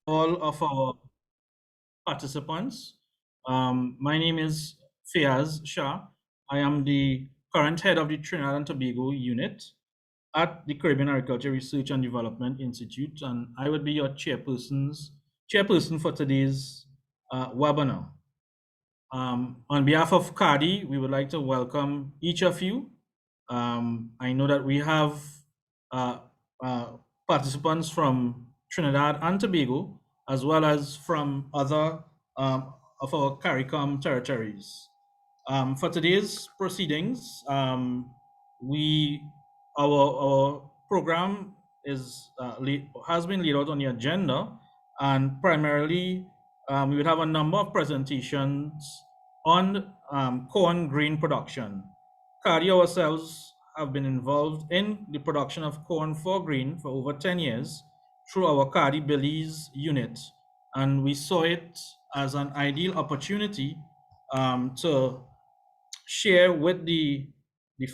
all of our participants. My name is Fiaz Shah. I am the current head of the Trinidad and Tobago unit at the Caribbean Agriculture Research and Development Institute, and I would be your chairperson for today's webinar. On behalf of CARDI, we would like to welcome each of you. I know that we have uh, uh, participants from Trinidad and Tobago, as well as from other of our CARICOM territories. For today's proceedings, we our program has been laid out on the agenda, and primarily we would have a number of presentations on corn grain production. CARDI ourselves have been involved in the production of corn for grain for over 10 years through our CARDI Belize unit, and we saw it as an ideal opportunity to share with the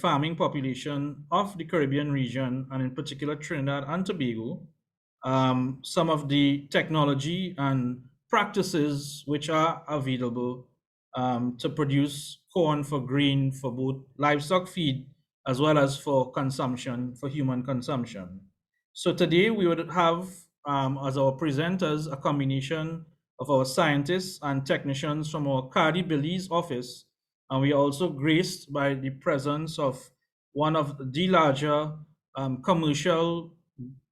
farming population of the Caribbean region, and in particular Trinidad and Tobago, some of the technology and practices which are available to produce corn for grain for both livestock feed as well as for consumption, for human consumption. So today we would have as our presenters a combination of our scientists and technicians from our CARDI Belize office, and we are also graced by the presence of one of the larger commercial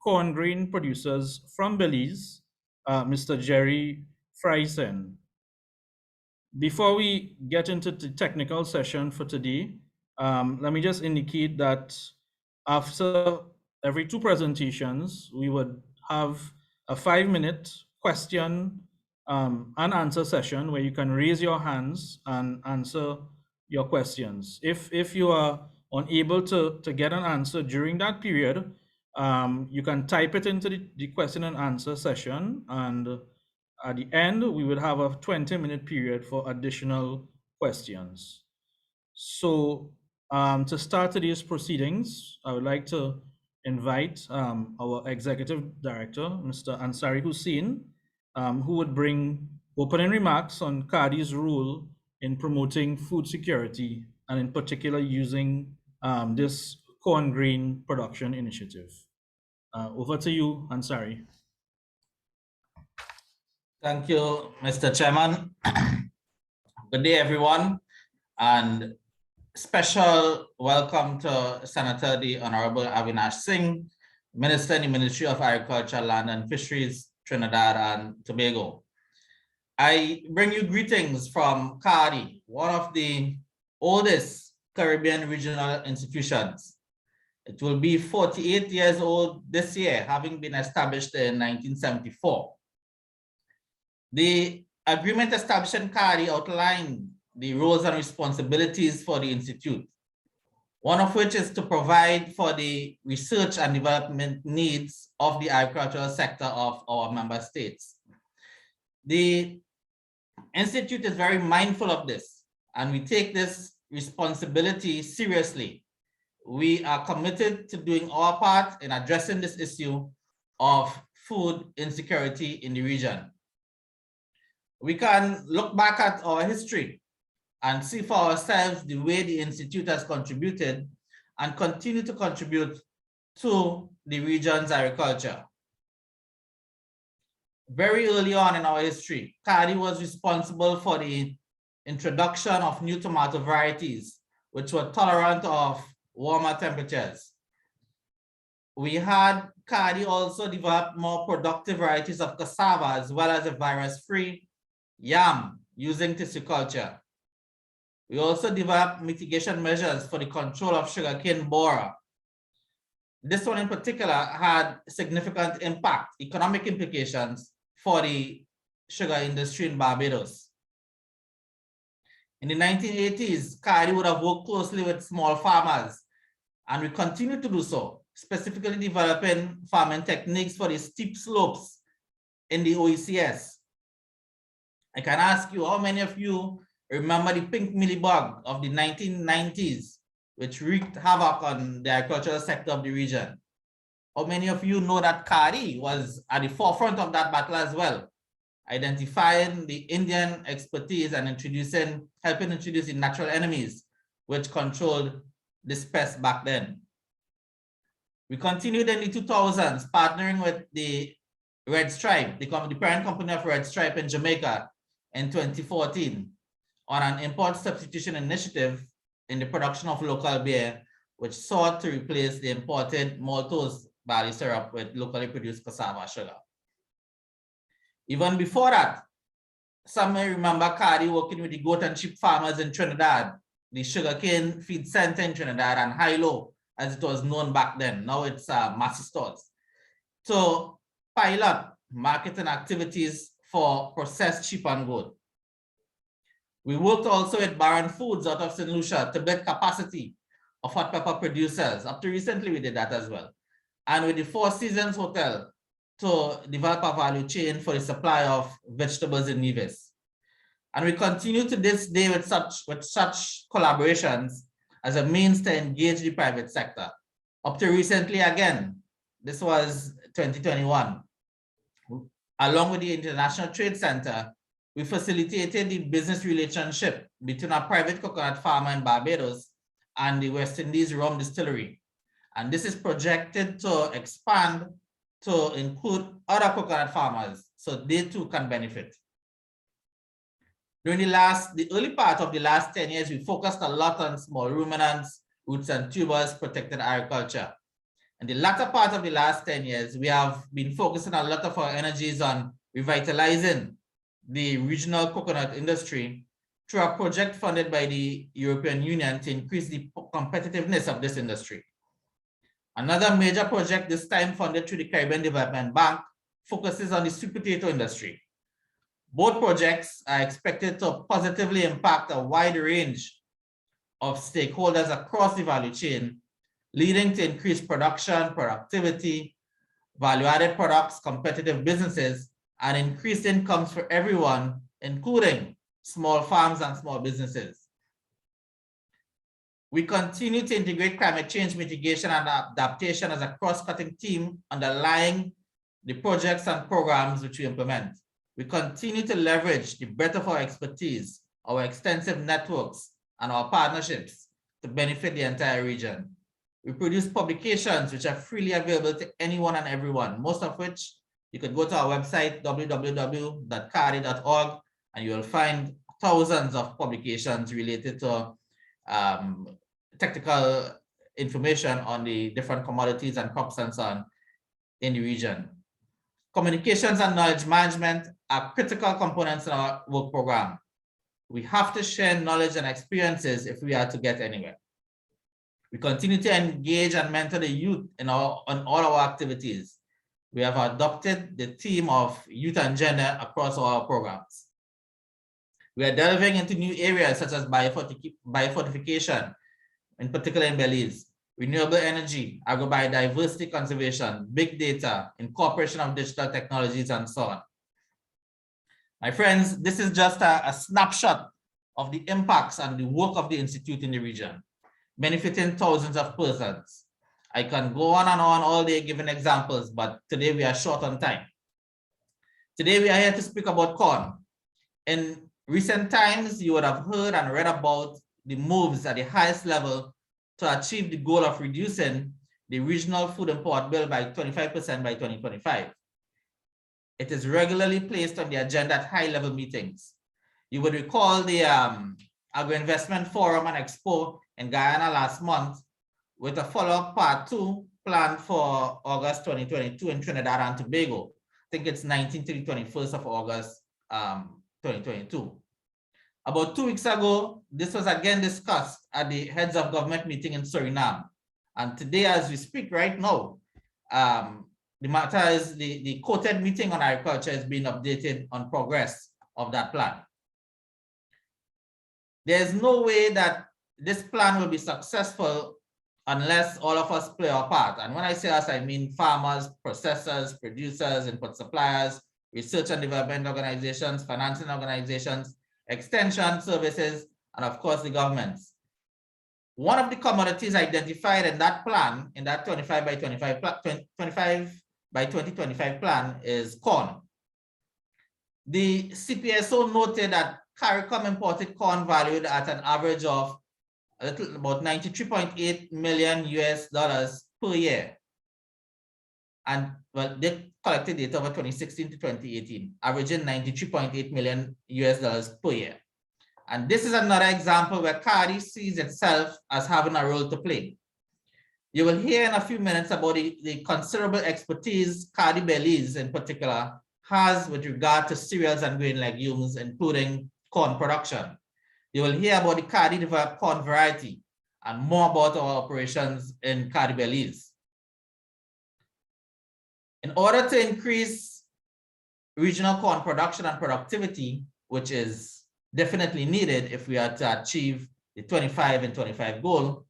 corn grain producers from Belize, Mr. Jerry Friesen. Before we get into the technical session for today, let me just indicate that after every two presentations, we would have a 5-minute question and answer session where you can raise your hands and answer your questions. If you are unable to get an answer during that period, you can type it into the question and answer session, and at the end, we will have a 20-minute period for additional questions. So to start today's proceedings, I would like to invite our Executive Director, Mr. Ansari Hussein, who would bring opening remarks on CARDI's role in promoting food security, and in particular using this corn grain production initiative. Over to you, Ansari. Thank you, Mr. Chairman. Good day, everyone, and special welcome to Senator the Honorable Avinash Singh, Minister in the Ministry of Agriculture, Land and Fisheries, Trinidad and Tobago. I bring you greetings from CARDI, one of the oldest Caribbean regional institutions. It will be 48 years old this year, having been established in 1974. The agreement establishing CARDI outlined the roles and responsibilities for the Institute, one of which is to provide for the research and development needs of the agricultural sector of our member states. The Institute is very mindful of this, and we take this responsibility seriously. We are committed to doing our part in addressing this issue of food insecurity in the region. We can look back at our history and see for ourselves the way the Institute has contributed and continue to contribute to the region's agriculture. Very early on in our history, CARDI was responsible for the introduction of new tomato varieties, which were tolerant of warmer temperatures. We had CARDI also develop more productive varieties of cassava, as well as a virus-free yam using tissue culture. We also developed mitigation measures for the control of sugarcane borer. This one in particular had significant impact, economic implications for the sugar industry in Barbados. In the 1980s, CARDI would have worked closely with small farmers, and we continue to do so, specifically developing farming techniques for the steep slopes in the OECS. I can ask you, how many of you remember the pink mealybug of the 1990s, which wreaked havoc on the agricultural sector of the region? How many of you know that CARDI was at the forefront of that battle as well, identifying the Indian expertise and helping introduce the natural enemies which controlled this pest back then. We continued in the 2000s, partnering with the Red Stripe, the parent company of Red Stripe in Jamaica in 2014 on an import substitution initiative in the production of local beer, which sought to replace the imported maltose barley syrup with locally produced cassava sugar. Even before that, some may remember CARDI working with the goat and sheep farmers in Trinidad, the sugarcane feed center in Trinidad, and Hilo, as it was known back then. Now it's Massy Stores. So pilot marketing activities for processed sheep and goat. We worked also with Baron Foods out of St. Lucia to build capacity of hot pepper producers. Up to recently, we did that as well. And with the Four Seasons Hotel to develop a value chain for the supply of vegetables in Nevis. And we continue to this day with such collaborations as a means to engage the private sector. Up to recently, again, this was 2021. Along with the International Trade Center, we facilitated the business relationship between a private coconut farmer in Barbados and the West Indies rum distillery. And this is projected to expand to include other coconut farmers so they too can benefit. During the early part of the last 10 years, we focused a lot on small ruminants, roots and tubers, protected agriculture. And the latter part of the last 10 years, we have been focusing a lot of our energies on revitalizing the regional coconut industry through a project funded by the European Union to increase the competitiveness of this industry. Another major project, this time funded through the Caribbean Development Bank, focuses on the sweet potato industry. Both projects are expected to positively impact a wide range of stakeholders across the value chain, leading to increased production, productivity, value-added products, competitive businesses, and increased incomes for everyone, including small farms and small businesses. We continue to integrate climate change mitigation and adaptation as a cross-cutting team underlying the projects and programs which we implement. We continue to leverage the breadth of our expertise, our extensive networks, and our partnerships to benefit the entire region. We produce publications which are freely available to anyone and everyone, most of which you could go to our website, www.cardi.org, and you will find thousands of publications related to technical information on the different commodities and crops and so on in the region. Communications and knowledge management are critical components in our work program. We have to share knowledge and experiences if we are to get anywhere. We continue to engage and mentor the youth on all our activities. We have adopted the theme of youth and gender across all our programs. We are delving into new areas such as biofortification, in particular in Belize, renewable energy, agrobiodiversity conservation, big data, incorporation of digital technologies, and so on. My friends, this is just a snapshot of the impacts and the work of the Institute in the region, benefiting thousands of persons. I can go on and on all day giving examples, but today we are short on time. Today we are here to speak about corn. In recent times, you would have heard and read about the moves at the highest level to achieve the goal of reducing the regional food import bill by 25% by 2025. It is regularly placed on the agenda at high-level meetings. You would recall the Agro-Investment Forum and Expo in Guyana last month, with a follow-up part 2 planned for August 2022 in Trinidad and Tobago. I think it's 19th to the 21st of August 2022. About 2 weeks ago, this was again discussed at the Heads of Government meeting in Suriname. And today, as we speak right now, the matter is the quoted meeting on agriculture is being updated on progress of that plan. There's no way that this plan will be successful unless all of us play our part. And when I say us, I mean farmers, processors, producers, input suppliers, research and development organizations, financing organizations, extension services, and of course the governments. One of the commodities identified in that plan, in that 25 by 25 by 2025 plan, is corn. The CPSO noted that CARICOM imported corn valued at an average of about $93.8 million per year. And well, they collected data over 2016 to 2018, averaging $93.8 million per year. And this is another example where CARDI sees itself as having a role to play. You will hear in a few minutes about the considerable expertise CARDI Belize in particular has with regard to cereals and grain legumes, including corn production. You will hear about the CARDI developed corn variety and more about our operations in CARDI Belize. In order to increase regional corn production and productivity, which is definitely needed if we are to achieve the 25 and 25 goal,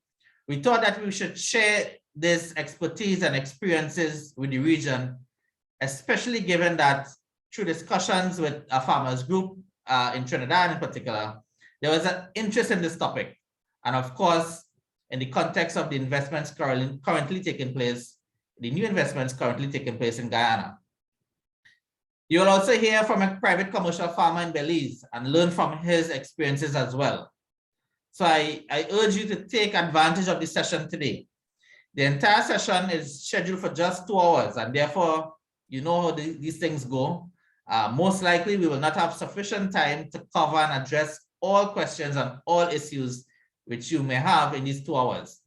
we thought that we should share this expertise and experiences with the region, especially given that through discussions with a farmers group in Trinidad in particular, there was an interest in this topic. And of course, in the context of the investments currently taking place, the new investments currently taking place in Guyana. You will also hear from a private commercial farmer in Belize and learn from his experiences as well. So I urge you to take advantage of this session today. The entire session is scheduled for just 2 hours, and therefore, you know how these things go. Most likely, we will not have sufficient time to cover and address all questions on all issues which you may have in these 2 hours.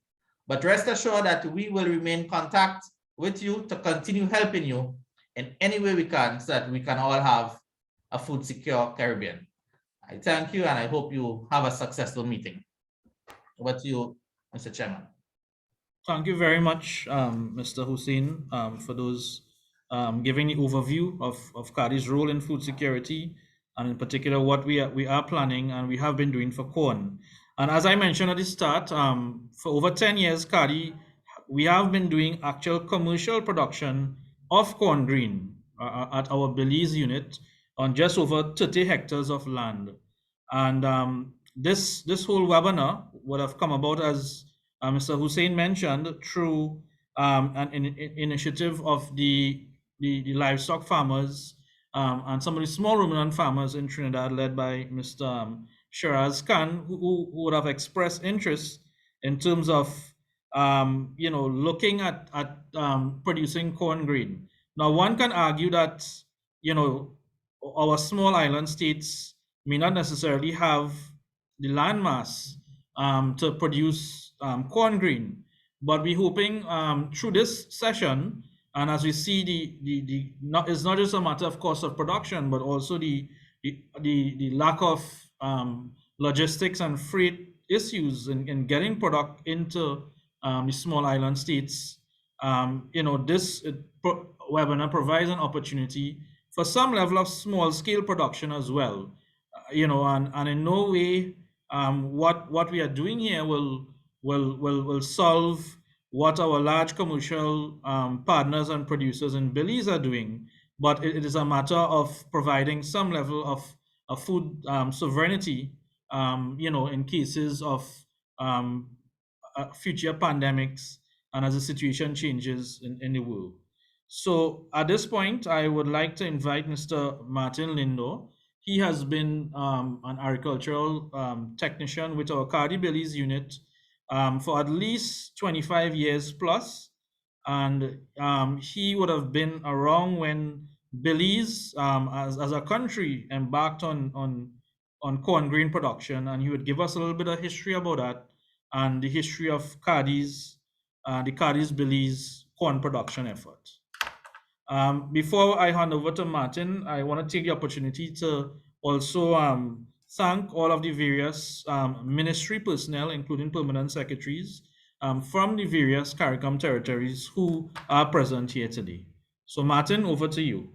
But rest assured that we will remain in contact with you to continue helping you in any way we can so that we can all have a food secure Caribbean. I thank you and I hope you have a successful meeting. Over to you, Mr. Chairman. Thank you very much, Mr. Hussein, for those giving the overview of CARDI's role in food security, and in particular what we are planning and we have been doing for corn. And as I mentioned at the start, for over 10 years, CARDI, we have been doing actual commercial production of corn grain at our Belize unit on just over 30 hectares of land. And this whole webinar would have come about, as Mr. Hussein mentioned, through an initiative of the livestock farmers and some of the small ruminant farmers in Trinidad, led by Mr. Roberto Can, who would have expressed interest in terms of looking at producing corn grain. Now, one can argue that our small island states may not necessarily have the land mass to produce corn grain, but we're hoping through this session, and as we see it's not just a matter of cost of production, but also the lack of logistics and freight issues in getting product into the small island states. This webinar provides an opportunity for some level of small scale production as well. And in no way what we are doing here will solve what our large commercial partners and producers in Belize are doing, but it is a matter of providing some level of food sovereignty, in cases of future pandemics and as the situation changes in the world. So at this point, I would like to invite Mr. Martin Lindo. He has been an agricultural technician with our CARDI Belize unit for at least 25 years plus. And he would have been around when Belize, as a country, embarked on corn grain production. And he would give us a little bit of history about that and the history of the CARDI's Belize corn production effort. Before I hand over to Martin, I want to take the opportunity to also thank all of the various ministry personnel, including permanent secretaries, from the various CARICOM territories who are present here today. So Martin, over to you.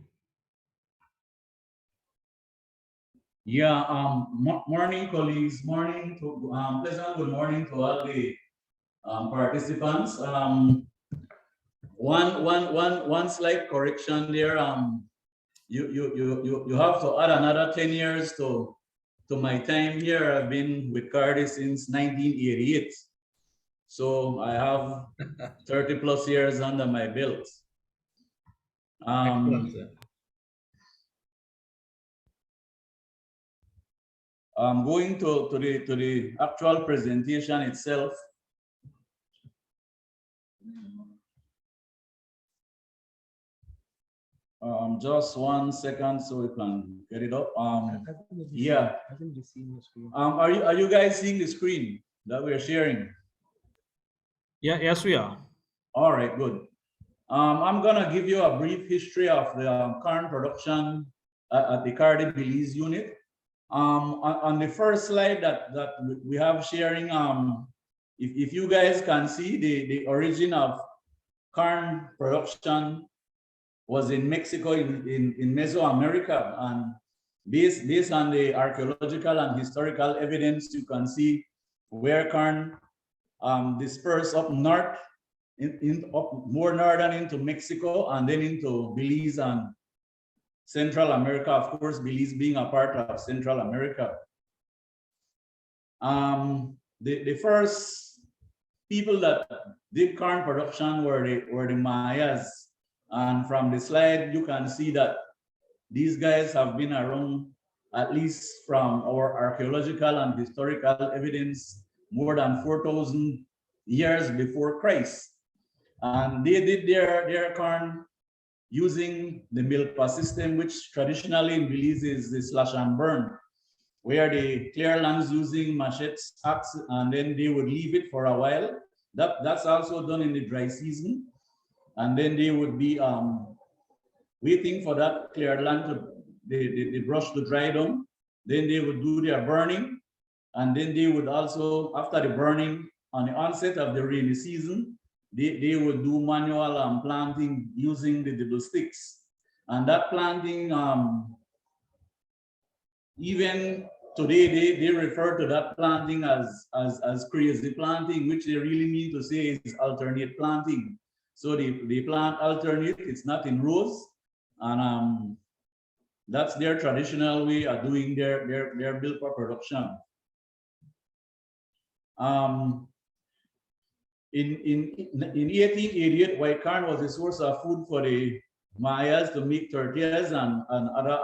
Yeah, morning colleagues, morning to pleasant good morning to all the participants. One slight correction there. You have to add another 10 years to my time here. I've been with CARDI since 1988. So I have 30 plus years under my belt. Excellent, sir. I'm going to the actual presentation itself. Just 1 second so we can get it up. Yeah. Are you guys seeing the screen that we're sharing? Yeah, yes, we are. All right, good. I'm gonna give you a brief history of the corn production at the CARDI Belize unit. On the first slide that we have sharing, if you guys can see the origin of corn production was in Mexico, in Mesoamerica, and based on the archaeological and historical evidence, you can see where corn dispersed up north, up more northern into Mexico, and then into Belize and Central America. Of course, Belize being a part of Central America. The first people that did corn production were the Mayas. And from the slide, you can see that these guys have been around, at least from our archaeological and historical evidence, more than 4,000 years before Christ. And they did their corn using the milpa system, which traditionally in Belize is the slash and burn, where they clear lands using machetes, axe, and then they would leave it for a while. That's also done in the dry season. And then they would be waiting for that cleared land to the brush to dry down. Then they would do their burning. And then they would also, after the burning, on the onset of the rainy season, they would do manual planting using the double sticks. And that planting, even today, they refer to that planting as crazy planting, which they really mean to say is alternate planting. So they plant alternate, it's not in rows, and that's their traditional way of doing their bilpa production. In 1888, white corn was a source of food for the Mayas to make tortillas and other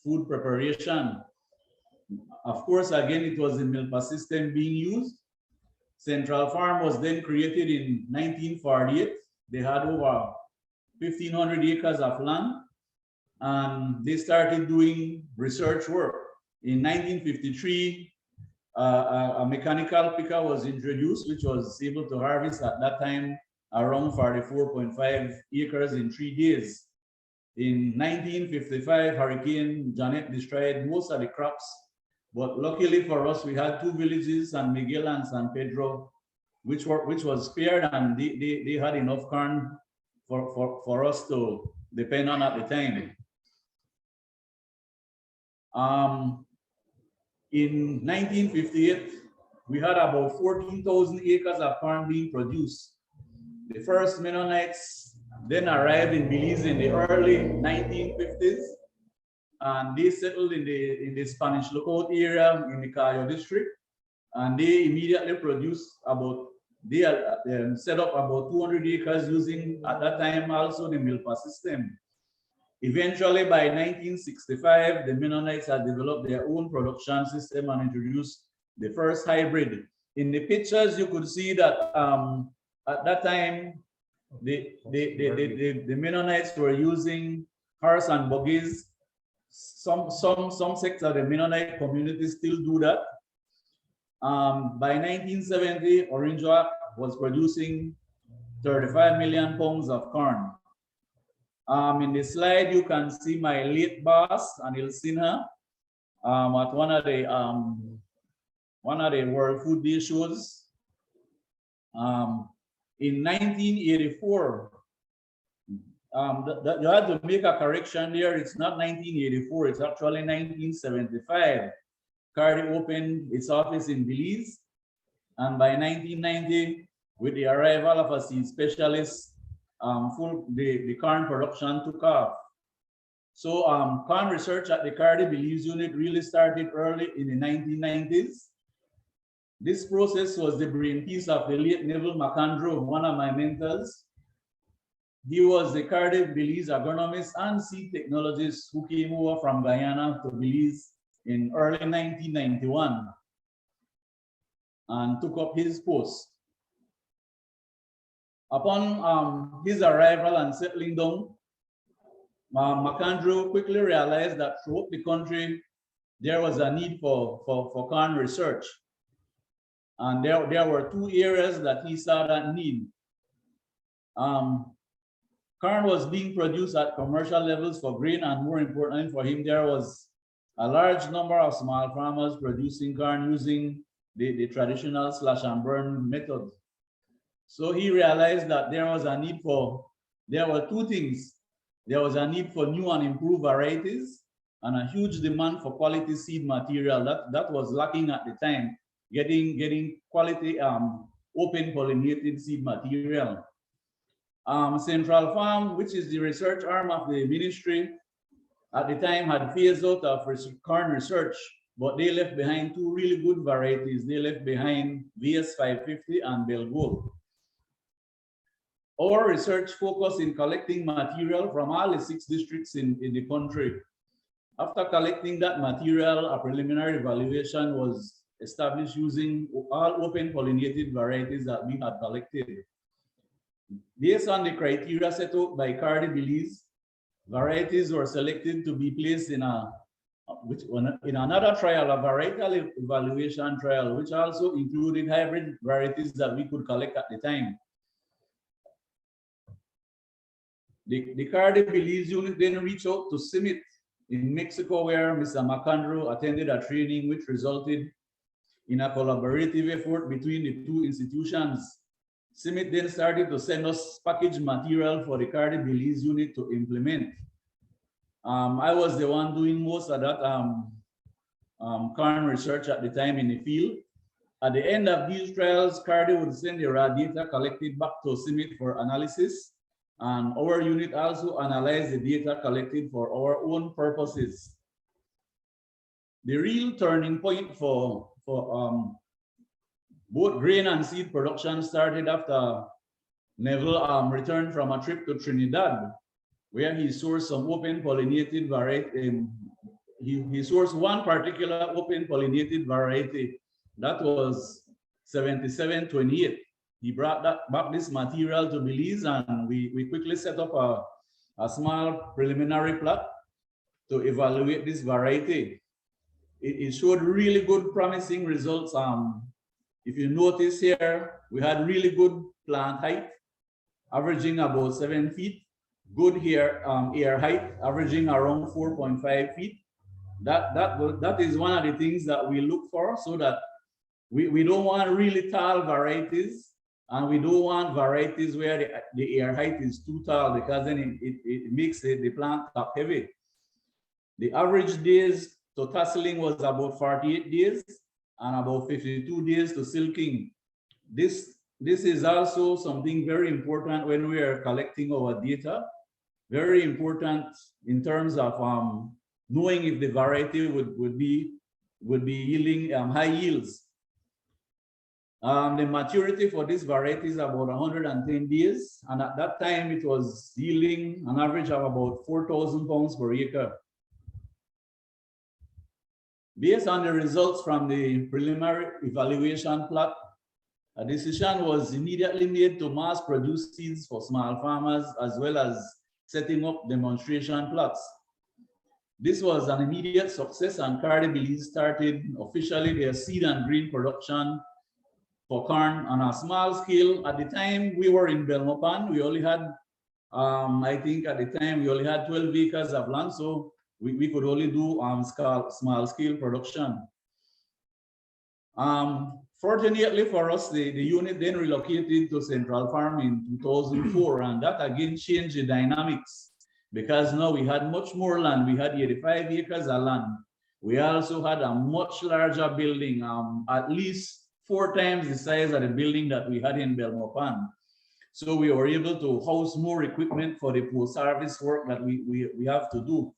food preparation. Of course, again, it was the milpa system being used. Central Farm was then created in 1948. They had over 1,500 acres of land, and they started doing research work. In 1953, a mechanical picker was introduced, which was able to harvest at that time around 44.5 acres in 3 days. In 1955, Hurricane Janet destroyed most of the crops, but luckily for us, we had 2 villages, San Miguel and San Pedro, which was spared, and they had enough corn for us to depend on at the time. In 1958, we had about 14,000 acres of corn being produced. The first Mennonites then arrived in Belize in the early 1950s, and they settled in the Spanish Lookout area in the Cayo district, and they immediately produced about, they set up about 200 acres using, at that time, also the milpa system. Eventually, by 1965, the Mennonites had developed their own production system and introduced the first hybrid. In the pictures, you could see that at that time, the Mennonites were using horse and buggies. Some sects of the Mennonite community still do that. By 1970, Orange Rock was producing 35 million pounds of corn. In the slide, you can see my late boss, Anil Sinha, at one of the World Food Day shows. In 1984, you had to make a correction there. It's not 1984, it's actually 1975. CARDI opened its office in Belize, and by 1990, with the arrival of a seed specialist, the corn production took off. So corn research at the CARDI Belize unit really started early in the 1990s. This process was the brainpiece of the late Neville McAndrew, one of my mentors. He was the CARDI Belize agronomist and seed technologist who came over from Guyana to Belize in early 1991 and took up his post. Upon his arrival and settling down, McAndrew quickly realized that throughout the country, there was a need for corn research. And there were two areas that he saw that need. Corn was being produced at commercial levels for grain, and more importantly for him, there was a large number of small farmers producing corn using the traditional slash and burn method. So he realized that there was a need for, there were two things. There was a need for new and improved varieties and a huge demand for quality seed material that was lacking at the time, getting quality open pollinated seed material. Central Farm, which is the research arm of the ministry, at the time had phased out of corn research, but they left behind two really good varieties. They left behind VS550 and Belgold. Our research focused in collecting material from all the 6 districts in the country. After collecting that material, a preliminary evaluation was established using all open pollinated varieties that we had collected. Based on the criteria set out by CARDI Belize, varieties were selected to be placed in another trial, a varietal evaluation trial, which also included hybrid varieties that we could collect at the time. The CARDI Belize unit then reached out to CIMMYT in Mexico, where Mr. McAndrew attended a training which resulted in a collaborative effort between the two institutions. CIMMYT then started to send us packaged material for the CARDI Belize unit to implement. I was the one doing most of that corn research at the time in the field. At the end of these trials, CARDI would send the raw data collected back to CIMMYT for analysis, and our unit also analyzed the data collected for our own purposes. The real turning point for both grain and seed production started after Neville returned from a trip to Trinidad, where he sourced some open pollinated variety. He sourced one particular open pollinated variety that was 7728. He brought back this material to Belize, and we quickly set up a small preliminary plot to evaluate this variety. It showed really good promising results. If you notice here, we had really good plant height, averaging about 7 feet, good air height, averaging around 4.5 feet. That is one of the things that we look for, so that we don't want really tall varieties, and we don't want varieties where the air height is too tall, because then it makes the plant top heavy. The average days to tasseling was about 48 days and about 52 days to silking. This is also something very important when we are collecting our data. Very important in terms of knowing if the variety would be yielding high yields. The maturity for this variety is about 110 days, and at that time it was yielding an average of about 4,000 pounds per acre. Based on the results from the preliminary evaluation plot, a decision was immediately made to mass produce seeds for small farmers, as well as setting up demonstration plots. This was an immediate success, and CARDI Belize started officially their seed and grain production for corn on a small scale. At the time we were in Belmopan, we only had, I think at the time we only had 12 acres of land, so we could only do small scale production. Fortunately for us, the unit then relocated to Central Farm in 2004, and that again changed the dynamics, because now we had much more land. We had 85 acres of land. We also had a much larger building, at least 4 times the size of the building that we had in Belmopan. So we were able to house more equipment for the post-harvest work that we have to do.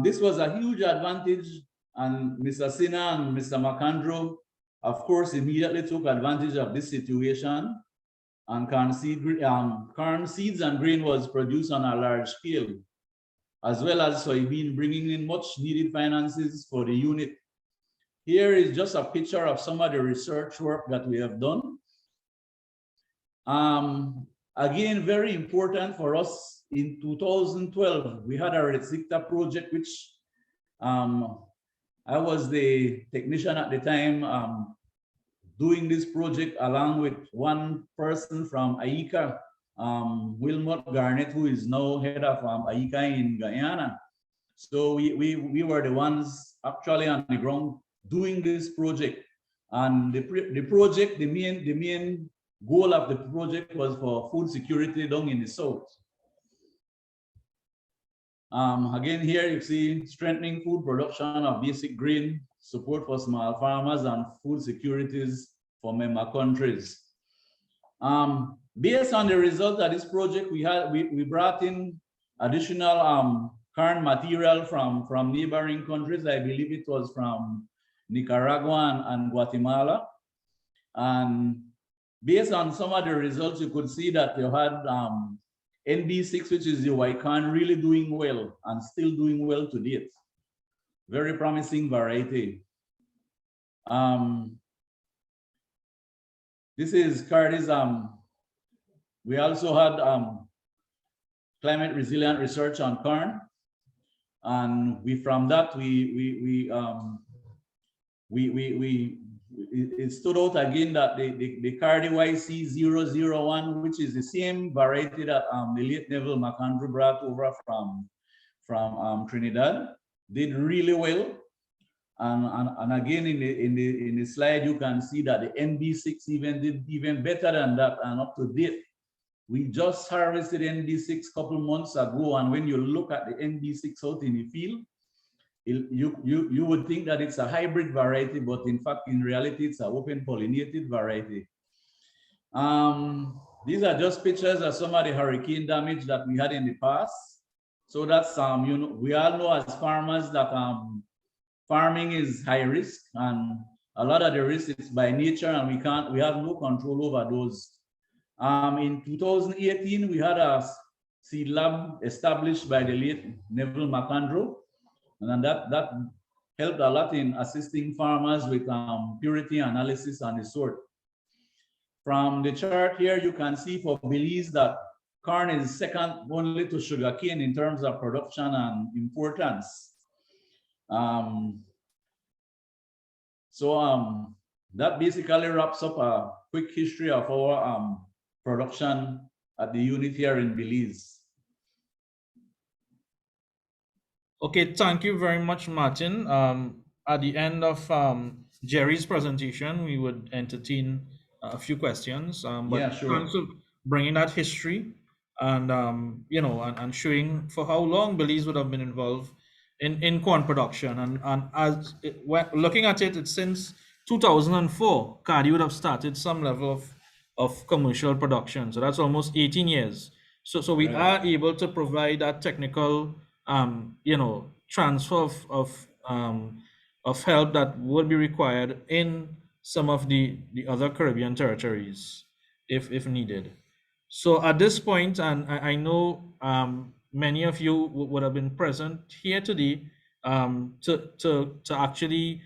This was a huge advantage, and Mr. Sina and Mr. McAndrew of course, immediately took advantage of this situation, and corn seeds and grain was produced on a large scale, as well as soybean, bringing in much needed finances for the unit. Here is just a picture of some of the research work that we have done. Again, very important for us, in 2012, we had a Rostant project, which I was the technician at the time doing this project along with one person from AICA, Wilmot Garnett, who is now head of AICA in Guyana. So we were the ones actually on the ground doing this project. And the project, the main goal of the project was for food security down in the south. Again, here you see strengthening food production of basic grain, support for small farmers, and food securities for member countries. Based on the result of this project, we brought in additional corn material from neighboring countries. I believe it was from Nicaragua and Guatemala. And based on some of the results, you could see that you had NB6, which is the white corn, really doing well and still doing well to date. Very promising variety. This is CARDI's. We also had climate resilient research on corn, and from that it stood out again that the CARDI YC001, which is the same variety that the late Neville McAndrew brought over from Trinidad, did really well. And again, in the slide, you can see that the NB6 even did even better than that, and up to date. We just harvested NB6 a couple months ago, and when you look at the NB6 out in the field, you would think that it's a hybrid variety, but in fact, in reality, it's an open pollinated variety. These are just pictures of some of the hurricane damage that we had in the past. So that's you know, we all know as farmers that farming is high risk, and a lot of the risk is by nature, and we have no control over those. In 2018, we had a seed lab established by the late Neville McAndrew, and that helped a lot in assisting farmers with purity analysis and the sort. From the chart here, you can see for Belize that corn is second only to sugarcane in terms of production and importance. That basically wraps up a quick history of our production at the unit here in Belize. Okay, thank you very much, Martin. At the end of Jerry's presentation, we would entertain a few questions. But yeah, sure. Thanks for bringing that history and you know, and showing for how long Belize would have been involved in corn production. And as looking at it, it's since 2004, CARDI would have started some level of commercial production. So that's almost 18 years. So we are able to provide that technical, you know, transfer of help that would be required in some of the other Caribbean territories if needed. So at this point, and I know many of you would have been present here today to actually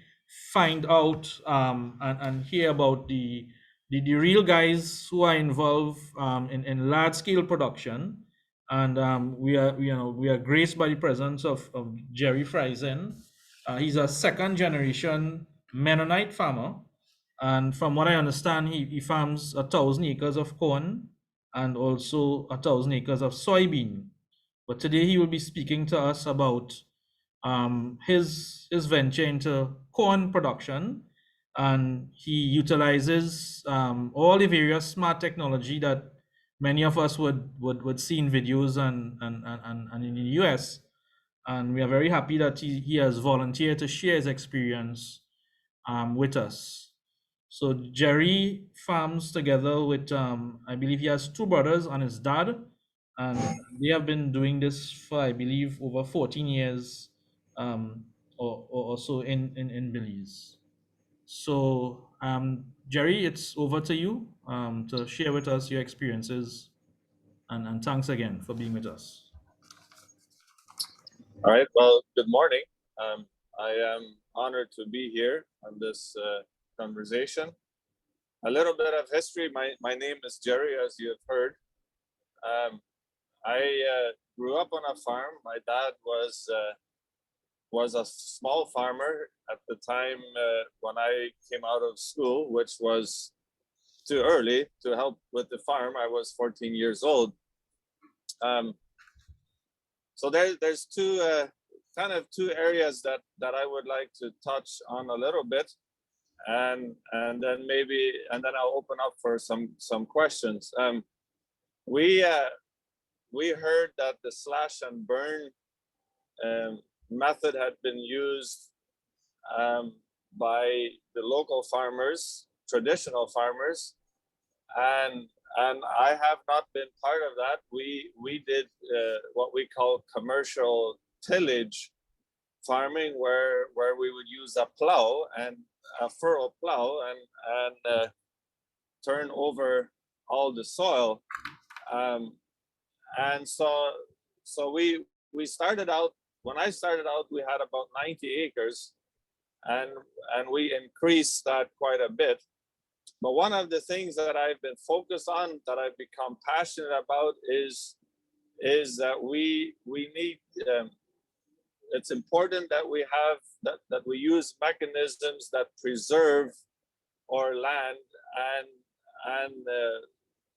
find out and hear about the real guys who are involved in large scale production. And we are graced by the presence of Jerry Friesen. He's a second generation Mennonite farmer, and from what I understand, he farms 1,000 acres of corn and also 1,000 acres of soybean. But today he will be speaking to us about his venture into corn production, and he utilizes all the various smart technology that many of us would see in videos and in the US. And we are very happy that he has volunteered to share his experience with us. So Jerry farms together with, I believe he has two brothers and his dad, and they have been doing this for, I believe, over 14 years or so in Belize. So Jerry, it's over to you to share with us your experiences, and thanks again for being with us. All right. Well, good morning. I am honored to be here on this conversation. A little bit of history. My name is Jerry, as you have heard. I grew up on a farm. My dad was a small farmer at the time when I came out of school, which was too early to help with the farm. I was 14 years old. So there's two kind of two areas that I would like to touch on a little bit, and then I'll open up for some questions. We heard that the slash and burn method had been used by the local farmers, traditional farmers, and I have not been part of that. We did what we call commercial tillage farming, where we would use a plow and a furrow plow and turn over all the soil. And so we started out. When I started out, we had about 90 acres, and we increased that quite a bit. But one of the things that I've been focused on, that I've become passionate about, is that we need. It's important that we have that we use mechanisms that preserve our land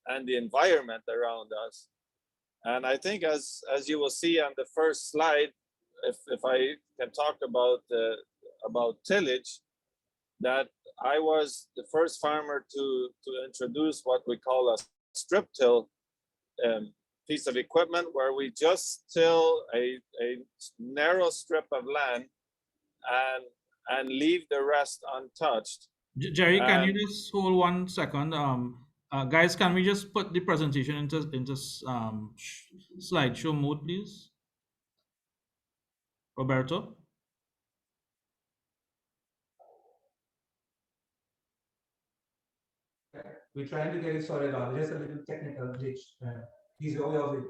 and the environment around us. And I think, as you will see on the first slide, if I can talk about tillage, that I was the first farmer to introduce what we call a strip till piece of equipment, where we just till a narrow strip of land and leave the rest untouched. Jerry, can you just hold 1 second? Guys, can we just put the presentation into slideshow mode, please? Roberto? We're trying to get it sorted out. Just a little technical glitch. Please go over.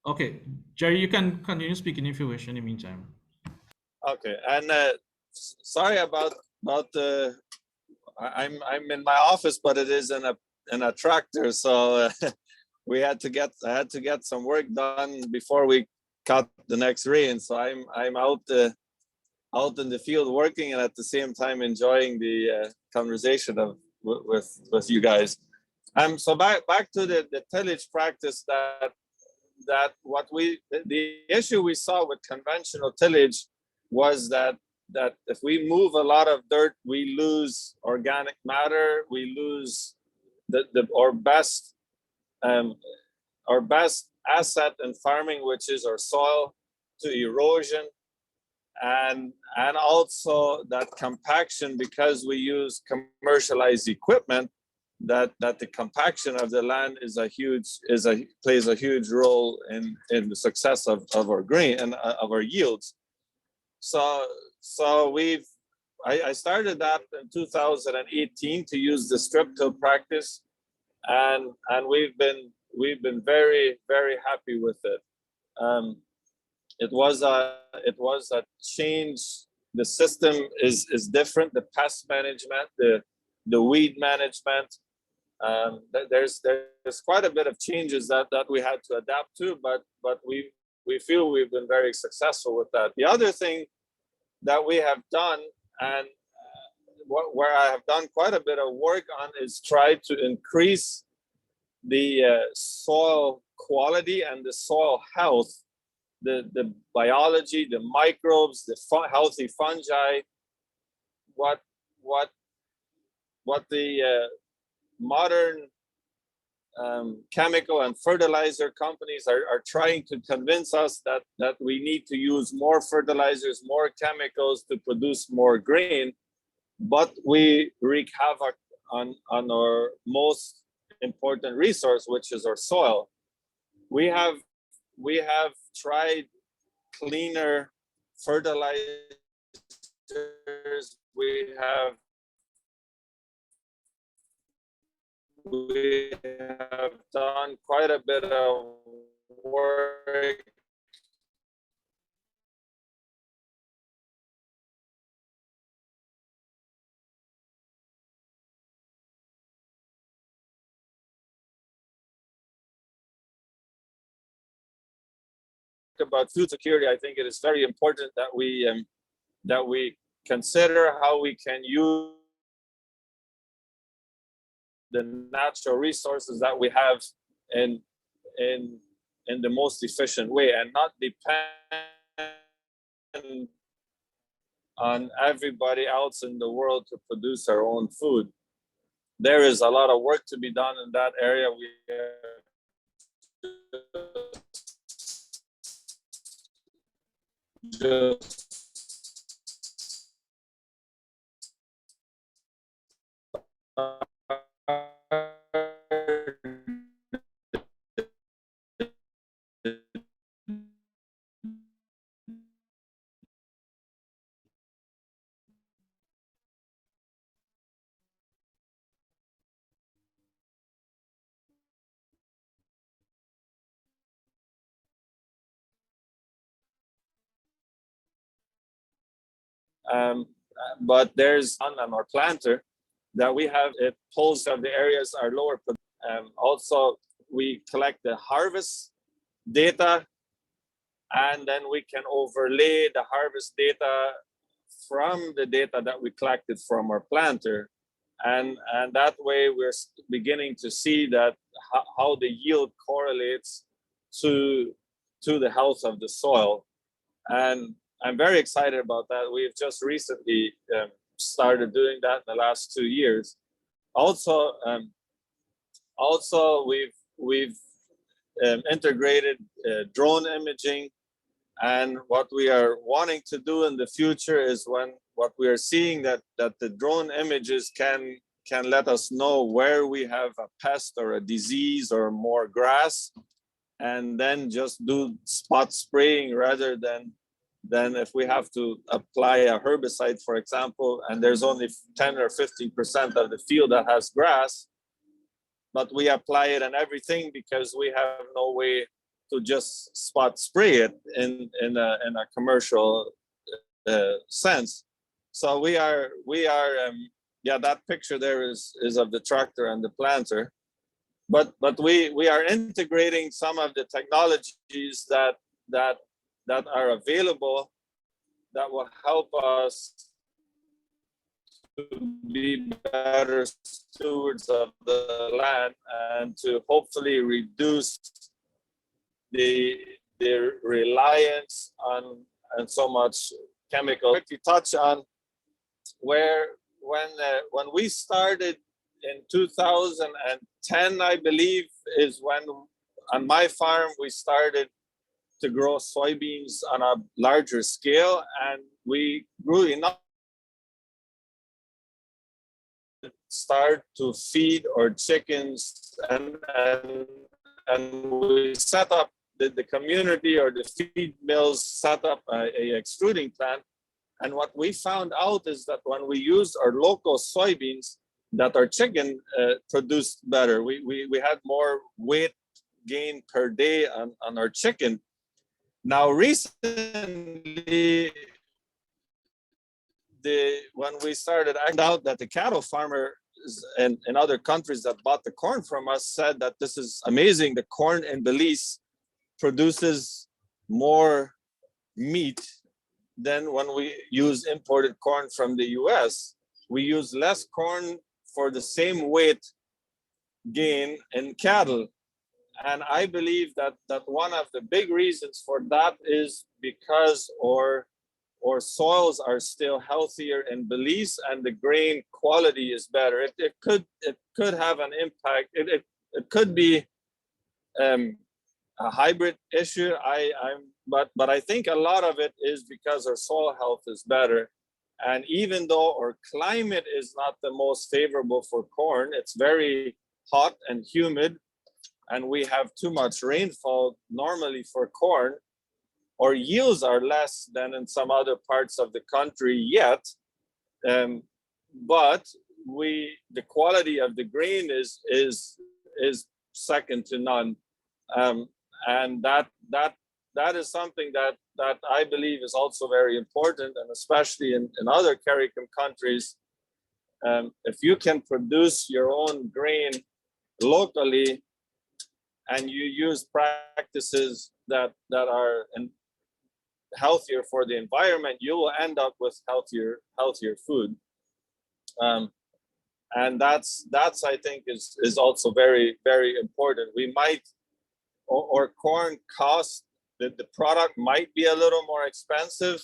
Okay, Jerry, you can continue speaking if you wish in the meantime. Okay, and sorry about the. I'm in my office, but it is in a tractor, so I had to get some work done before we caught the next rain. So I'm out in the field working, and at the same time enjoying the conversation with you guys. So back to the tillage practice, that the issue we saw with conventional tillage was that if we move a lot of dirt, we lose organic matter, we lose our best asset in farming, which is our soil, to erosion, and also that compaction, because we use commercialized equipment, that the compaction of the land plays a huge role in the success of our grain and of our yields. So I started that in 2018 to use the strip till practice, and we've been very, very happy with it. It was a change. The system is different. The pest management, the weed management. There's quite a bit of changes that we had to adapt to, but we feel we've been very successful with that. The other thing that we have done, and where I have done quite a bit of work on, is try to increase the soil quality and the soil health, the biology, the microbes, the healthy fungi. What the modern chemical and fertilizer companies are trying to convince us that we need to use more fertilizers, more chemicals to produce more grain, but we wreak havoc on our most important resource, which is our soil. We have tried cleaner fertilizers. We have we have done quite a bit of work about food security. I think it is very important that we consider how we can use the natural resources that we have in in in the most efficient way, and not depend on everybody else in the world to produce our own food. There is a lot of work to be done in that area. We just um, but there's on our planter that we have. It pulls of the areas are lower. Also, we collect the harvest data, and then we can overlay the harvest data from the data that we collected from our planter, and that way we're beginning to see that how the yield correlates to the health of the soil. And I'm very excited about that. We've just recently started doing that in the last 2 years. Also, we've integrated drone imaging, and what we are wanting to do in the future is what we are seeing that the drone images can let us know where we have a pest or a disease or more grass, and then just do spot spraying rather than if we have to apply a herbicide, for example, and there's only 10 or 15% of the field that has grass, but we apply it on everything because we have no way to just spot spray it in a commercial sense. So we are yeah, that picture there is of the tractor and the planter, but we are integrating some of the technologies that are available that will help us to be better stewards of the land and to hopefully reduce the reliance on so much chemical. If you touch on when we started in 2010, I believe, is when on my farm we started to grow soybeans on a larger scale, and we grew enough to start to feed our chickens, and we set up the community or the feed mills set up a extruding plant. And what we found out is that when we used our local soybeans, that our chicken produced better. We had more weight gain per day on our chicken. Now, recently, when we started acting out that the cattle farmer in other countries that bought the corn from us said that this is amazing. The corn in Belize produces more meat than when we use imported corn from the US. We use less corn for the same weight gain in cattle. And I believe that one of the big reasons for that is because our soils are still healthier in Belize and the grain quality is better. It could have an impact. It could be a hybrid issue. But I think a lot of it is because our soil health is better. And even though our climate is not the most favorable for corn, it's very hot and humid, and we have too much rainfall normally for corn, our yields are less than in some other parts of the country yet. But the quality of the grain is second to none, and that is something that I believe is also very important, and especially in other CARICOM countries. If you can produce your own grain locally and you use practices that are healthier for the environment, you will end up with healthier food. And that's I think is also very, very important. We might, or corn cost, the product might be a little more expensive.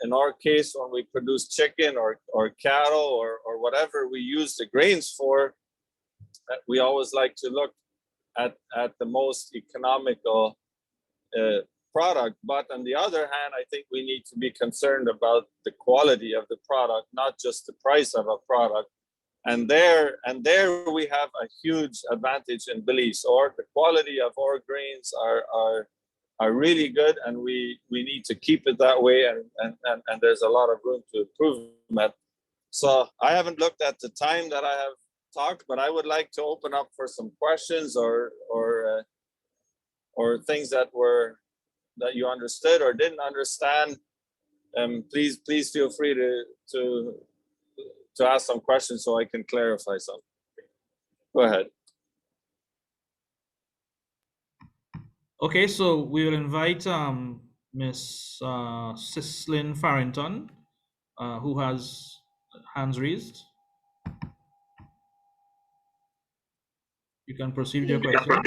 In our case, when we produce chicken or cattle or whatever we use the grains for, we always like to look at the most economical product. But on the other hand, I think we need to be concerned about the quality of the product, not just the price of a product. And there we have a huge advantage in Belize. Or the quality of our grains are really good, and we need to keep it that way. And there's a lot of room to improvement. So I haven't looked at the time that I have talked, but I would like to open up for some questions or things that you understood or didn't understand. Please feel free to ask some questions so I can clarify something. Go ahead. Okay, so we will invite Miss Cislin Farrington, who has hands raised. You can proceed with your question.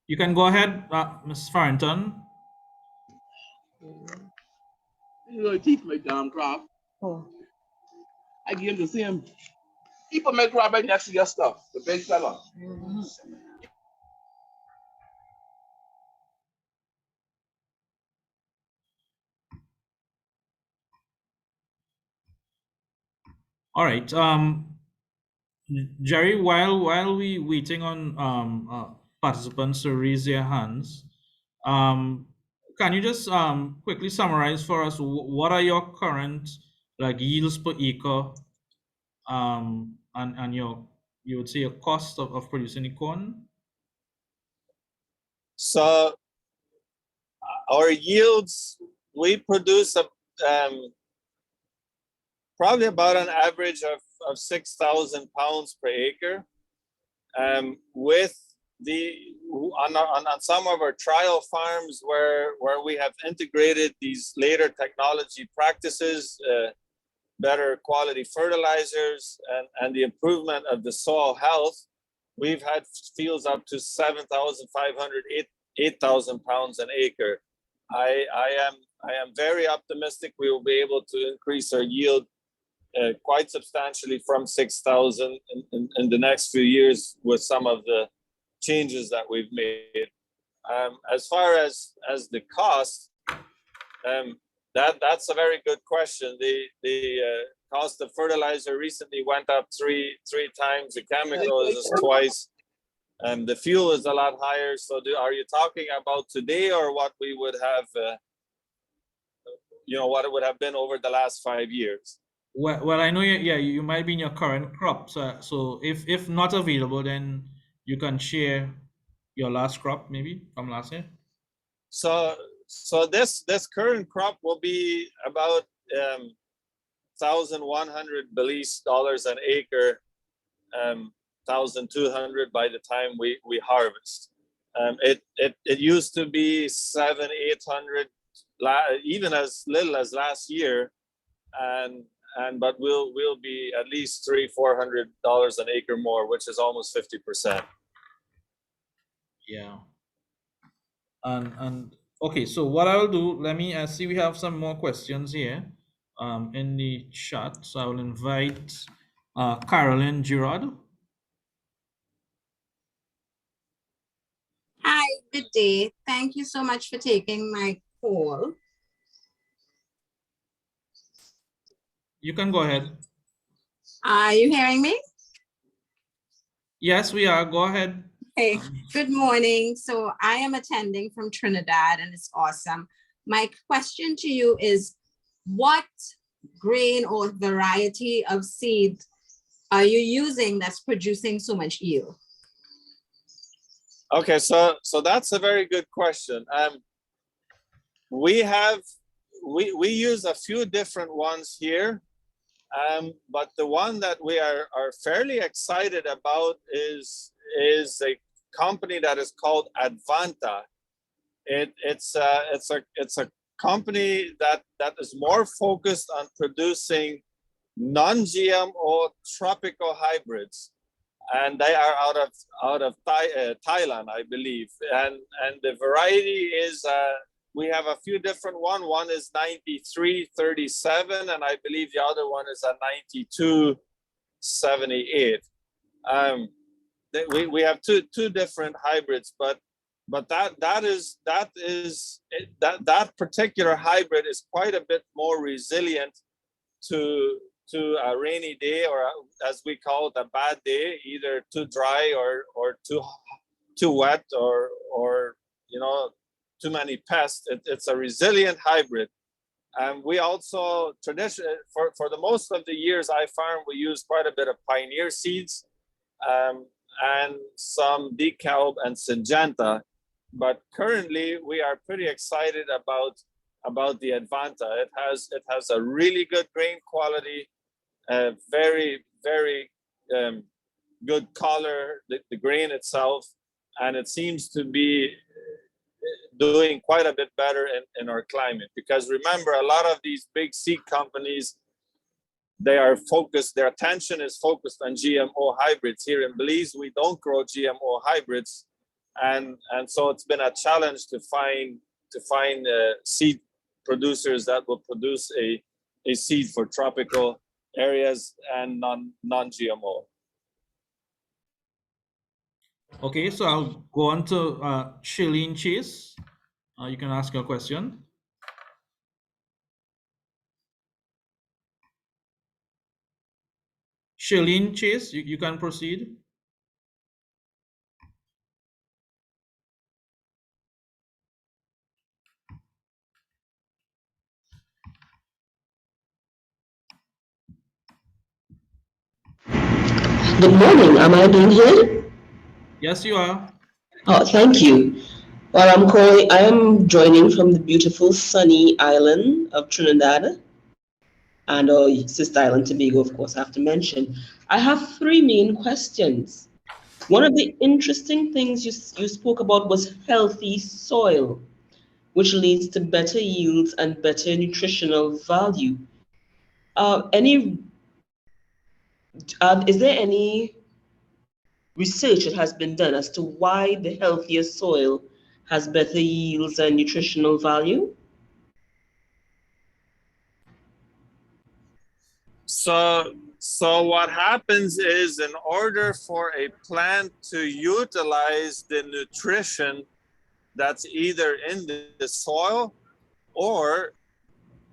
You can go ahead, Ms. Farrington. You know, teach my damn crop. Oh. I give him the same. People make crop right next to your stuff, the big fella. Mm-hmm. All right. Jerry, while we waiting on participants to raise their hands, can you just quickly summarize for us what are your current yields per acre, and you would say your cost of producing the corn? So our yields, we produce probably about an average of 6,000 pounds per acre. With on some of our trial farms where we have integrated these later technology practices, better quality fertilizers, and the improvement of the soil health, we've had fields up to 7,500, 8,000 pounds an acre. I am very optimistic we will be able to increase our yield quite substantially from 6,000 in the next few years with some of the changes that we've made. As far as the cost, that's a very good question. The cost of fertilizer recently went up three times. The chemical is twice. The fuel is a lot higher. So are you talking about today or what we would have, what it would have been over the last 5 years? Well, I know you might be in your current crop. So if not available, then you can share your last crop maybe from last year. So this current crop will be about 1,100 Belize dollars an acre, 1,200 by the time we harvest. It used to be 700-800, even as little as last year, but we'll be at least $300-400 an acre more, which is almost 50%. Yeah. And okay, so what I'll do, let me see, we have some more questions here in the chat. So I will invite Carolyn Girard. Hi, good day. Thank you so much for taking my call. You can go ahead. Are you hearing me? Yes, we are. Go ahead. Hey, good morning. So I am attending from Trinidad and it's awesome. My question to you is, what grain or variety of seed are you using that's producing so much yield? Okay, so that's a very good question. We use a few different ones here, but the one that we are fairly excited about is a company that is called Advanta. It's a company that is more focused on producing non-GMO tropical hybrids, and they are out of Thailand, I believe. And the variety is we have a few different one. One is 9337, and I believe the other one is a 9278. We have two different hybrids, but that particular hybrid is quite a bit more resilient to a rainy day, or as we call it, a bad day, either too dry or too wet, or too many pests. It's a resilient hybrid. And we also for the most of the years I farm, we use quite a bit of Pioneer seeds, and some DeKalb and Syngenta. But currently we are pretty excited about the Advanta. It has a really good grain quality, very good color, the grain itself, and it seems to be doing quite a bit better in our climate. Because remember, a lot of these big seed companies, their attention is focused on GMO hybrids. Here in Belize, we don't grow GMO hybrids, and so it's been a challenge to find seed producers that will produce a seed for tropical areas and non-GMO. Okay, so I'll go on to Shirlene Chase. You can ask your question. Shirlene Chase, you can proceed. Good morning. Am I being heard? Yes, you are. Oh, thank you. Well, I am joining from the beautiful sunny island of Trinidad and our sister island Tobago, of course, I have to mention. I have three main questions. One of the interesting things you spoke about was healthy soil, which leads to better yields and better nutritional value. Is there any research that has been done as to why the healthier soil has better yields and nutritional value? So what happens is, in order for a plant to utilize the nutrition that's either in the soil, or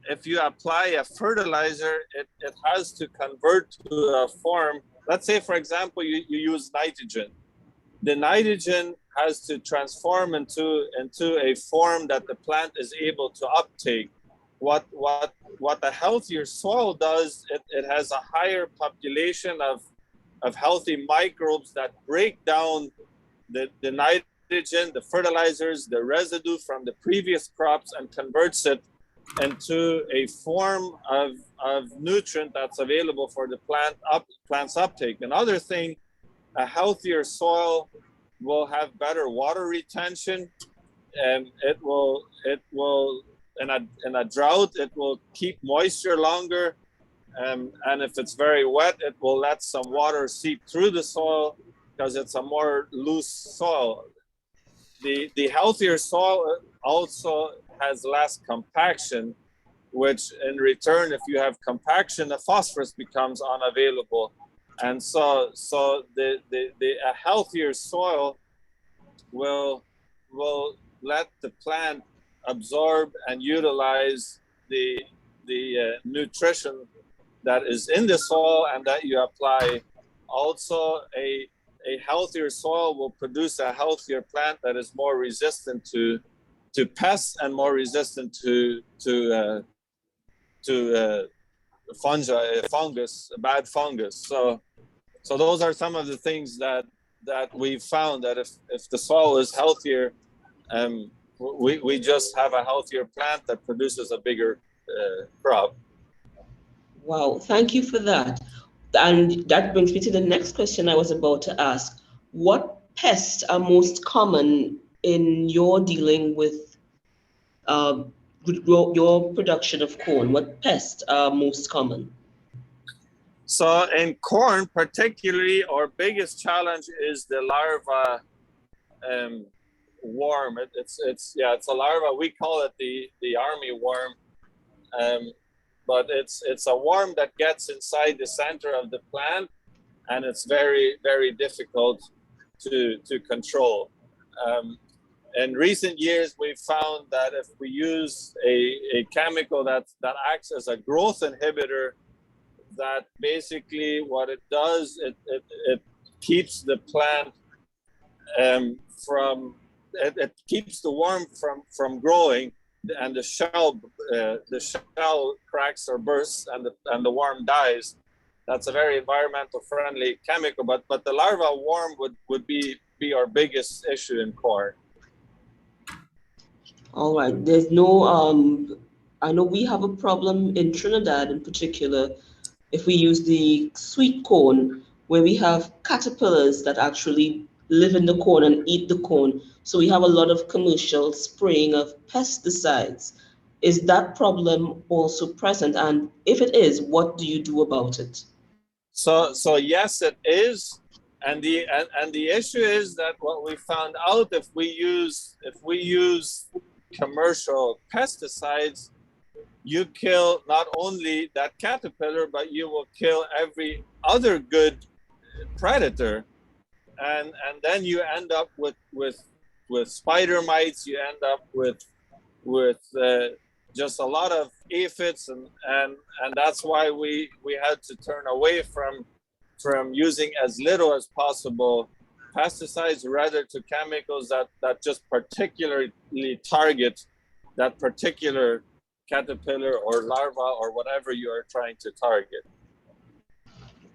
if you apply a fertilizer, it has to convert to a form. Let's say, for example, you use nitrogen. The nitrogen has to transform into a form that the plant is able to uptake. What a healthier soil does, it has a higher population of healthy microbes that break down the nitrogen, the fertilizers, the residue from the previous crops, and converts it into a form of nutrient that's available for the plant's uptake. Another thing, a healthier soil will have better water retention, and it will in a drought, it will keep moisture longer, and if it's very wet, it will let some water seep through the soil because it's a more loose soil. The healthier soil also has less compaction, which in return, if you have compaction, the phosphorus becomes unavailable. And so a healthier soil will let the plant absorb and utilize the nutrition that is in the soil and that you apply. Also, a a healthier soil will produce a healthier plant that is more resistant to pests and more resistant to fungus, bad fungus. So those are some of the things that we've found, that if the soil is healthier, we just have a healthier plant that produces a bigger crop. Wow, thank you for that. And that brings me to the next question I was about to ask. What pests are most common in your dealing with your production of corn? What pests are most common? So in corn, particularly, our biggest challenge is the larva worm. It's a larva. We call it the army worm, but it's a worm that gets inside the center of the plant, and it's very, very difficult to control. In recent years, we've found that if we use a chemical that acts as a growth inhibitor, that basically what it does, it keeps the plant it keeps the worm from growing, and the shell cracks or bursts, and the worm dies. That's a very environmental friendly chemical, but the larva worm would be our biggest issue in corn. All right, there's no, I know we have a problem in Trinidad in particular, if we use the sweet corn, where we have caterpillars that actually live in the corn and eat the corn. So we have a lot of commercial spraying of pesticides. Is that problem also present? And if it is, what do you do about it? So yes, it is. And the issue is that what we found out, if we use commercial pesticides, you kill not only that caterpillar, but you will kill every other good predator, and then you end up with spider mites. You end up with just a lot of aphids, and that's why we had to turn away from using as little as possible pesticides, rather to chemicals that just particularly target that particular caterpillar or larva or whatever you are trying to target.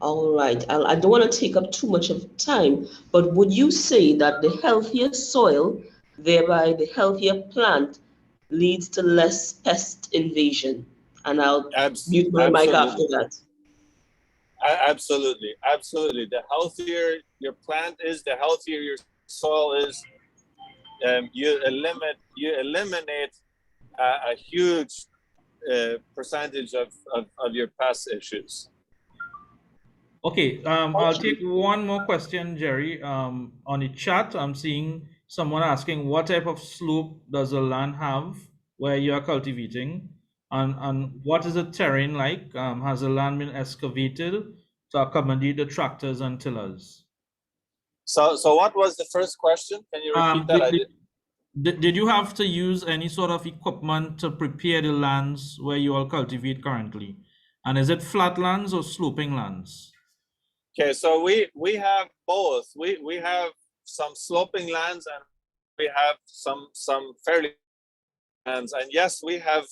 All right, I don't want to take up too much of time, but would you say that the healthier soil, thereby the healthier plant, leads to less pest invasion? And I'll mute my mic after that. Absolutely. The healthier your plant is, the healthier your soil is. You eliminate a huge percentage of your pest issues. Okay, I'll take one more question, Jerry. On the chat, I'm seeing someone asking, what type of slope does the land have where you are cultivating? And what is the terrain like? Has the land been excavated to accommodate the tractors and tillers? So what was the first question? Can you repeat that? Did you have to use any sort of equipment to prepare the lands where you all cultivate currently? And is it flat lands or sloping lands? Okay, so we have both. We have some sloping lands, and we have some fairly lands. And yes, we have,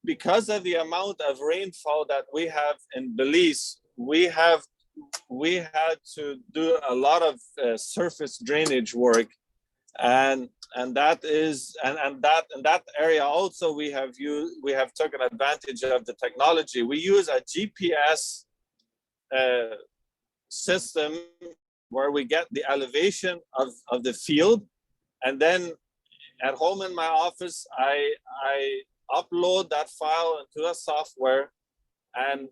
because of the amount of rainfall that we have in Belize, we had to do a lot of surface drainage work, and that is and that area also we have taken advantage of the technology. We use a GPS system where we get the elevation of the field, and then at home in my office I upload that file into a software, and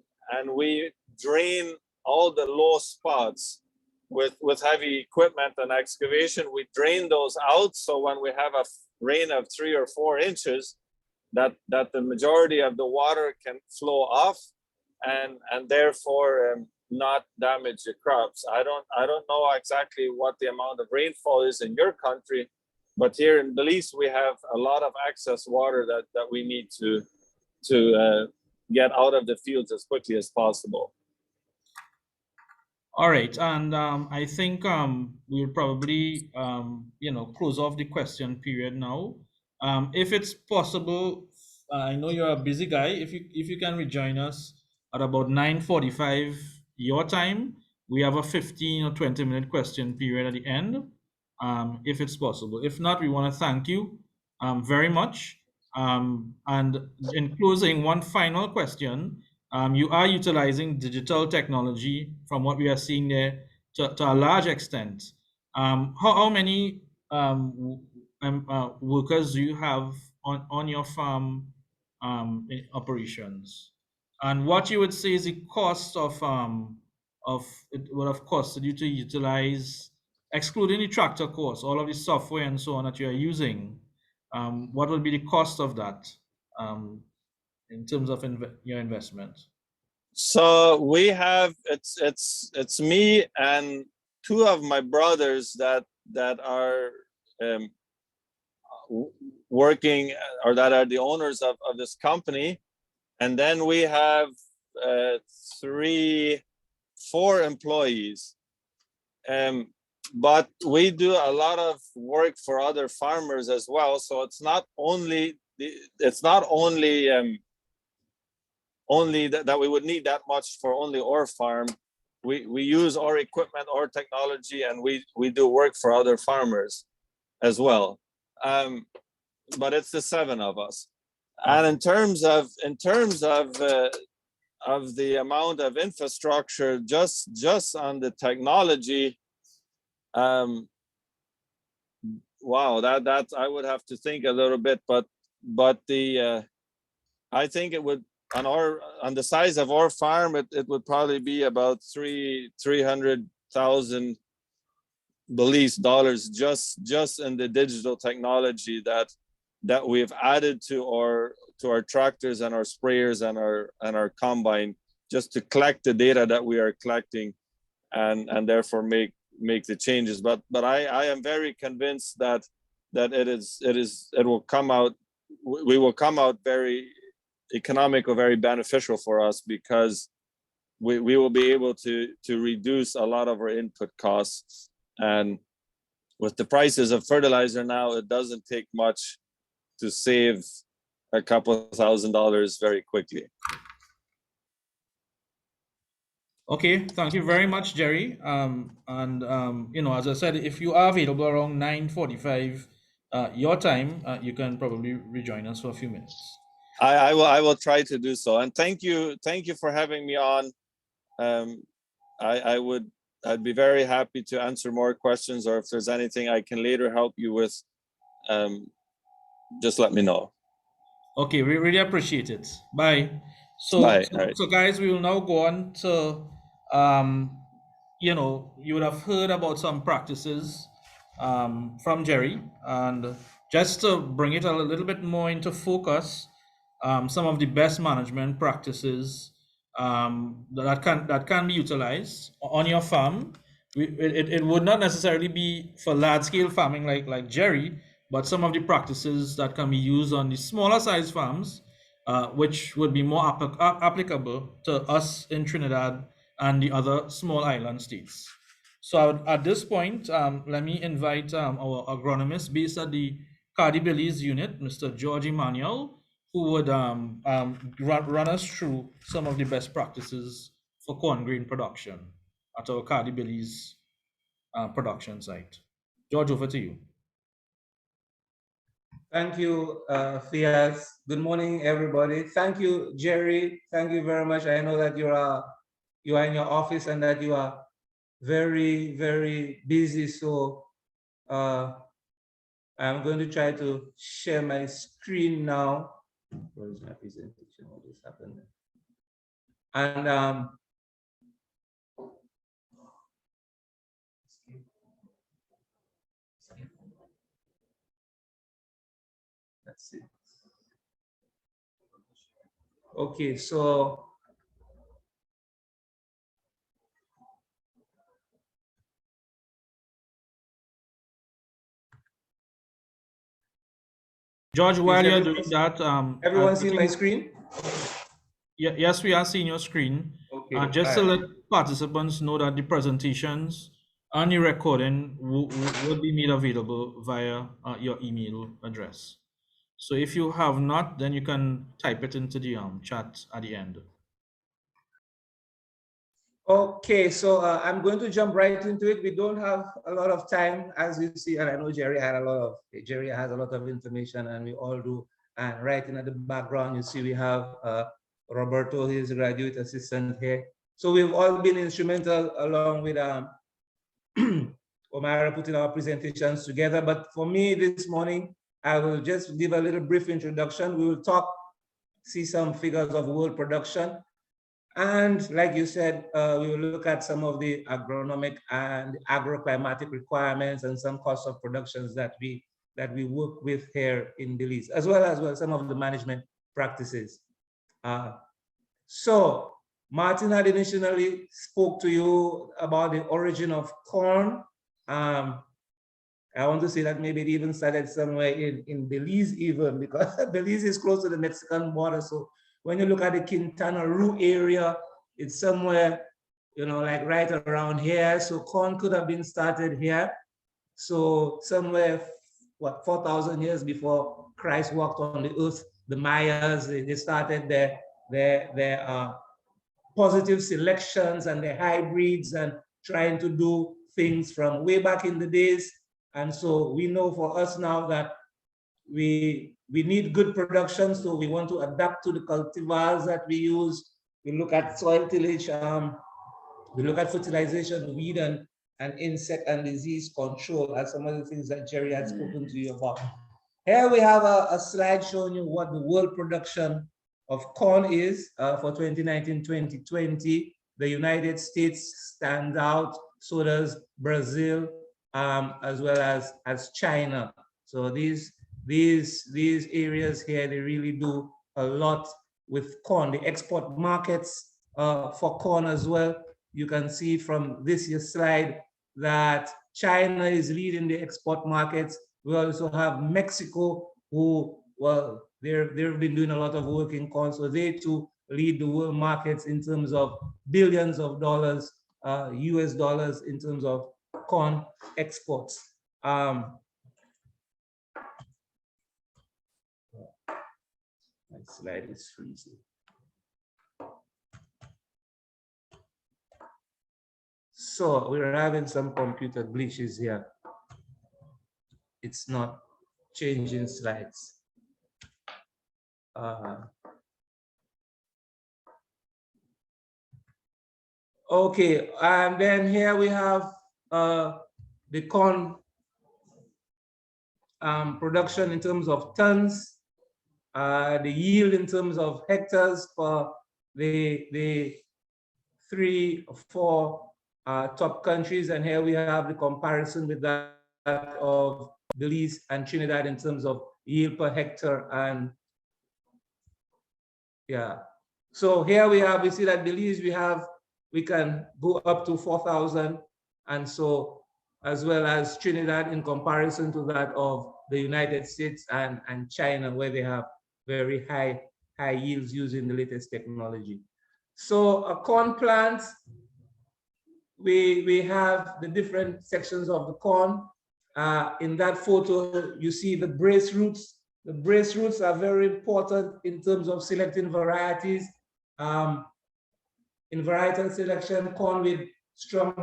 we drain all the low spots with heavy equipment and excavation. We drain those out, so when we have a rain of 3 or 4 inches, that the majority of the water can flow off and therefore not damage the crops. I don't know exactly what the amount of rainfall is in your country, but here in Belize we have a lot of excess water that we need to get out of the fields as quickly as possible. All right, and I think we'll probably close off the question period now. If it's possible, I know you're a busy guy. If you can rejoin us at about 9:45 your time, we have a 15 or 20-minute question period at the end, if it's possible. If not, we want to thank you very much. And in closing, one final question. You are utilizing digital technology from what we are seeing there to a large extent. How many workers do you have on your farm operations? And what you would say is the cost of it would have costed you to utilize, excluding the tractor cost, all of the software and so on that you are using. What would be the cost of that? In terms of your investment? So we have it's me and two of my brothers that are working, or that are the owners of this company, and then we have 4 employees. But we do a lot of work for other farmers as well. So it's not only that we would need that much for only our farm. We use our equipment, our technology, and we do work for other farmers as well. But it's the 7 of us. And in terms of the amount of infrastructure, just on the technology, wow, that I would have to think a little bit, but the I think it would, on the size of our farm, it would probably be about $300,000 Belize dollars just in the digital technology that we've added to our tractors and our sprayers and our combine, just to collect the data that we are collecting, and therefore make the changes. But I am very convinced that it will come out, we will come out very economic or very beneficial for us, because we will be able to reduce a lot of our input costs. And with the prices of fertilizer now, it doesn't take much to save a couple $1,000 very quickly. Okay, thank you very much, Jerry. As I said, if you are available around 9:45 your time, you can probably rejoin us for a few minutes. I will try to do so. And thank you for having me on. I'd be very happy to answer more questions, or if there's anything I can later help you with, just let me know. Okay, we really appreciate it. Bye. So guys, we will now go on to, you would have heard about some practices from Jerry, and just to bring it a little bit more into focus, some of the best management practices that can be utilized on your farm. It would not necessarily be for large scale farming like Jerry, but some of the practices that can be used on the smaller size farms, which would be more applicable to us in Trinidad and the other small island states. So at this point, let me invite our agronomist based at the CARDI Belize unit, Mr. George Emmanuel, who would run us through some of the best practices for corn grain production at our CARDI Belize production site. George, over to you. Thank you, Fiaz. Good morning, everybody. Thank you, Jerry. Thank you very much. I know that you are in your office and that you are very, very busy. So I'm going to try to share my screen now. Where is my presentation? What is happening? And let's see. Okay, so George, while you're doing that, everyone see my screen? Yes, we are seeing your screen. Okay. Just to All let right. participants know that the presentations and the recording will be made available via your email address. So if you have not, then you can type it into the chat at the end. Okay, so I'm going to jump right into it. We don't have a lot of time, as you see, and I know Jerry has a lot of information, and we all do. And right in the background, you see we have Roberto, his graduate assistant here. So we've all been instrumental along with Omaira putting our presentations together. But for me this morning, I will just give a little brief introduction. We will see some figures of world production. And like you said, we will look at some of the agronomic and agroclimatic requirements and some cost of productions that we work with here in Belize, as well as some of the management practices. So Martin had initially spoke to you about the origin of corn. I want to say that maybe it even started somewhere in Belize even, because Belize is close to the Mexican border. So when you look at the Quintana Roo area, it's somewhere, like right around here. So corn could have been started here. So somewhere, 4,000 years before Christ walked on the earth, the Mayas, they started their positive selections and their hybrids and trying to do things from way back in the days. And so we know for us now that we need good production, so we want to adapt to the cultivars that we use. We look at soil tillage, we look at fertilization, weed and insect and disease control, as some of the things that Jerry had spoken to you about. Here we have a slide showing you what the world production of corn is for 2019-2020. The United States stands out, so does Brazil, as well as China. So these areas here, they really do a lot with corn. The export markets for corn as well. You can see from this year's slide that China is leading the export markets. We also have Mexico, who, well, they've been doing a lot of work in corn, so they too lead the world markets in terms of billions of dollars, US dollars, in terms of corn exports. My slide is freezing. So we're having some computer glitches here. It's not changing slides. Okay, and then here we have the corn production in terms of tons, the yield in terms of hectares for the 3 or 4 top countries, and here we have the comparison with that of Belize and Trinidad in terms of yield per hectare. And yeah, so here we see that Belize we can go up to 4,000, and so as well as Trinidad in comparison to that of the United States and China, where they have very high yields using the latest technology. So a corn plant, we have the different sections of the corn. In that photo, you see the brace roots. The brace roots are very important in terms of selecting varieties. In varietal selection, corn with strong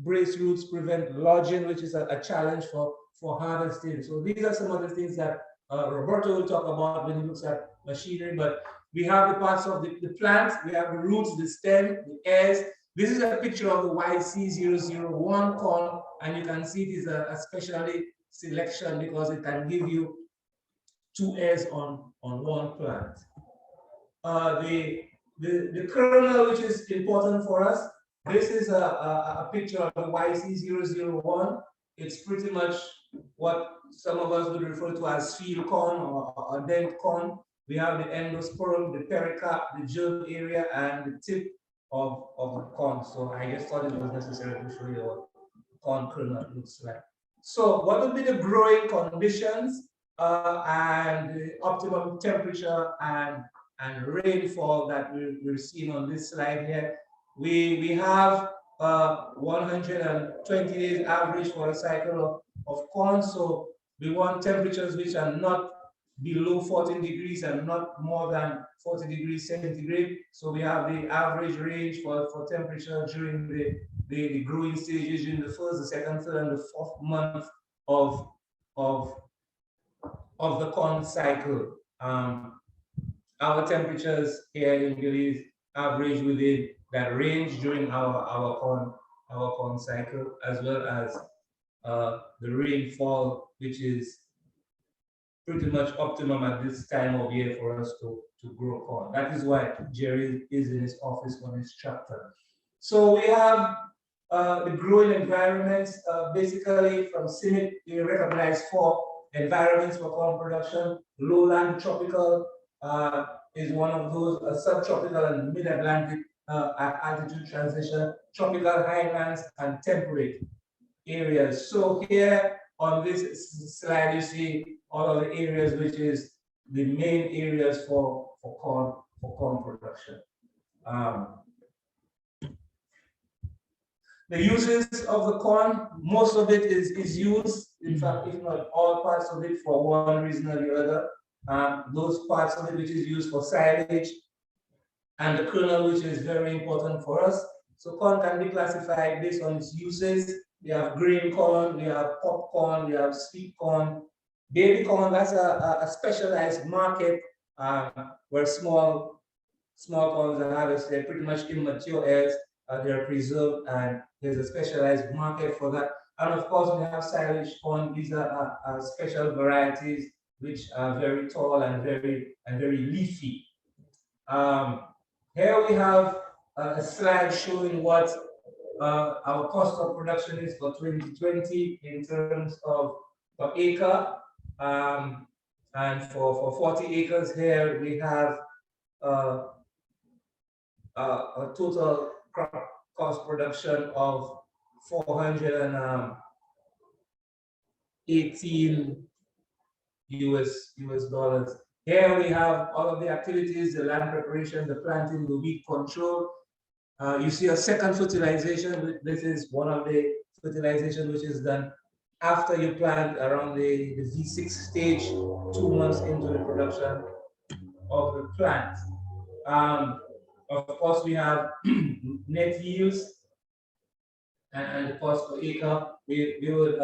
brace roots prevent lodging, which is a challenge for harvesting. So these are some of the things that Roberto will talk about when he looks at machinery. But we have the parts of the plant, we have the roots, the stem, the ears. This is a picture of the YC001 corn, and you can see it is a specialty selection because it can give you 2 ears on one plant. The kernel, which is important for us, this is a picture of the YC001. It's pretty much what some of us would refer to as field corn or dent corn. We have the endosperm, the pericarp, the germ area, and the tip of the corn. So I just thought it was necessary to show you what corn kernel looks like. So what would be the growing conditions and the optimum temperature and rainfall that we're seeing on this slide here? We have 120 days average for a cycle of corn. So we want temperatures which are not below 14 degrees and not more than 40 degrees centigrade. So we have the average range for temperature during the growing stages in the first, the second, third, and the fourth month of the corn cycle. Our temperatures here in Belize average within that range during our corn cycle, as well as the rainfall, which is pretty much optimum at this time of year for us to grow corn. That is why Jerry is in his office on his tractor. So we have the growing environments, basically from CIMIC, we recognize 4 environments for corn production. Lowland tropical is one of those, subtropical and mid-Atlantic altitude transition, tropical highlands, and temperate areas. So here on this slide, you see all of the areas which is the main areas for corn production. The uses of the corn, most of it is used, in fact, if not all parts of it, for one reason or the other. Those parts of it which is used for silage and the kernel, which is very important for us. So corn can be classified based on its uses. We have grain corn, we have popcorn, we have sweet corn. Baby corn, that's a specialized market where small corns are harvested, pretty much immature as they're preserved, and there's a specialized market for that. And of course, we have silage corn. These are special varieties which are very tall and very leafy. Here we have a slide showing what our cost of production is for 2020 in terms of per acre. And for 40 acres here, we have a total crop cost production of 418 US dollars. Here we have all of the activities, the land preparation, the planting, the weed control. You see a second fertilization. This is one of the fertilization which is done after you plant around the V6 stage, 2 months into the production of the plant. Of course, we have net yields and the cost per acre. We would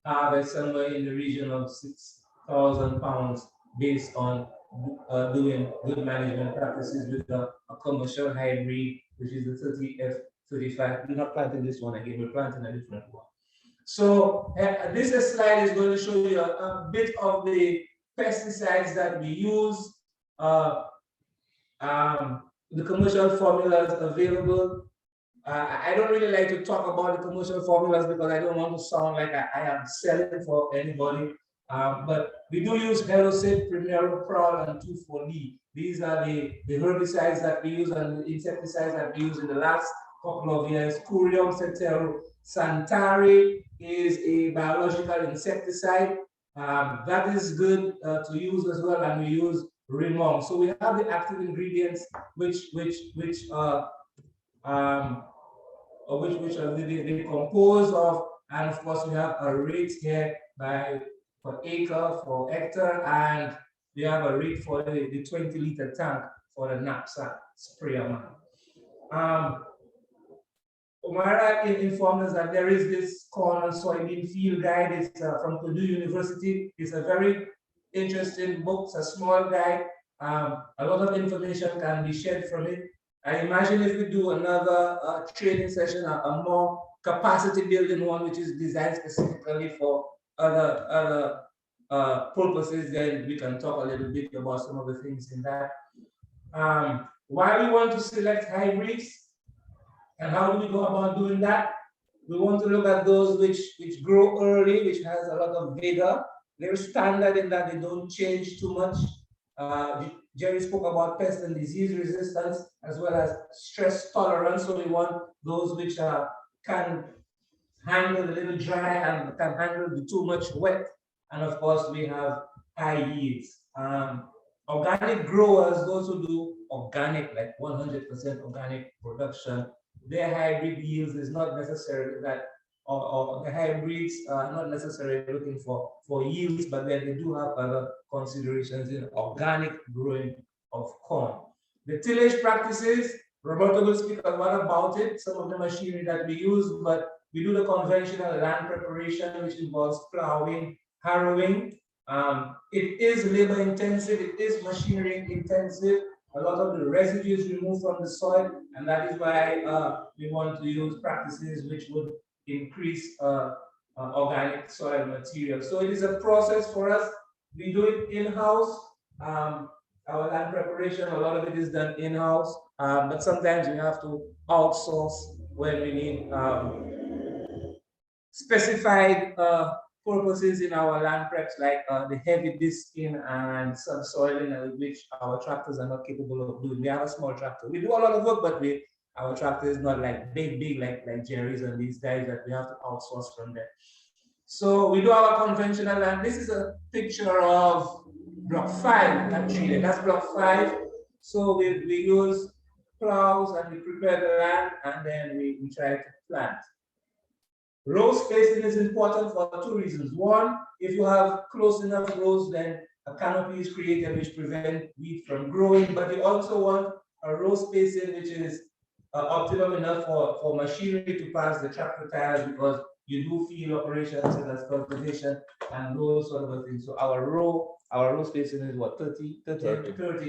harvest somewhere in the region of 6,000 pounds based on doing good management practices with a commercial hybrid, which is the 30F35. We're not planting this one again, we're planting a different one. So this slide is going to show you a bit of the pesticides that we use, the commercial formulas available. I don't really like to talk about the commercial formulas because I don't want to sound like I am selling for anybody. But we do use Helocid, Primero-Prol, and 2,4-D. These are the herbicides that we use and the insecticides that we use in the last couple of years. Curium, Cetero, Santari is a biological insecticide. That is good to use as well, and we use Rimong. So we have the active ingredients which are they compose of, and of course we have a rate here per acre, for hectare, and we have a rate for the 20-liter tank for the knapsack sprayer. Omaira informed us that there is this corn and soybean field guide. It's from Purdue University. It's a very interesting book. It's a small guide. A lot of information can be shared from it. I imagine if we do another training session, a more capacity building one, which is designed specifically for other purposes, then we can talk a little bit about some of the things in that. Why we want to select hybrids and how do we go about doing that? We want to look at those which grow early, which has a lot of vigor. They're standard in that they don't change too much. Jerry spoke about pest and disease resistance as well as stress tolerance. So we want those which can handle a little dry and can handle the too much wet. And of course, we have high yields. Organic growers, those who do organic, like 100% organic production, their hybrid yields is not necessarily that, or the hybrids are not necessarily looking for yields, but then they do have other considerations in organic growing of corn. The tillage practices, Roberto will speak a lot about it, some of the machinery that we use, but we do the conventional land preparation, which involves plowing, harrowing. It is labor intensive, it is machinery intensive. A lot of the residues removed from the soil, and that is why we want to use practices which would increase organic soil material. So it is a process for us. We do it in-house. Our land preparation, a lot of it is done in-house, but sometimes we have to outsource when we need specified purposes in our land preps, like the heavy disking and subsoiling, which our tractors are not capable of doing. We have a small tractor. We do a lot of work, but our tractor is not like big like Jerry's and these guys that we have to outsource from there. So we do our conventional land. This is a picture of block 5 at Chile. That's block 5. So we use plows and we prepare the land, and then we try to plant. Row spacing is important for 2 reasons. One, if you have close enough rows, then a canopy is created which prevents weed from growing, but you also want a row spacing which is optimum enough for machinery to pass the tractor tires, because you do field operations such as cultivation and those sort of things. So our row spacing is what, 30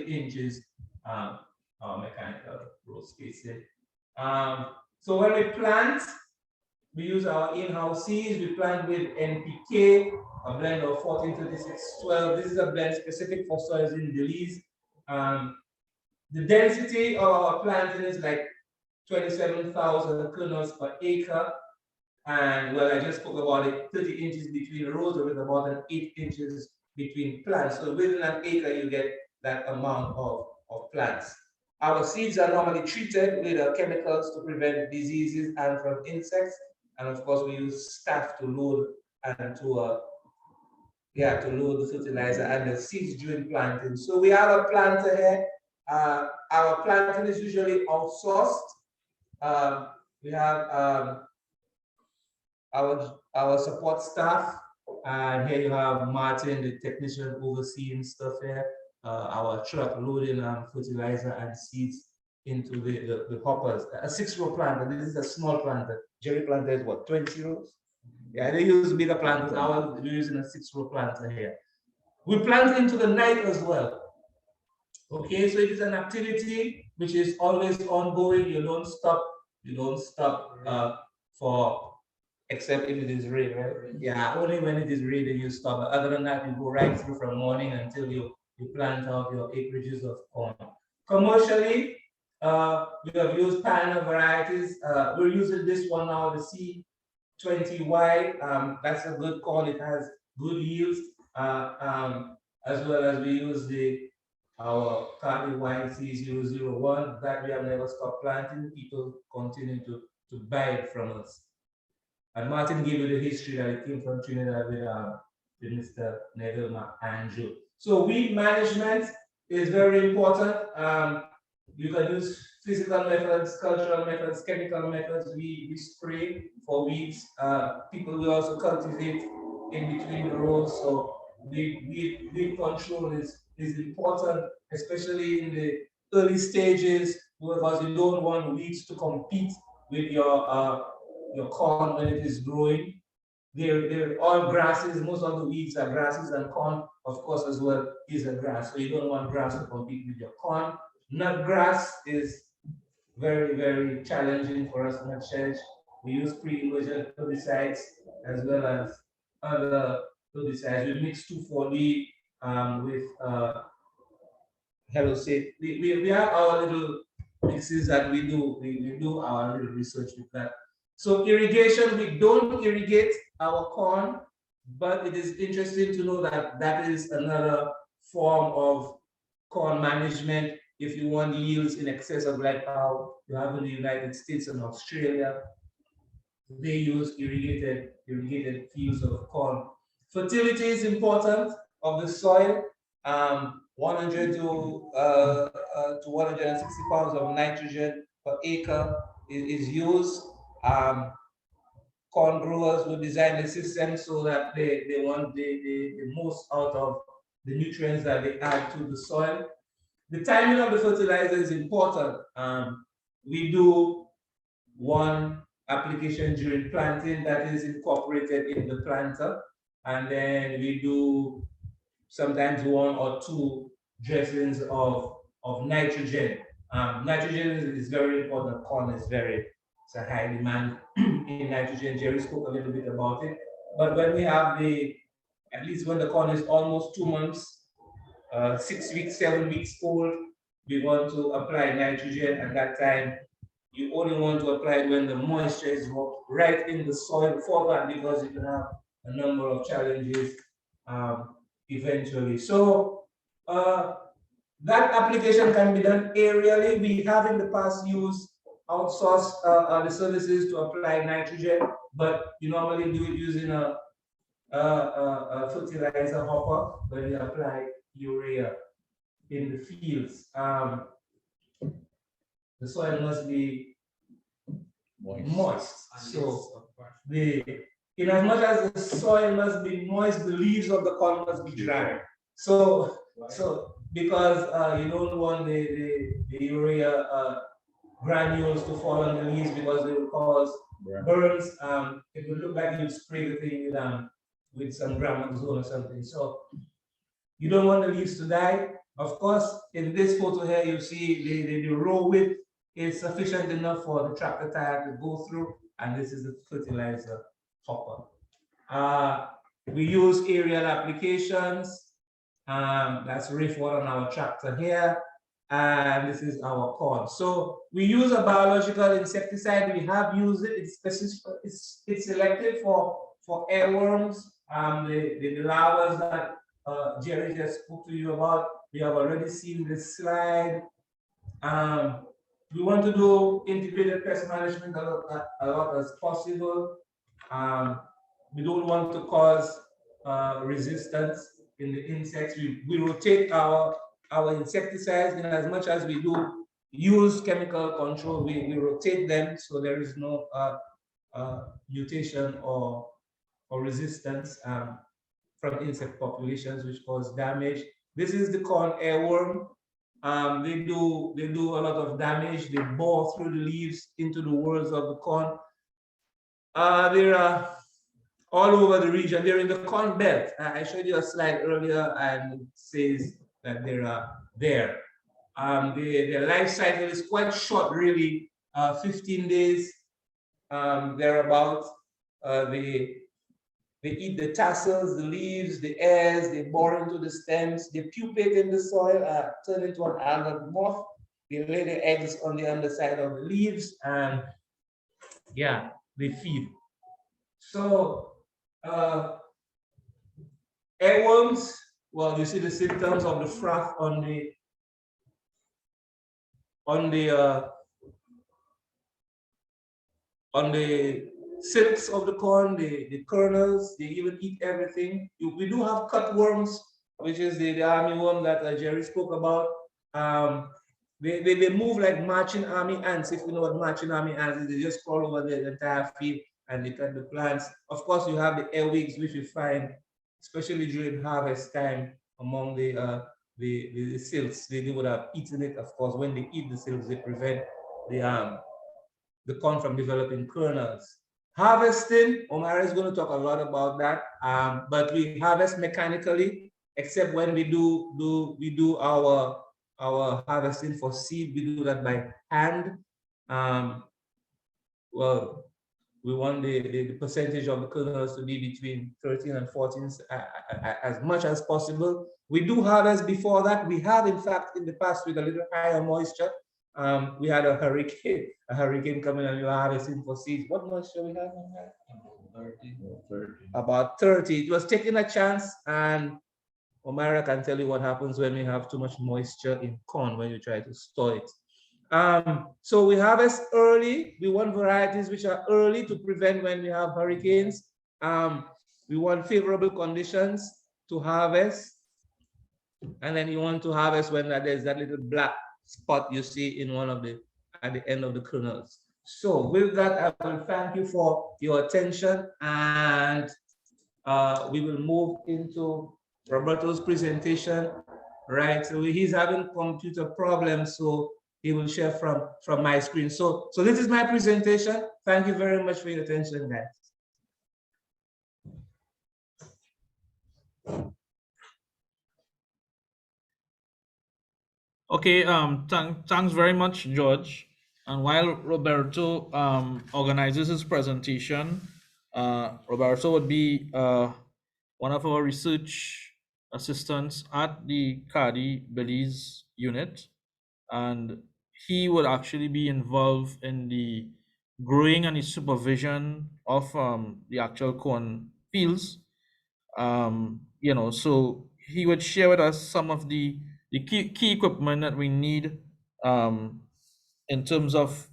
inches, our mechanical row spacing. So when we plant, we use our in-house seeds. We plant with NPK, a blend of 1436-12. This is a blend specific for soils in Belize. The density of our planting is like 27,000 kernels per acre. And well, I just spoke about it, 30 inches between rows with about 8 inches between plants. So within an acre, you get that amount of plants. Our seeds are normally treated with chemicals to prevent diseases and from insects. And of course, we use staff to load and to load the fertilizer and the seeds during planting. So we have a planter here. Our planting is usually outsourced. We have our support staff, and here you have Martin, the technician overseeing stuff here. Our truck loading fertilizer and seeds into the hoppers. A 6-row planter. This is a small planter. Jerry planter is what, 20 rows? Yeah, they use bigger planters. Now we're using a 6-row planter here. We plant into the night as well. Okay, so it is an activity which is always ongoing. You don't stop. You don't stop for, except if it is rain, right? Yeah, only when it is raining you stop. But other than that, you go right through from morning until you plant out your acreages of corn. Commercially, we have used pioneer varieties. We're using this one now, the C20Y. That's a good corn. It has good yields, as well as we use our CARDI YC001 that we have never stopped planting. People continue to buy it from us. And Martin gave you the history that it came from Trinidad with Mr. Neville Andrew. So weed management is very important. You can use physical methods, cultural methods, chemical methods. We spray for weeds. People will also cultivate in between the rows. So weed control is important, especially in the early stages, because you don't want weeds to compete with your corn when it is growing. They're all grasses. Most of the weeds are grasses, and corn, of course, as well, is a grass. So you don't want grass to compete with your corn. Nut grass is very, very challenging for us nutsheds. We use pre-emergent herbicides as well as other herbicides. We mix 2,4-D with Helosate. We have our little mixes that we do. We do our little research with that. So irrigation, we don't irrigate our corn, but it is interesting to know that that is another form of corn management. If you want yields in excess of like how you have in the United States and Australia, they use irrigated fields of corn. Fertility is important of the soil. 100 to 160 pounds of nitrogen per acre is used. Corn growers will design the system so that they want the most out of the nutrients that they add to the soil. The timing of the fertilizer is important. We do one application during planting that is incorporated in the planter, and then we do sometimes one or two dressings of nitrogen. Nitrogen is very important. Corn is it's a high demand in nitrogen. Jerry spoke a little bit about it. But when we have at least when the corn is almost 2 months, 6 weeks, 7 weeks old, we want to apply nitrogen. At that time, you only want to apply it when the moisture is right in the soil before that, because you can have a number of challenges eventually. So that application can be done aerially. We have in the past used outsourced the services to apply nitrogen, but you normally do it using a fertilizer hopper when you apply urea in the fields. The soil must be moist. So in as much as the soil must be moist, the leaves of the corn must be dry. So because you don't want the urea granules to fall on the leaves, because they will cause burns. It will look like you spray the thing with some gramazone or something. So you don't want the leaves to die. Of course, in this photo here, you see the row width is sufficient enough for the tractor tire to go through, and this is the fertilizer hopper. We use aerial applications. That's Riff1 on our tractor here, and this is our corn. So we use a biological insecticide. We have used it. It's selective for airworms. The larvae that Jerry just spoke to you about, we have already seen this slide. We want to do integrated pest management a lot as possible. We don't want to cause resistance in the insects. We rotate our insecticides, and as much as we do use chemical control, we rotate them so there is no mutation or resistance from insect populations which cause damage. This is the corn airworm. They do a lot of damage. They bore through the leaves into the whorls of the corn. They're all over the region. They're in the corn belt. I showed you a slide earlier, and it says that they're there. Their life cycle is quite short, really, 15 days, thereabout. They eat the tassels, the leaves, the hairs, they bore into the stems, they pupate in the soil, turn into an almond moth. They lay their eggs on the underside of the leaves, and yeah, they feed. So, airworms, well, you see the symptoms of the froth on the silks of the corn, the kernels. They even eat everything. We do have cutworms, which is the armyworm that Jerry spoke about. They move like marching army ants. If you know what marching army ants is, they just crawl over the entire field and they cut the plants. Of course, you have the airwigs, which you find, especially during harvest time, among the silks. They would have eaten it. Of course, when they eat the silks, they prevent the corn from developing kernels. Harvesting, Omaira is going to talk a lot about that, but we harvest mechanically, except when we do our harvesting for seed. We do that by hand. Well, we want the percentage of the kernels to be between 13 and 14 as much as possible. We do harvest before that. We have, in fact, in the past, with a little higher moisture, we had a hurricane coming, and we were harvesting for seeds. What moisture we had on that? 30. About 30. It was taking a chance, and Omaira can tell you what happens when we have too much moisture in corn when you try to store it. So we harvest early. We want varieties which are early to prevent when we have hurricanes. We want favorable conditions to harvest. And then you want to harvest when there's that little black spot you see in at the end of the kernels. So with that, I will thank you for your attention, and we will move into Roberto's presentation. Right, so he's having computer problems, so he will share from my screen. So this is my presentation. Thank you very much for your attention, guys. Okay, thanks very much, George. And while Roberto organizes his presentation, Roberto would be one of our research assistants at the CARDI Belize unit, and he would actually be involved in the growing and the supervision of the actual corn fields. So he would share with us some of the key equipment that we need um, in terms of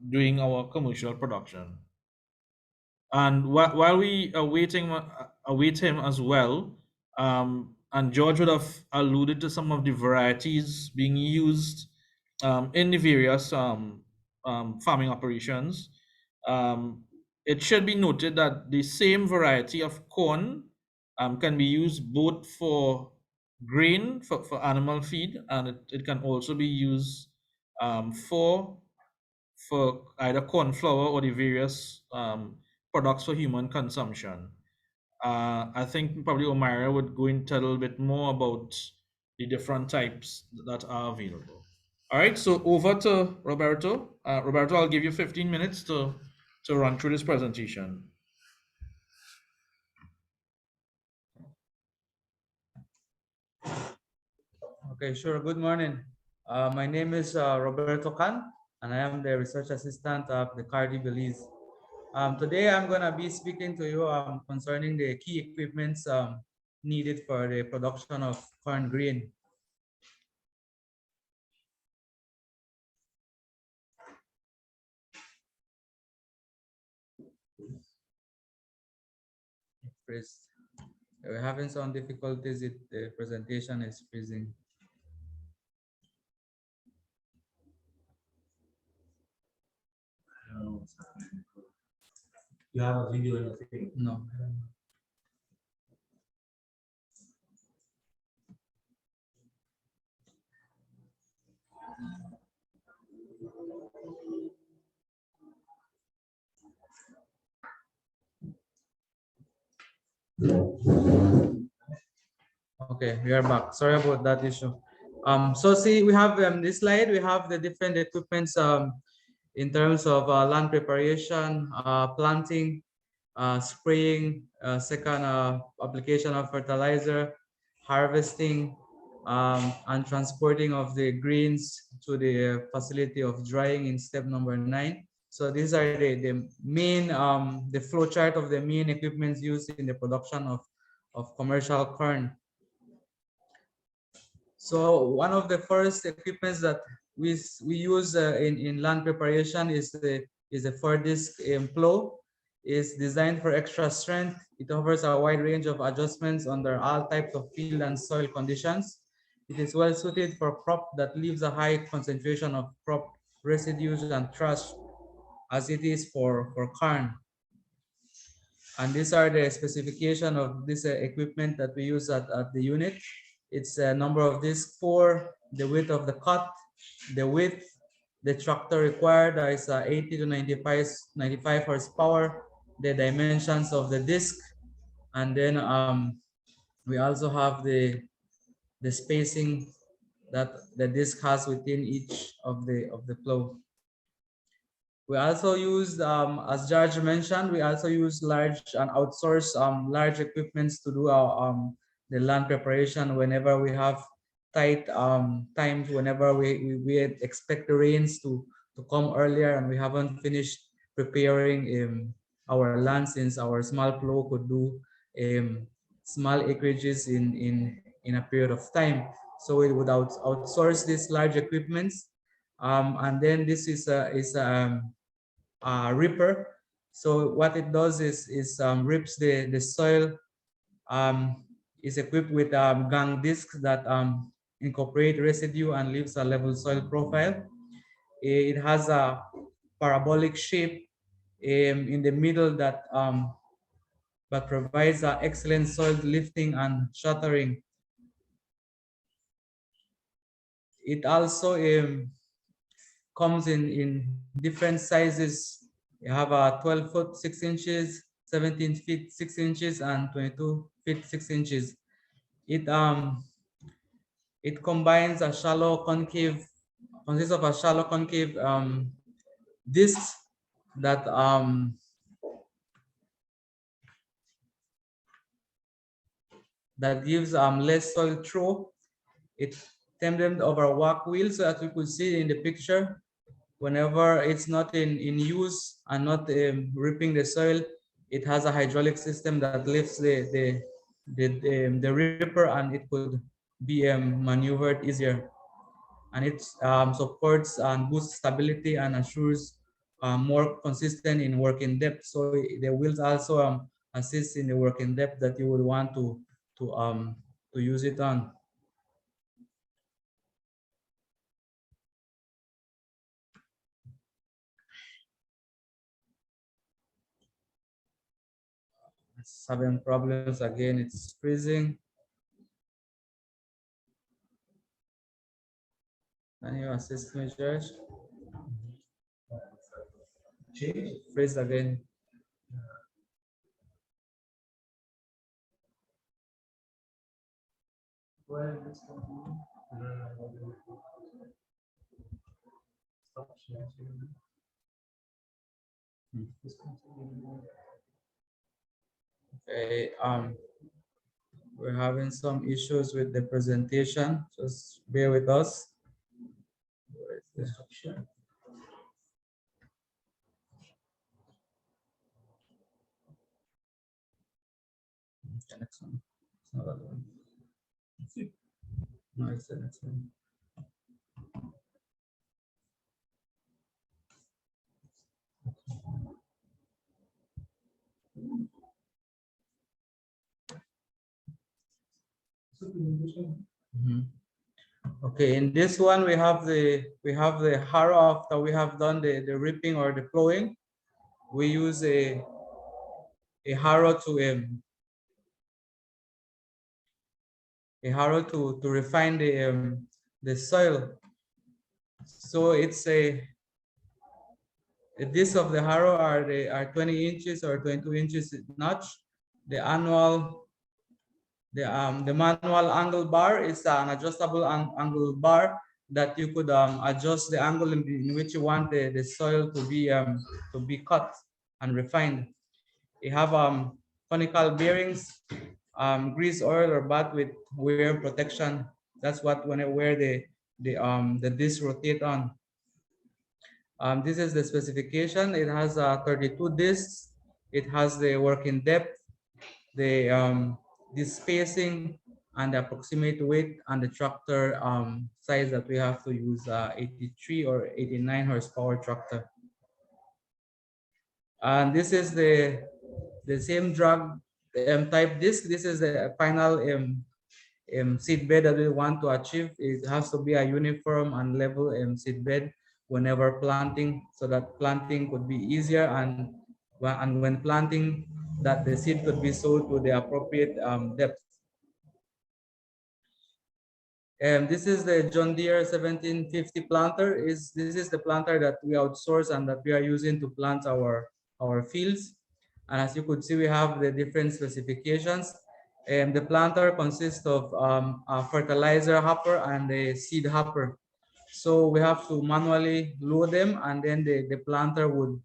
doing our commercial production. And while we await him as well, and George would have alluded to some of the varieties being used in the various farming operations. Um, it should be noted that the same variety of corn can be used both for grain for animal feed, and it can also be used for either corn flour or the various products for human consumption. I think probably Omaira would go into a little bit more about the different types that are available. All right, so over to Roberto. Roberto, I'll give you 15 minutes to run through this presentation. Okay, sure. Good morning. My name is Roberto Can, and I am the research assistant of the CARDI Belize. Today, I'm going to be speaking to you concerning the key equipments needed for the production of corn grain. We're having some difficulties. The presentation is freezing. I don't know what's happening. You have a video in the thing? No. Okay, we are back. Sorry about that issue. So see, we have this slide. We have the different equipments in terms of land preparation, planting, spraying, second application of fertilizer, harvesting, and transporting of the grains to the facility of drying in step number 9. So these are the main, the flow chart of the main equipments used in the production of commercial corn. So one of the first equipments that we use in land preparation is the four-disc plow. Is designed for extra strength. It offers a wide range of adjustments under all types of field and soil conditions. It is well suited for crop that leaves a high concentration of crop residues and trash, as it is for corn. And these are the specification of this equipment that we use at the unit. It's a number of discs 4, the width of the cut, the width, the tractor required is 80 to 95 horsepower, the dimensions of the disc, and then we also have the spacing that the disc has within each of the plow. We also used, as George mentioned, we also use large and outsource large equipments to do our the land preparation whenever we have tight times, whenever we expect the rains to come earlier and we haven't finished preparing our land, since our small plow could do small acreages in a period of time. So we would outsource these large equipments, and then this is a ripper. So what it does is rips the soil. Is equipped with gang discs that incorporate residue and leaves a level soil profile. It has a parabolic shape in the middle that provides excellent soil lifting and shattering. It also comes in different sizes. You have a 12 foot 6 inches, 17 feet 6 inches, and 22 feet 6 inches. It combines a shallow concave, consists of a shallow concave disc that that gives less soil throw. It tandem over walk wheels, so as we could see in the picture. Whenever it's not in use and not ripping the soil, it has a hydraulic system that lifts the ripper, and it could be maneuvered easier. And it supports and boosts stability and assures more consistent in working depth. So the wheels also assist in the working depth that you would want to use it on. It's having problems again. It's freezing. Can you assist me, George? Freeze again. Okay, we're having some issues with the presentation. Just bear with us. Where is the option? Okay, next one. It's not that one. No, it's the next one. Okay, in this one we have the harrow. After we have done the ripping or the plowing, we use a harrow to refine the soil. So it's the disc of the harrow are 20 inches or 22 inches notch. The manual angle bar is an adjustable angle bar that you could adjust the angle in which you want the soil to be cut and refined. You have conical bearings, grease oil or bath with wear protection. That's what where the disc rotate on. This is the specification. It has 32 discs. It has the working depth, the spacing, and the approximate weight, and the tractor size that we have to use 83 or 89 horsepower tractor. And this is the same drag type disc. This is the final seed bed that we want to achieve. It has to be a uniform and level seed bed whenever planting, so that planting could be easier, and when planting, that the seed could be sowed to the appropriate depth. This is the John Deere 1750 planter. This is the planter that we outsource and that we are using to plant our fields. And as you could see, we have the different specifications. The planter consists of a fertilizer hopper and a seed hopper. So we have to manually load them, and then the planter would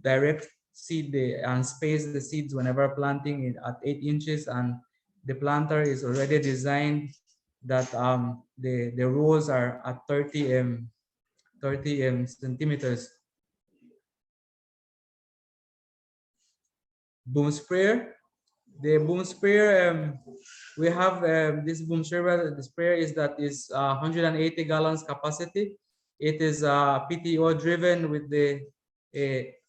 direct seed and space the seeds whenever planting it at 8 inches. And the planter is already designed that the rows are at 30 centimeters. Boom sprayer. The boom sprayer, we have this boom sprayer. The sprayer is 180 gallons capacity. It is PTO driven with the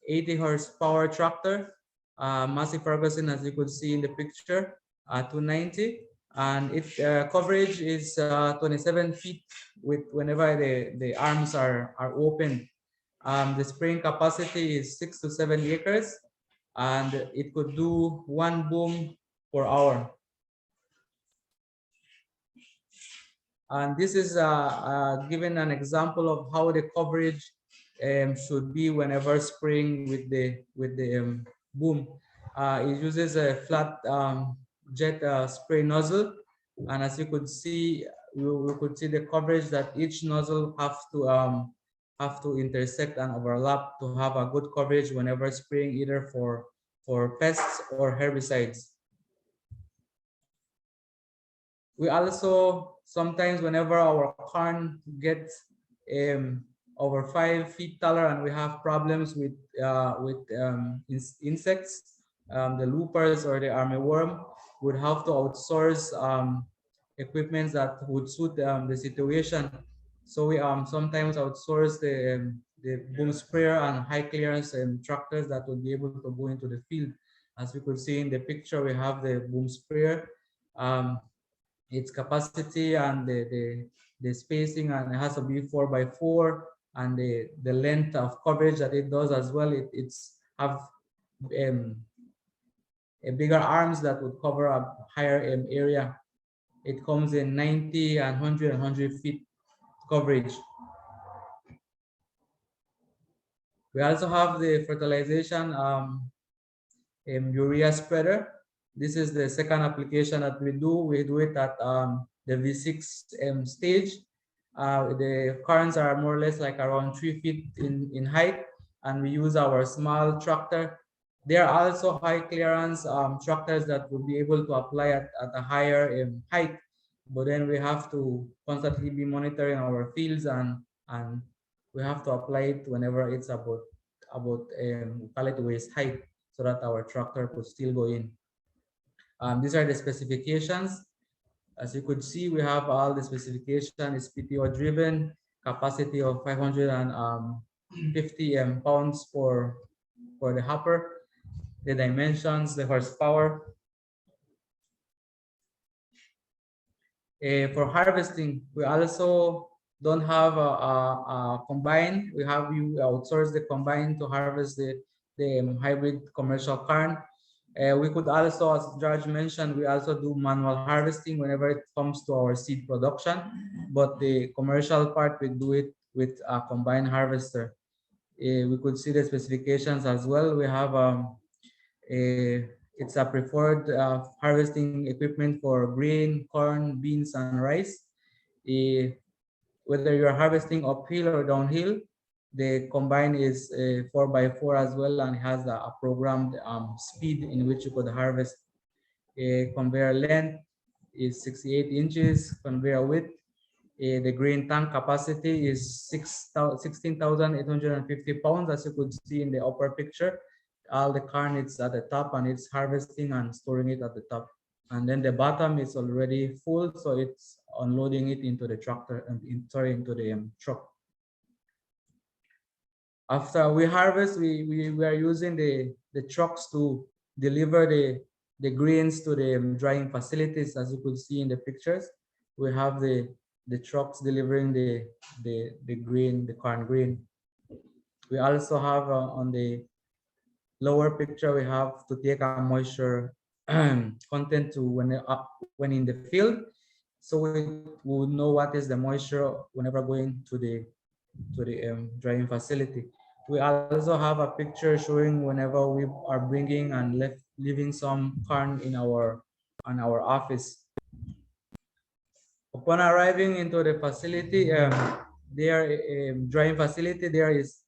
80 horsepower tractor, Massey Ferguson, as you could see in the picture, 290, and its coverage is 27 feet with whenever the arms are open. The spraying capacity is 6 to 7 acres, and it could do 1 boom per hour. And this is given an example of how the coverage should be whenever spraying with the boom. It uses a flat jet spray nozzle, and as you could see, we could see the coverage that each nozzle have to intersect and overlap to have a good coverage whenever spraying, either for pests or herbicides. We also sometimes, whenever our corn gets over 5 feet taller and we have problems with insects, the loopers or the armyworm, would have to outsource equipment that would suit the situation. So we sometimes outsource the boom sprayer and high clearance tractors that would be able to go into the field. As we could see in the picture, we have the boom sprayer. Its capacity and the spacing, and it has to be 4x4, and the length of coverage that it does as well. It's have a bigger arms that would cover a higher area. It comes in 90 and 100 feet coverage. We also have the fertilization urea spreader. This is the second application that we do. We do it at the V6 stage. The currents are more or less like around 3 feet in height, and we use our small tractor. There are also high clearance tractors that will be able to apply at a higher height, but then we have to constantly be monitoring our fields, and we have to apply it whenever it's about call it waist height, so that our tractor could still go in. These are the specifications. As you could see, we have all the specifications. It's PTO driven, capacity of 550 pounds for the hopper, the dimensions, the horsepower. For harvesting, we also don't have a combine. We have you outsource the combine to harvest the hybrid commercial corn. We could also, as George mentioned, we also do manual harvesting whenever it comes to our seed production, but the commercial part, we do it with a combine harvester. We could see the specifications as well. We have it's a preferred harvesting equipment for grain, corn, beans, and rice. Whether you're harvesting uphill or downhill, the combine is 4x4 as well, and has a programmed speed in which you could harvest. A conveyor length is 68 inches, conveyor width. The grain tank capacity is 16,850 pounds, as you could see in the upper picture. All the corn is at the top, and it's harvesting and storing it at the top. And then the bottom is already full, so it's unloading it into the tractor and into the truck. After we harvest, we are using the trucks to deliver the grains to the drying facilities. As you could see in the pictures, we have the trucks delivering the grain, the corn grain. We also have on the lower picture, we have to take a moisture content to when in the field, so we would know what is the moisture whenever going to the drying facility. We also have a picture showing whenever we are bringing and leaving some corn in our office. Upon arriving into the facility, drying facility, there is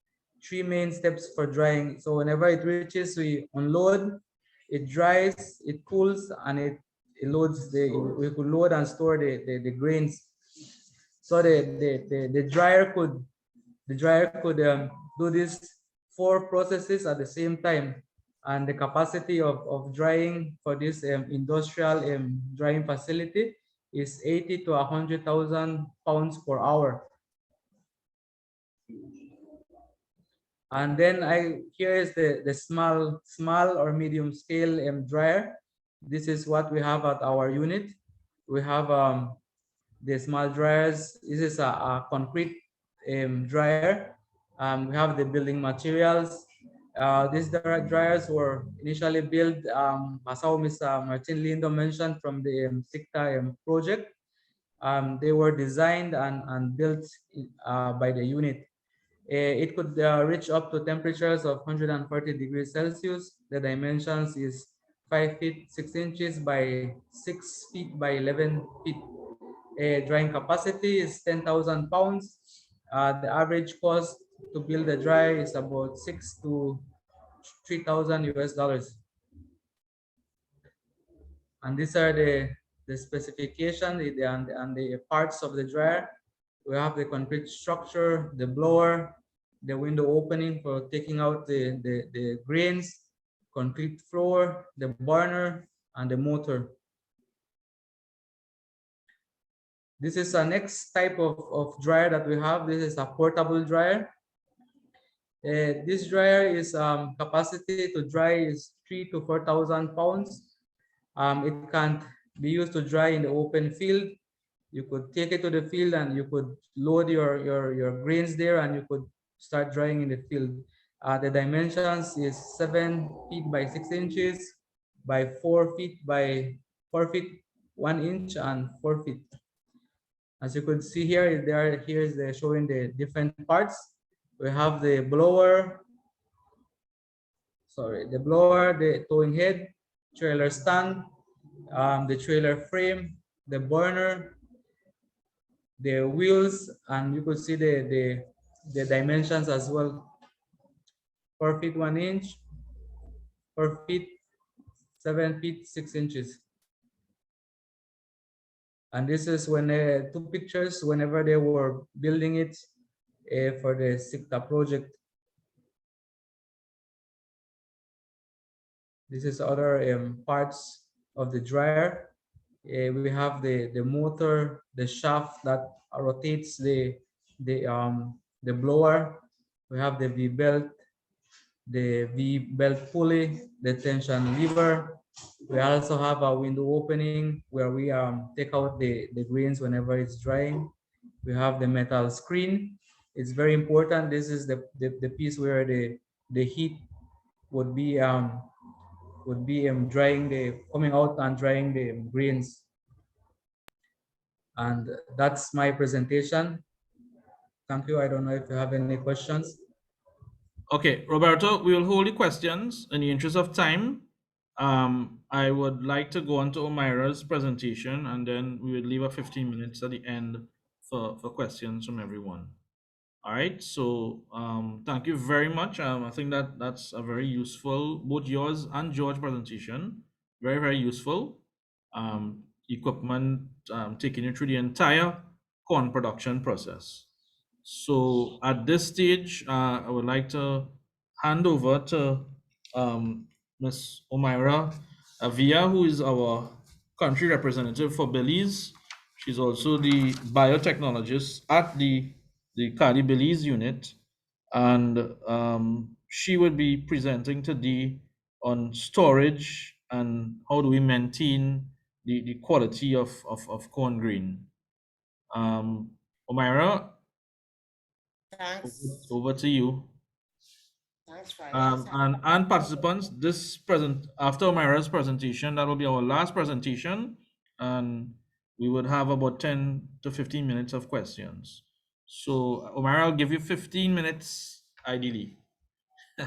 3 main steps for drying. So whenever it reaches, we unload, it dries, it cools, and it loads. We could load and store the grains. So the dryer could do these 4 processes at the same time, and the capacity of drying for this industrial drying facility is 80 to 100,000 pounds per hour. And then here is the small or medium scale dryer. This is what we have at our unit. We have the small dryers. This is a concrete dryer, We have the building materials. These dryers were initially built, as how Mr. Martin Lindo mentioned, from the SICTA project. They were designed and built by the unit. It could reach up to temperatures of 140 degrees Celsius. The dimensions is 5 feet 6 inches by 6 feet by 11 feet. Drying capacity is 10,000 pounds. The average cost to build a dryer is about 6 to 3,000 US dollars. And these are the specification and the parts of the dryer. We have the concrete structure, the blower, the window opening for taking out the grains, concrete floor, the burner, and the motor. This is the next type of dryer that we have. This is a portable dryer. This dryer is capacity to dry is 3 to 4,000 pounds. It can be used to dry in the open field. You could take it to the field and you could load your grains there and you could start drying in the field. The dimensions is 7 feet by 6 inches by 4 feet by 4 feet 1 inch and 4 feet. As you could see here, here's showing the different parts. We have the blower, the towing head, trailer stand, the trailer frame, the burner, the wheels, and you could see the dimensions as well. 4 feet 1 inch, 4 feet 7 feet 6 inches. And this is when two pictures whenever they were building it for the SICTA project. This is other parts of the dryer. We have the motor, the shaft that rotates the blower. We have the V-belt, the V-belt pulley, the tension lever. We also have a window opening where we take out the grains whenever it's drying. We have the metal screen. It's very important. This is the piece where the heat would be coming out and drying the grains. And that's my presentation. Thank you. I don't know if you have any questions. Okay, Roberto, we will hold the questions in the interest of time. I would like to go on to Omaira's presentation, and then we would leave a 15 minutes at the end for questions from everyone. All right, so thank you very much. I think that's a very useful, both yours and George's presentation. Very, very useful. Equipment taking you through the entire corn production process. So at this stage, I would like to hand over to Ms. Omaira Avila, who is our country representative for Belize. She's also the biotechnologist at the CARDI Belize unit, and she will be presenting today on storage and how do we maintain the quality of corn grain. Omaira, Thanks. over to you. Thanks, Friesen. And participants, after Omaira's presentation, that will be our last presentation, and we would have about 10 to 15 minutes of questions. So Omaira, I'll give you 15 minutes ideally. You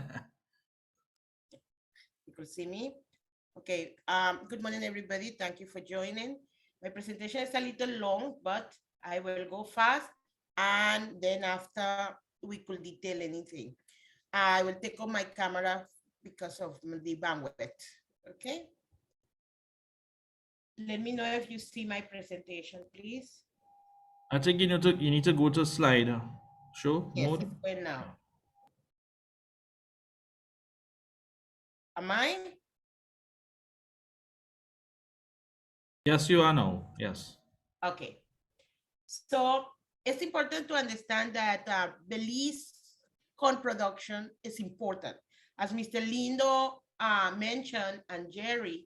could see me. Okay. Good morning, everybody. Thank you for joining. My presentation is a little long, but I will go fast, and then after we could detail anything. I will take off my camera because of the bandwidth. Okay. Let me know if you see my presentation, please. I think you need to go to slide show Yes, mode. it's going now. Am I? Yes, you are now. Yes. Okay. So it's important to understand that Belize corn production is important. As Mr. Lindo mentioned, and Jerry,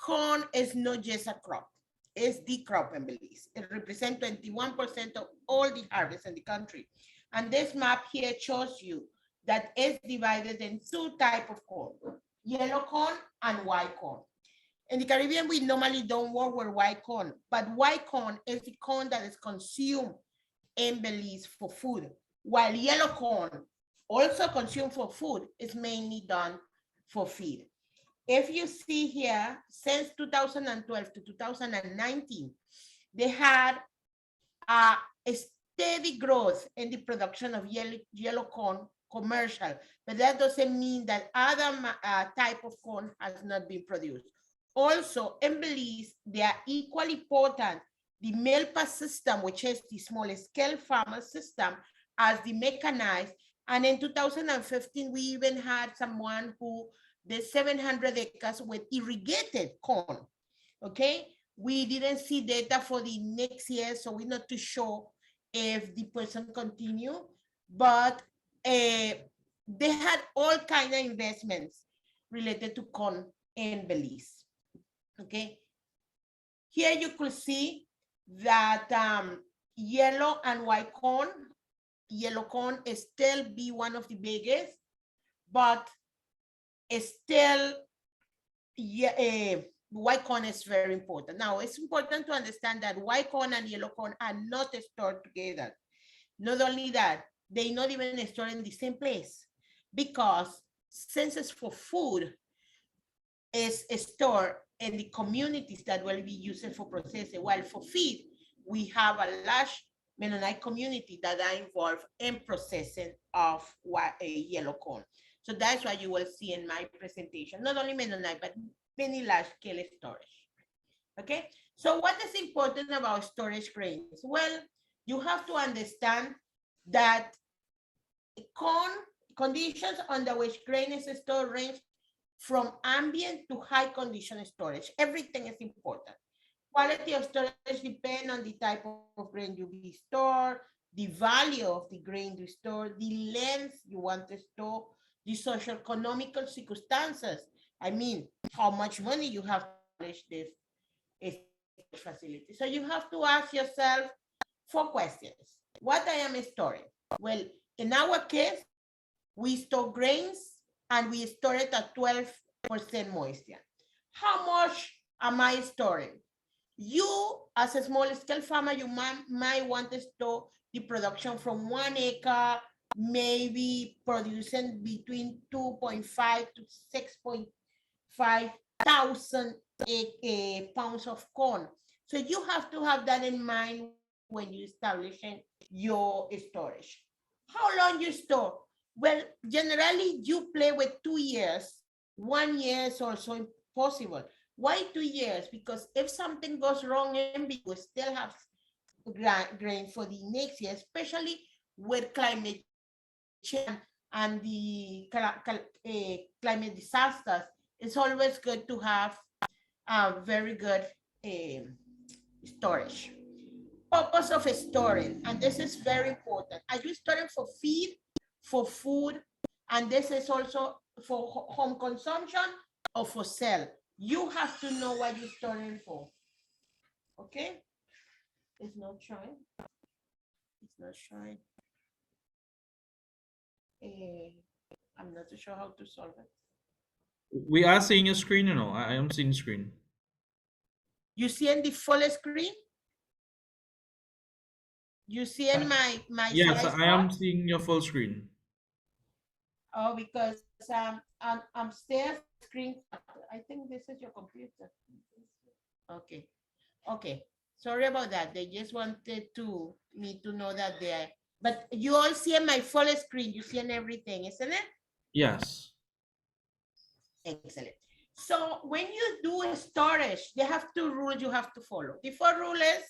corn is not just a crop, it's the crop in Belize. It represents 21% of all the harvest in the country. And this map here shows you that it's divided in two types of corn, yellow corn and white corn. In the Caribbean, we normally don't work with white corn, but white corn is the corn that is consumed in Belize for food, while yellow corn, also consumed for food, is mainly done for feed. If you see here, since 2012 to 2019, they had a steady growth in the production of yellow corn commercial, but that doesn't mean that other type of corn has not been produced. Also, in Belize, they are equally important, the milpa system, which is the small scale farmer system, as the mechanized. And in 2015, we even had someone who did 700 acres with irrigated corn, okay? We didn't see data for the next year, so we're not too sure if the person continue, but they had all kind of investments related to corn in Belize, okay? Here you could see that yellow and white corn, yellow corn is still be one of the biggest, but it's still, white corn is very important. Now, it's important to understand that white corn and yellow corn are not stored together. Not only that, they not even stored in the same place, because since it's for food, is stored in the communities that will be used for processing, while for feed, we have a large Mennonite community that are involved in processing of yellow corn. So that's why you will see in my presentation, not only Mennonite, but many large scale storage. Okay, so what is important about storage grains? Well, you have to understand that corn conditions under which grain is stored range from ambient to high condition storage. Everything is important. Quality of storage depends on the type of grain you be stored, the value of the grain you store, the length you want to store, the socio-economical circumstances. I mean, how much money you have to establish this facility. So you have to ask yourself 4 questions. What I am storing? Well, in our case, we store grains and we store it at 12% moisture. How much am I storing? You, as a small scale farmer, you might want to store the production from 1 acre, maybe producing between 2.5 to 6.5 thousand pounds of corn. So you have to have that in mind when you're establishing your storage. How long you store? Well, generally you play with 2 years. 1 year is also impossible. Why 2 years? Because if something goes wrong, we still have grain for the next year, especially with climate change and the climate disasters. It's always good to have very good storage. Purpose of storing, and this is very important. Are you storing for feed, for food, and this is also for home consumption or for sale? You have to know what you're storing for. Okay? It's not showing. It's not showing. I'm not too sure how to solve it. We are seeing your screen, you know. I am seeing screen. You see in the full screen? You see in my Yes, slides I am bar? seeing your full screen. Oh, because I'm still screen. I think this is your computer. Okay. Okay. Sorry about that. They just wanted me to know that they're, but you all see in my full screen. You see in everything, isn't it? Yes. Excellent. So when you do a storage, they have 2 rules you have to follow. The first rule is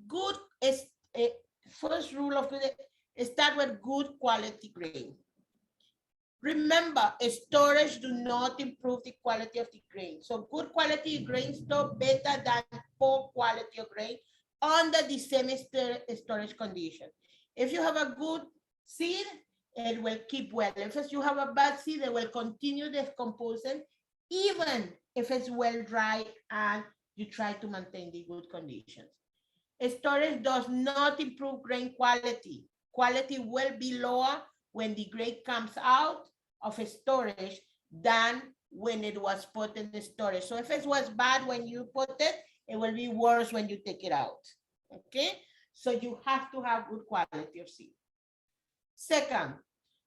good is a first rule of good is start with good quality grain. Remember, storage do not improve the quality of the grain. So good quality grain store better than poor quality of grain under the same storage condition. If you have a good seed, it will keep well. If you have a bad seed, it will continue decomposing, even if it's well dry and you try to maintain the good conditions. Storage does not improve grain quality. Quality will be lower when the grain comes out of storage than when it was put in the storage. So if it was bad when you put it, it will be worse when you take it out. Okay, so you have to have good quality of seed. Second,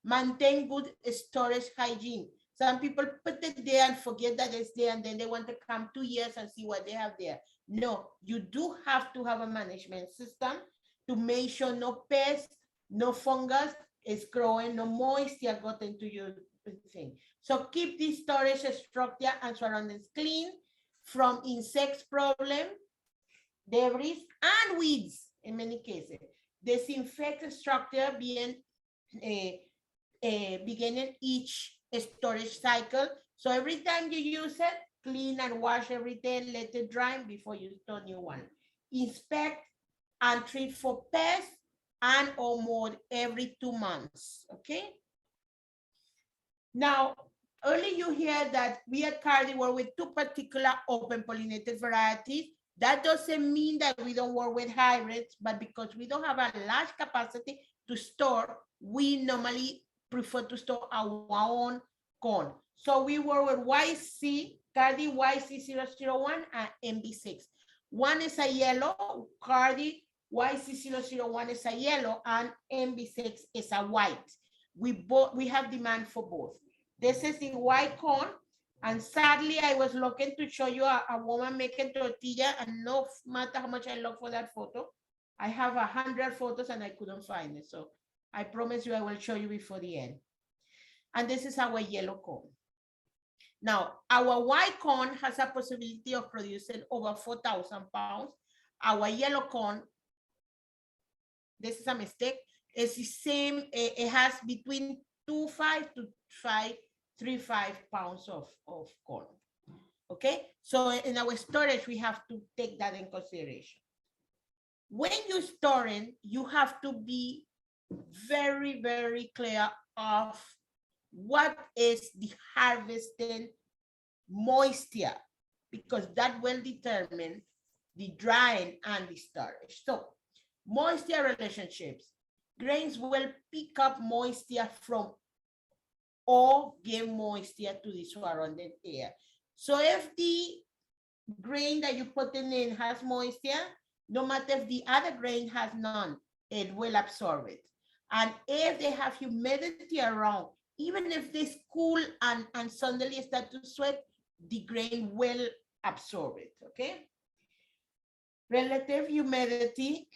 maintain good storage hygiene. Some people put it there and forget that it's there, and then they want to come 2 years and see what they have there. No, you do have to have a management system to make sure no pests, no fungus is growing, no moisture got into your thing. So keep the storage structure and surroundings clean from insects problem, debris, and weeds in many cases. Disinfect the structure beginning each storage cycle. So every time you use it, clean and wash everything, let it dry before you store new one. Inspect and treat for pests and or mold every 2 months, okay? Now, earlier you hear that we at CARDI work with 2 particular open pollinated varieties. That doesn't mean that we don't work with hybrids, but because we don't have a large capacity to store, we normally prefer to store our own corn. So we work with YC, CARDI YC001 and MB6. One is a yellow, CARDI YC001 is a yellow, and MB6 is a white. We have demand for both. This is the white corn, and sadly, I was looking to show you a woman making tortilla, and no matter how much I look for that photo, I have 100 photos and I couldn't find it. So I promise you I will show you before the end. And this is our yellow corn. Now, our white corn has a possibility of producing over 4,000 pounds. Our yellow corn, this is a mistake, it's the same, it has between 2.5 to 5.35 pounds of corn. Okay, so in our storage, we have to take that in consideration. When you're storing, you have to be very, very clear of what is the harvesting moisture, because that will determine the drying and the storage. So moisture relationships, grains will pick up moisture from or give moisture to the surrounding air. So if the grain that you put in has moisture, no matter if the other grain has none, it will absorb it. And if they have humidity around, even if they cool and suddenly start to sweat, the grain will absorb it, okay? Relative humidity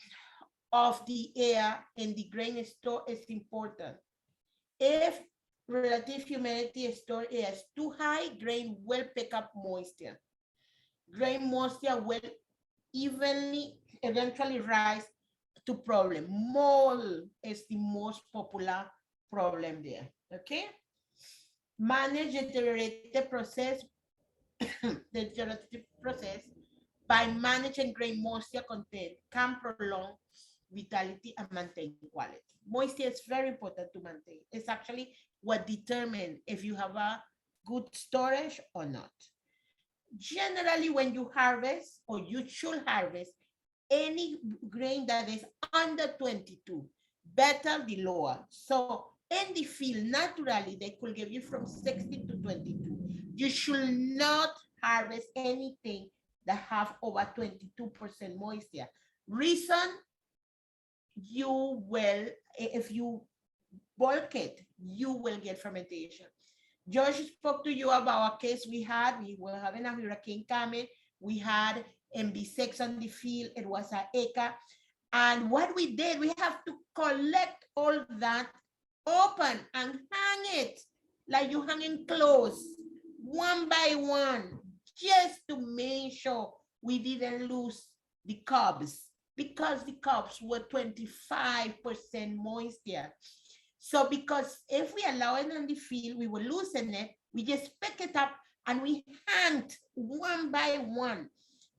of the air in the grain store is important. If relative humidity store is too high, grain will pick up moisture. Grain moisture will eventually rise to problem. Mold is the most popular problem there, okay? Manage the deteriorative process, by managing grain moisture content can prolong vitality and maintain quality. Moisture is very important to maintain. It's actually what determines if you have a good storage or not. Generally, when you harvest, or you should harvest, any grain that is under 22, better the lower. So in the field, naturally, they could give you from 60 to 22. You should not harvest anything that have over 22% moisture. Reason, you will, if you bulk it, you will get fermentation. George spoke to you about a case we were having a hurricane coming. We had MB6 on the field. It was an acre. And what we did, we have to collect all that, open and hang it like you hanging clothes, one by one, just to make sure we didn't lose the cobs, because the cobs were 25% moisture. So because if we allow it on the field, we will loosen it. We just pick it up and we hanged one by one.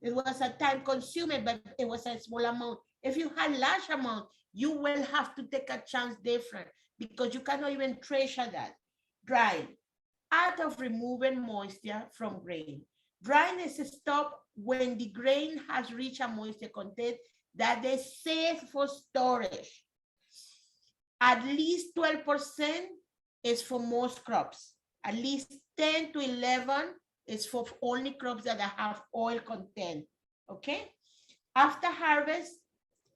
It was a time consuming, but it was a small amount. If you had large amount, you will have to take a chance different, because you cannot even treasure that. Drying, art of removing moisture from grain. Drying is stopped when the grain has reached a moisture content that they're safe for storage. At least 12% is for most crops. At least 10 to 11 is for only crops that have oil content, okay? After harvest,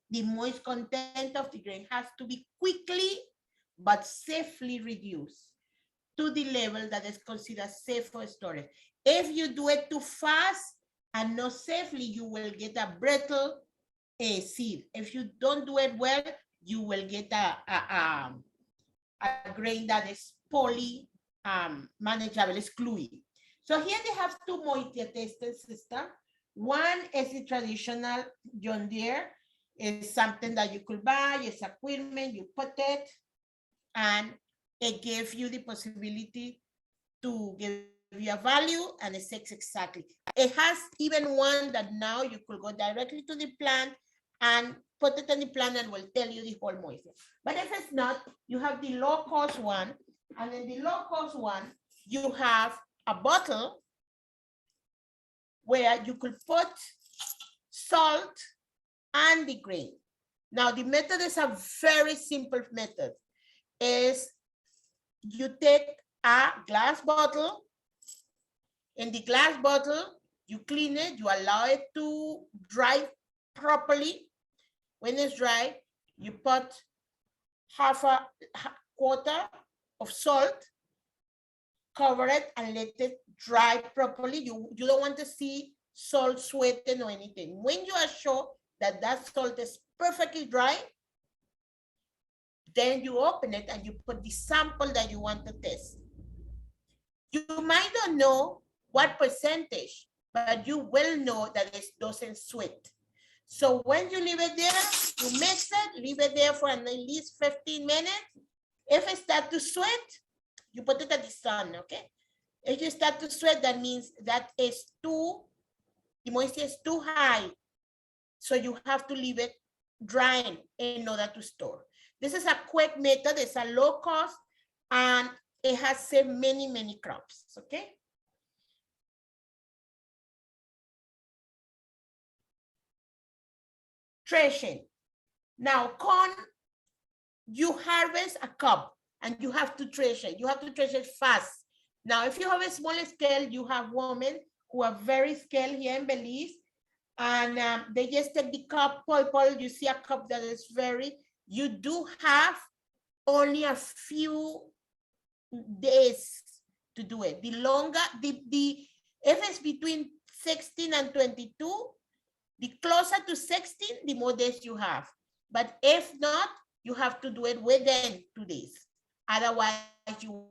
the moist content of the grain has to be quickly but safely reduced to the level that is considered safe for storage. If you do it too fast and not safely, you will get a brittle seed. If you don't do it well, you will get a grain that is poorly manageable, it's gluey. So here they have two moisture testing systems. One is the traditional John Deere. It's something that you could buy, it's equipment, you put it, and it gives you the possibility to give you a value, and it says exactly. It has even one that now you could go directly to the plant and put it on the plant and will tell you the whole moisture. But if it's not, you have the low cost one, and in the low cost one, you have a bottle where you could put salt and the grain. Now the method is a very simple method. Is you take a glass bottle. In the glass bottle, you clean it, you allow it to dry properly. When it's dry, you put half a quarter of salt, cover it and let it dry properly. You don't want to see salt sweating or anything. When you are sure that that salt is perfectly dry, then you open it and you put the sample that you want to test. You might not know what percentage, but you will know that it doesn't sweat. So when you leave it there, you mix it, leave it there for at least 15 minutes. If it starts to sweat, you put it at the sun, okay? If you start to sweat, that means that is the moisture is too high. So you have to leave it drying in order to store. This is a quick method, it's a low cost, and it has saved many, many crops, okay? Threshing. Now, corn, you harvest a cob and you have to thresh it. You have to thresh it fast. Now, if you have a smaller scale, you have women who are very skilled here in Belize, and they just take the cup, you see a cup that is very, you do have only a few days to do it. The longer, if it's between 16 and 22, the closer to 16, the more days you have. But if not, you have to do it within 2 days. Otherwise, you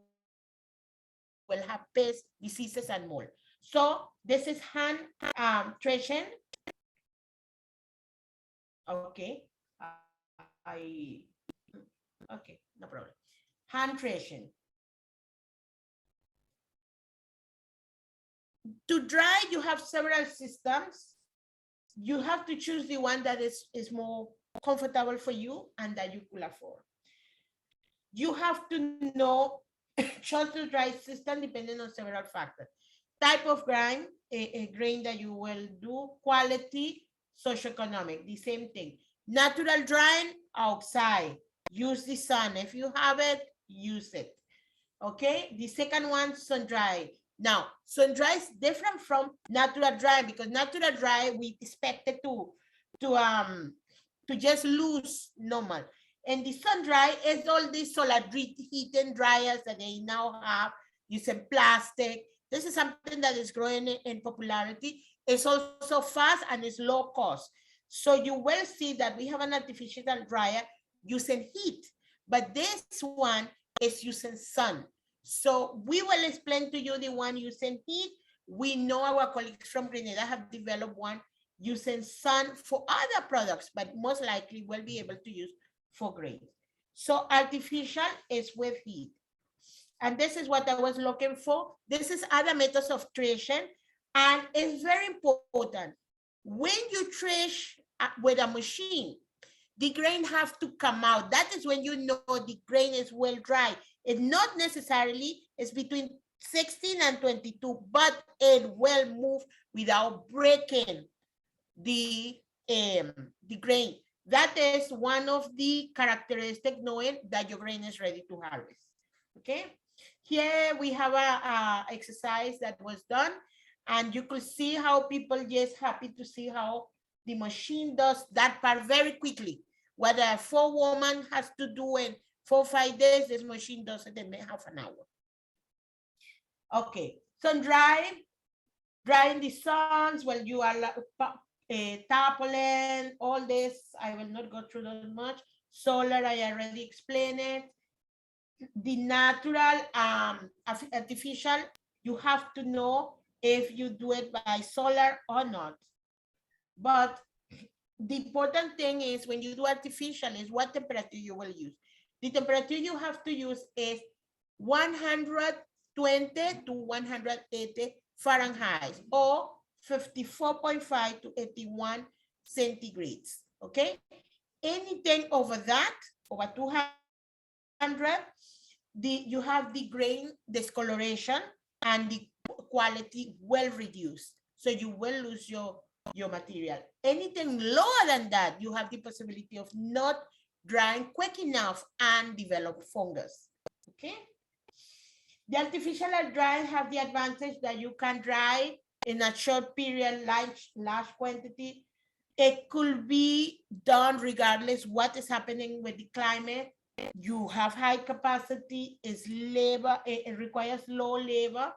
will have pests, diseases, and mold. So this is hand threshing. Okay. Okay, no problem. Hand threshing. To dry, you have several systems. You have to choose the one that is more comfortable for you and that you could afford. You have to know choose the dry system depending on several factors. Type of grain, a grain that you will do, quality, socioeconomic, the same thing. Natural drying, outside. Use the sun. If you have it, use it. Okay, the second one, sun dry. Now, sun dry is different from natural dry because natural dry, we expect it to just lose normal. And the sun dry is all these solar heating dryers that they now have using plastic. This is something that is growing in popularity. It's also fast and it's low cost. So you will see that we have an artificial dryer using heat, but this one is using sun. So we will explain to you the one using heat. We know our colleagues from Grenada have developed one using sun for other products, but most likely we'll be able to use for grains. So artificial is with heat. And this is what I was looking for. This is other methods of threshing, and it's very important. When you thresh with a machine, the grain have to come out. That is when you know the grain is well dry. It not necessarily is between 16 and 22, but it will move without breaking the the grain. That is one of the characteristics knowing that your grain is ready to harvest. Okay. Here we have a exercise that was done, and you could see how people just happy to see how the machine does that part very quickly. What a 4-woman has to do in 4 or 5 days, this machine does it in half an hour. Okay, sun dry in the suns, well, you are tarpaulin, all this, I will not go through that much. Solar, I already explained it. The natural, artificial, you have to know if you do it by solar or not. But the important thing is when you do artificial is what temperature you will use. The temperature you have to use is 120 to 180 Fahrenheit or 54.5 to 81 centigrades, okay? Anything over that, over 200, you have the grain discoloration and the quality will reduce. So you will lose your material. Anything lower than that, you have the possibility of not drying quick enough and develop fungus, okay? The artificial drying have the advantage that you can dry in a short period, large quantity. It could be done regardless what is happening with the climate. You have high capacity, it's labor, it requires low labor,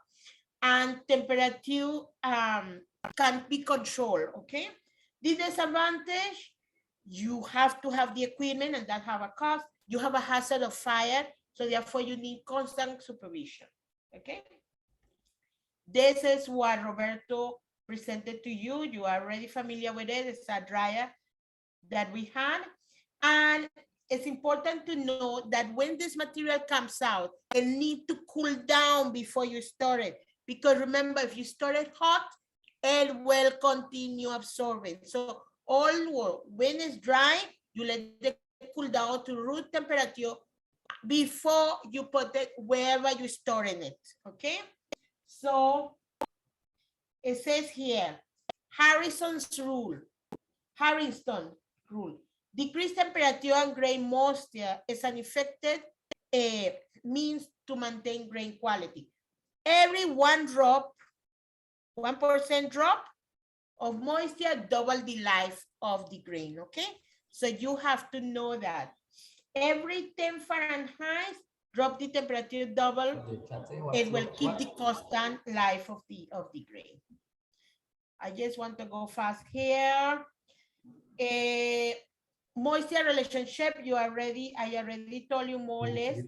and temperature can be controlled, okay? The disadvantage, you have to have the equipment and that have a cost. You have a hazard of fire, so therefore you need constant supervision, okay? This is what Roberto presented to you. You are already familiar with it. It's a dryer that we had. And it's important to know that when this material comes out, it needs to cool down before you store it. Because remember, if you store it hot, it will continue absorbing. So when it's dry, you let it cool down to room temperature before you put it wherever you're storing it, okay? So it says here, Harriston rule. Decreased temperature and grain moisture is an effective means to maintain grain quality. Every 1% drop of moisture double the life of the grain, okay? So you have to know that. Every 10 Fahrenheit, drop the temperature double, it will keep the constant life of the grain. I just want to go fast here. Moisture relationship, I already told you more or less.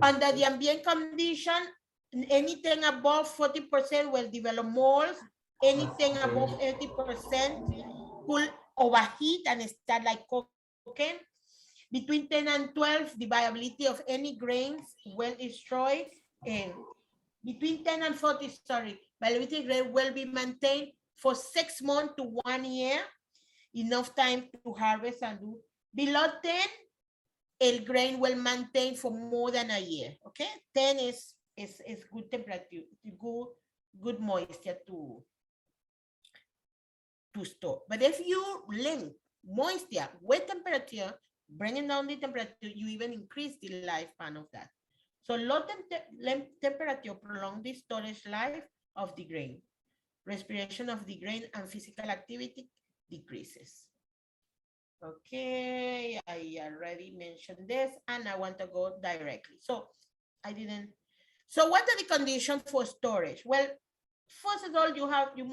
Under the ambient condition, anything above 40% will develop molds. Anything above 80% will overheat and start like cooking. Between 10 and 12, the viability of any grains will destroy. Between 10 and 40, viability of grain will be maintained for 6 months to 1 year. Enough time to harvest and do. Below 10, el grain will maintain for more than a year, okay? 10 is good temperature, good moisture to store. But if you link moisture with temperature, bringing down the temperature, you even increase the lifespan of that. So low temperature prolong the storage life of the grain. Respiration of the grain and physical activity decreases. Okay, I already mentioned this and I want to go directly. So what are the conditions for storage? Well, first of all, you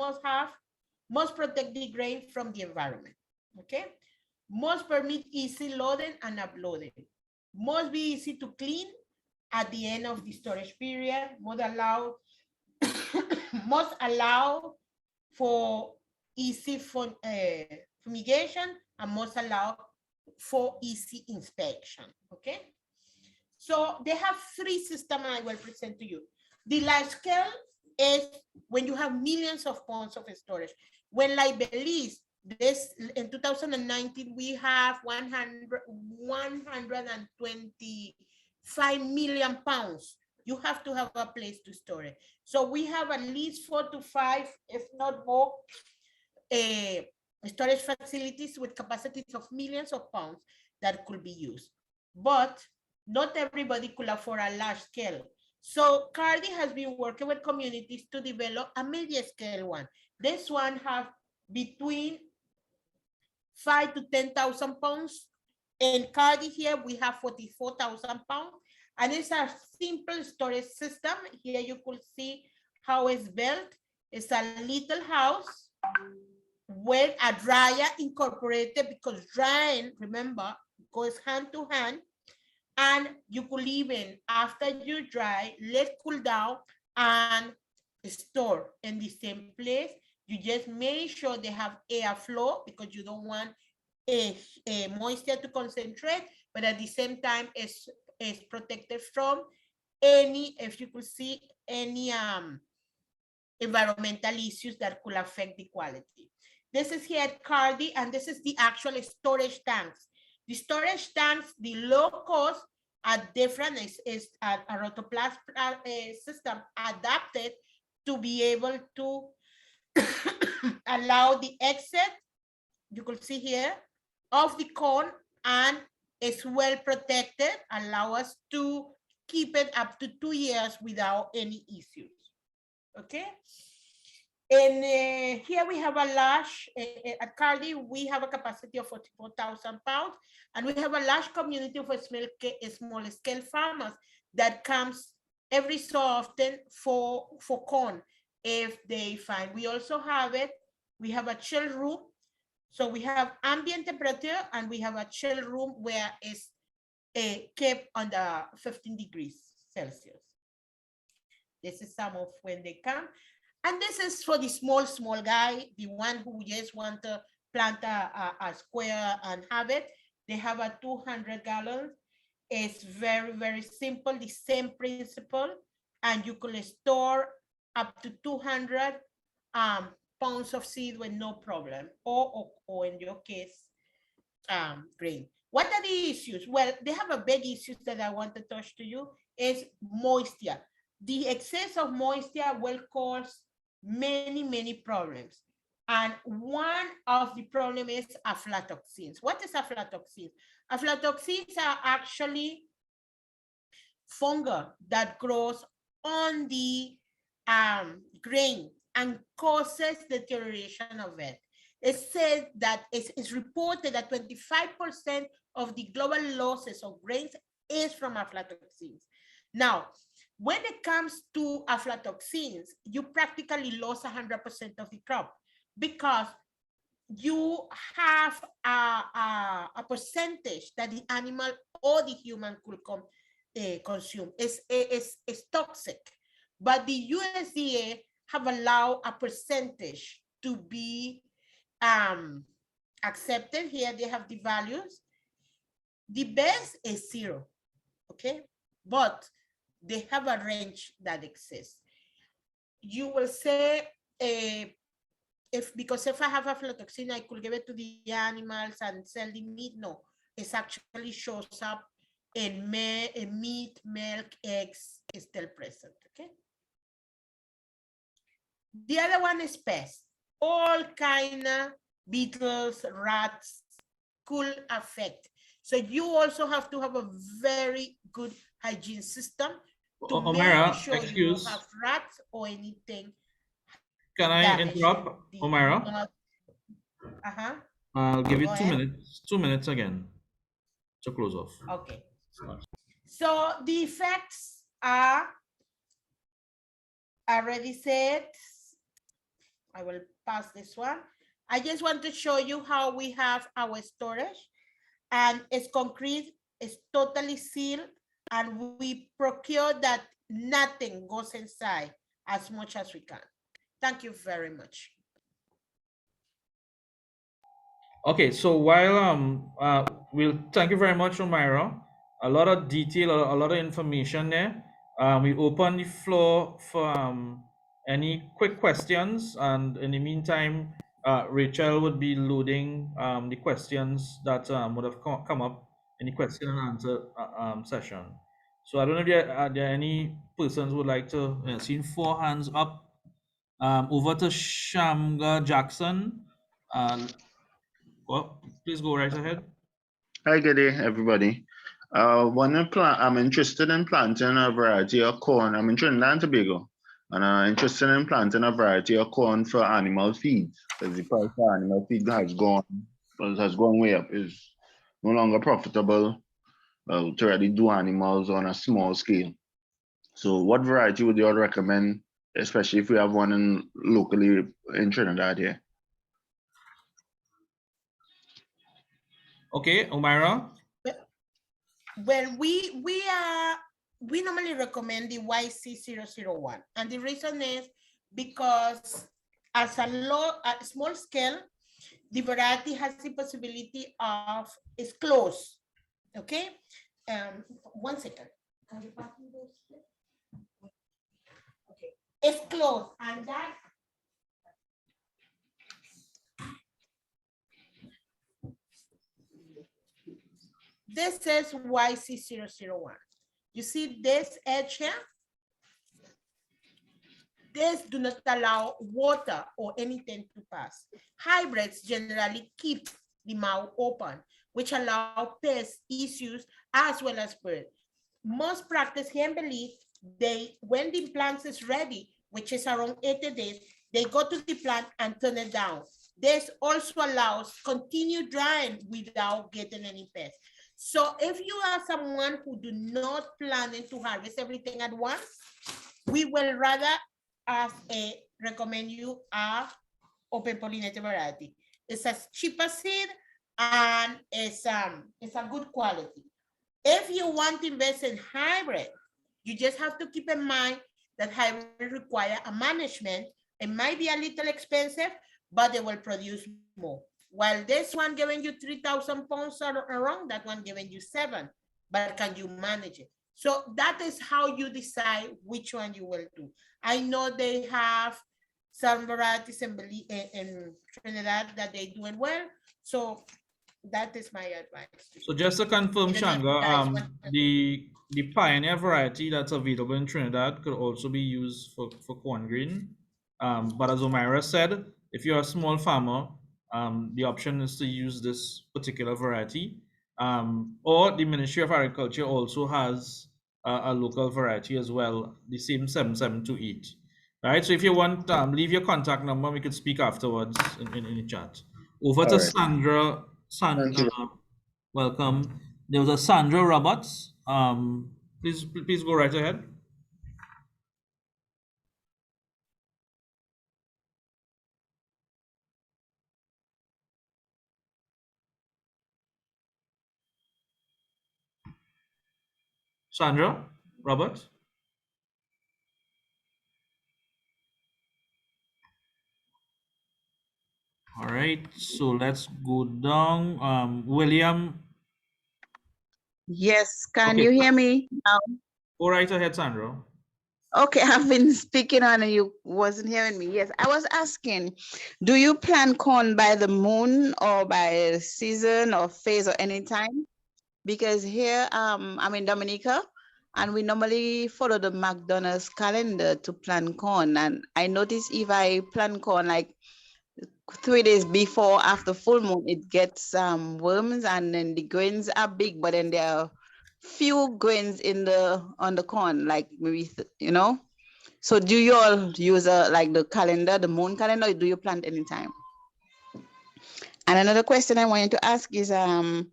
must protect the grain from the environment, okay? Must permit easy loading and uploading. Must be easy to clean at the end of the storage period. Must allow for easy fumigation and must allow for easy inspection, okay? So they have 3 systems I will present to you. The large scale is when you have millions of pounds of storage. When like Belize, in 2019, we have 125 million pounds. You have to have a place to store it. So we have at least 4 to 5, if not more, storage facilities with capacities of millions of pounds that could be used. But not everybody could afford a large scale. So CARDI has been working with communities to develop a medium scale one. This one have between 5 to 10,000 pounds. In CARDI here, we have 44,000 pounds. And it's a simple storage system. Here you could see how it's built. It's a little house with a dryer incorporated, because drying, remember, goes hand to hand. And you could even, after you dry, let cool down and store in the same place. You just make sure they have airflow, because you don't want a moisture to concentrate, but at the same time it's protected from any, if you could see, any environmental issues that could affect the quality. This is here at CARDI, and this is the actual storage tanks. The storage tanks, the low cost, are different. Is a rotoplasm system adapted to be able to allow the exit, you could see here, of the corn, and it's well protected, allow us to keep it up to 2 years without any issues. Okay. And here we have a large, at CARDI, we have a capacity of 44,000 pounds, and we have a large community of small scale farmers that comes every so often for corn if they find. We also have it, we have a chill room. So we have ambient temperature, and we have a chill room where it's kept under 15 degrees Celsius. This is some of when they come. And this is for the small guy, the one who just want to plant a square and have it. They have a 200 gallons. It's very, very simple, the same principle. And you could store up to 200 pounds of seed with no problem, or in your case, grain. What are the issues? Well, they have a big issue that I want to touch to you is moisture. The excess of moisture will cause many problems. And one of the problem is aflatoxins. What is aflatoxins? Aflatoxins are actually fungi that grows on the grain and causes deterioration of it. It said that it's reported that 25% of the global losses of grains is from aflatoxins. Now, when it comes to aflatoxins, you practically lost 100% of the crop, because you have a percentage that the animal or the human could consume. It's toxic, but the USDA have allowed a percentage to be accepted. Here they have the values. The best is 0, okay? But they have a range that exists. You will say, because if I have aflatoxin, I could give it to the animals and sell the meat. No, it actually shows up in meat, milk, eggs is still present, okay? The other one is pests. All kind of beetles, rats could affect. So you also have to have a very good hygiene system to Omaira, make sure you don't have rats or anything. Can I interrupt, Omaira? I'll give you 2 minutes. 2 minutes again to close off. Okay. So the effects are already said. I will pass this one. I just want to show you how we have our storage, and it's concrete, it's totally sealed, and we procure that nothing goes inside as much as we can. Thank you very much. Okay, so while we'll thank you very much, Omaira. A lot of detail, a lot of information there. We open the floor for any quick questions, and in the meantime, Rachel would be loading the questions that would have come up in the question and answer session. So I don't know if there are any persons who would like to see 4 hands up. Over to Shamga Jackson. Well, please go right ahead. Hi, good day, everybody. I'm interested in planting a variety of corn. I'm in Trinidad and Tobago, and I'm interested in planting a variety of corn for animal feed, because the price of animal feed has gone way up. It's no longer profitable to really do animals on a small scale. So, what variety would you all recommend, especially if we have one locally in Trinidad here? Okay, Omaira. Well, we normally recommend the YC001, and the reason is because as a small scale, the variety has the possibility of is close. Okay, 1 second. Okay, it's close, and that. This is YC001. You see this edge here? This do not allow water or anything to pass. Hybrids generally keep the mouth open, which allow pest issues as well as birds. Most practice here in Belize, when the plant is ready, which is around 80 days, they go to the plant and turn it down. This also allows continued drying without getting any pests. So if you are someone who do not plan to harvest everything at once, we will rather recommend you a open pollinated variety. It's a cheaper seed and it's a good quality. If you want to invest in hybrid, you just have to keep in mind that hybrid require a management. It might be a little expensive, but they will produce more. While this one giving you 3,000 pounds around, that one giving you 7, but can you manage it? So that is how you decide which one you will do. I know they have some varieties in Trinidad that they're doing well. So that is my advice. So just to confirm, Shanga, the Pioneer variety that's available in Trinidad could also be used for corn grain. But as Omaira said, if you're a small farmer, the option is to use this particular variety. Or the Ministry of Agriculture also has a local variety as well, the same 7728. All right, so if you want, leave your contact number, we could speak afterwards in the chat. Over to Sandra. Thank you. Welcome. There was a Sandra Roberts. Please go right ahead. Sandra Roberts. All right, so let's go down. William. Yes, can you hear me now? Go right ahead, Sandra. Okay, I've been speaking on and you wasn't hearing me. Yes, I was asking, do you plant corn by the moon or by season or phase or any time? Because here I'm in Dominica and we normally follow the McDonald's calendar to plant corn. And I noticed if I plant corn like 3 days before after full moon, it gets worms and then the grains are big, but then there are few grains on the corn, like maybe, So do you all use like the calendar, the moon calendar, or do you plant anytime? And another question I wanted to ask is, why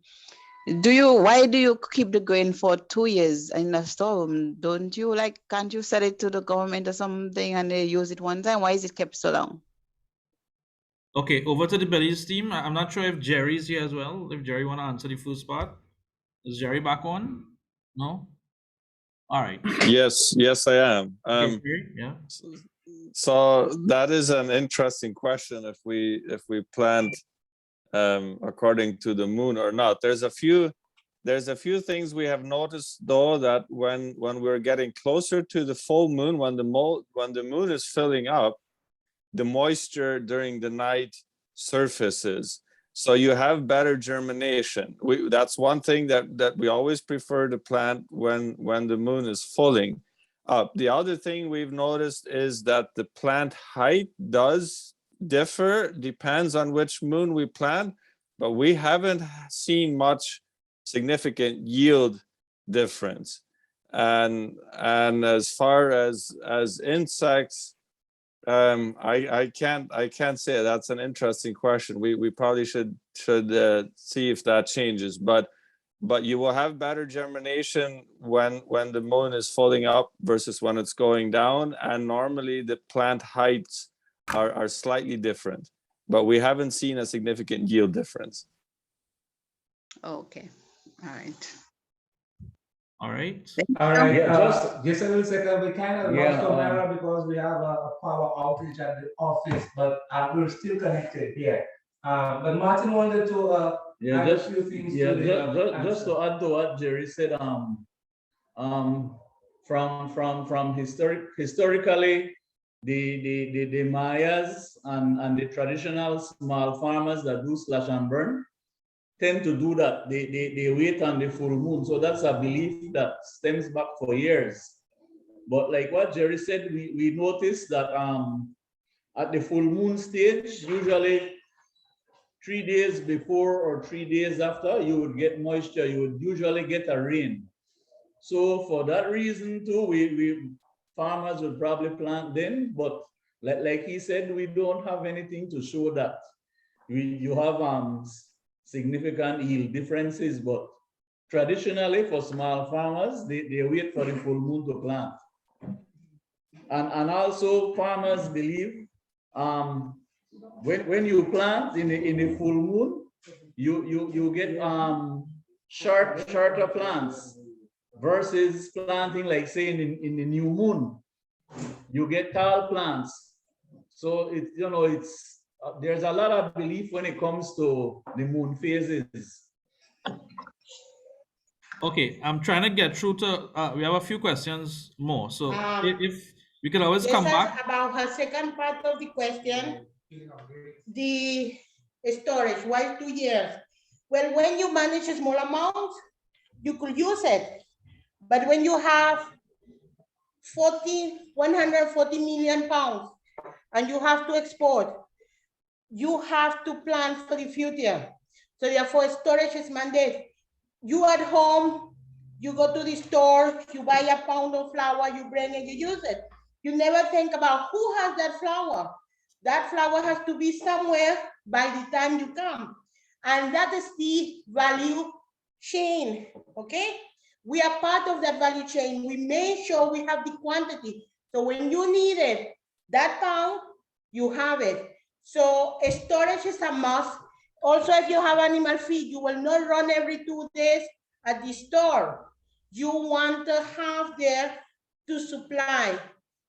do you keep the grain for 2 years in the store? Can't you sell it to the government or something and they use it one time? Why is it kept so long? Okay, over to the Belize team. I'm not sure if Jerry's here as well. If Jerry want to answer the first part. Is Jerry back on? No? All right. Yes, I am. Yeah. So that is an interesting question. If we plant according to the moon or not. There's a few things we have noticed though, that when we're getting closer to the full moon, when the moon is filling up, the moisture during the night surfaces. So you have better germination. That's one thing that we always prefer to plant when the moon is filling up. The other thing we've noticed is that the plant height does differ, depends on which moon we plant, but we haven't seen much significant yield difference. And as far as insects, I can't say. That's an interesting question. We probably should see if that changes, but you will have better germination when the moon is folding up versus when it's going down, and normally the plant heights are slightly different, but we haven't seen a significant yield difference. Okay, all right. All right. All right, Yeah, just a little second. We kind of Yeah, lost Omaira because we have a power outage at the office, but we're still connected here. But Martin wanted to Yeah, add a few things to the just to add to what Jerry said, from historically, the Mayas and the traditional small farmers that do slash and burn tend to do that. They wait on the full moon. So that's a belief that stems back for years. But like what Jerry said, we noticed that at the full moon stage, usually 3 days before or 3 days after, you would get moisture. You would usually get a rain. So for that reason too, we farmers would probably plant then, but like he said, we don't have anything to show that you have significant yield differences, but traditionally for small farmers, they wait for the full moon to plant. And also farmers believe when you plant in the full moon, you get shorter plants versus planting, like saying in the new moon, you get tall plants. So it's there's a lot of belief when it comes to the moon phases. Okay, I'm trying to get through to. We have a few questions more, so if we could always Yes, come back. about her second part of the question, the storage, why 2 years? Well, when you manage a small amount, you could use it. But when you have 140 million pounds and you have to export, you have to plan for the future. So therefore, storage is mandated. You at home, you go to the store, you buy a pound of flour, you bring it, you use it. You never think about who has that flour. That flour has to be somewhere by the time you come. And that is the value chain, okay? We are part of that value chain. We make sure we have the quantity. So when you need it, that pound, you have it. So storage is a must. Also, if you have animal feed, you will not run every 2 days at the store. You want to have there to supply.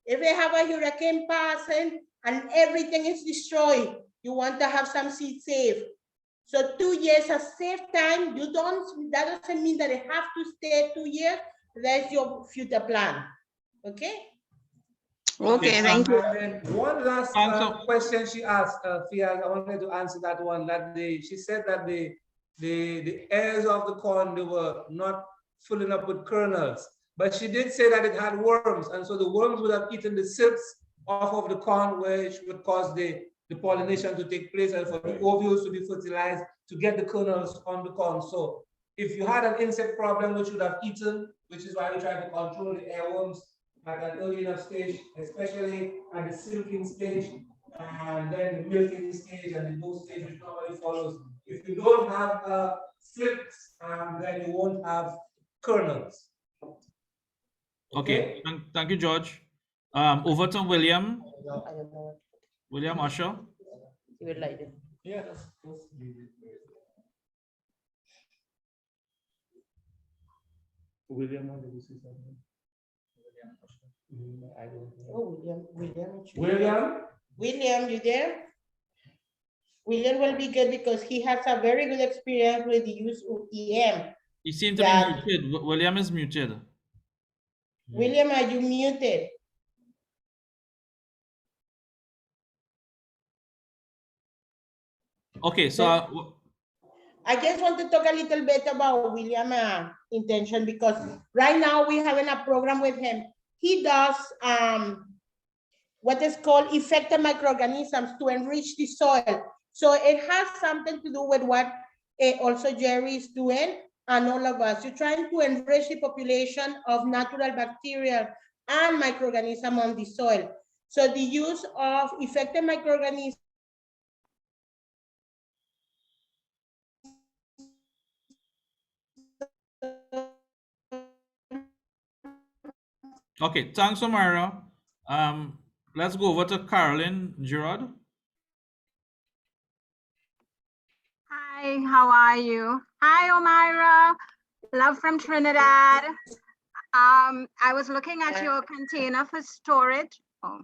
If they have a hurricane passing and everything is destroyed, you want to have some seed saved. So 2 years of safe time, that doesn't mean that it have to stay 2 years. That's your future plan, okay? Okay, thank you. And then one last question she asked, Fiaz, I wanted to answer that one. She said that the ears of the corn, they were not filling up with kernels, but she did say that it had worms, and so the worms would have eaten the silks off of the corn, which would cause the pollination to take place and for the ovules to be fertilized to get the kernels on the corn. So if you had an insect problem which would have eaten, which is why we try to control the airworms at an early enough stage, especially at the silking stage, and then the milking stage and the dough stage, which normally follows. If you don't have silks, then you won't have kernels. Okay, thank you, George. Over to William. William Usher. You will like it. Yeah. William, what did you say something? I don't know. Oh, William, you there? William will be good because he has a very good experience with the use of EM. He seems to be muted. William is muted. William, are you muted? Okay, so I just want to talk a little bit about William's intention because right now we're having a program with him. He does what is called effective microorganisms to enrich the soil. So it has something to do with what also Jerry is doing and all of us. You're trying to enrich the population of natural bacteria and microorganisms on the soil. So the use of effective microorganisms Okay, thanks, Omaira. Let's go over to Carolyn Gerard. Hi, how are you? Hi, Omaira. Love from Trinidad. I was looking at your container for storage. Oh.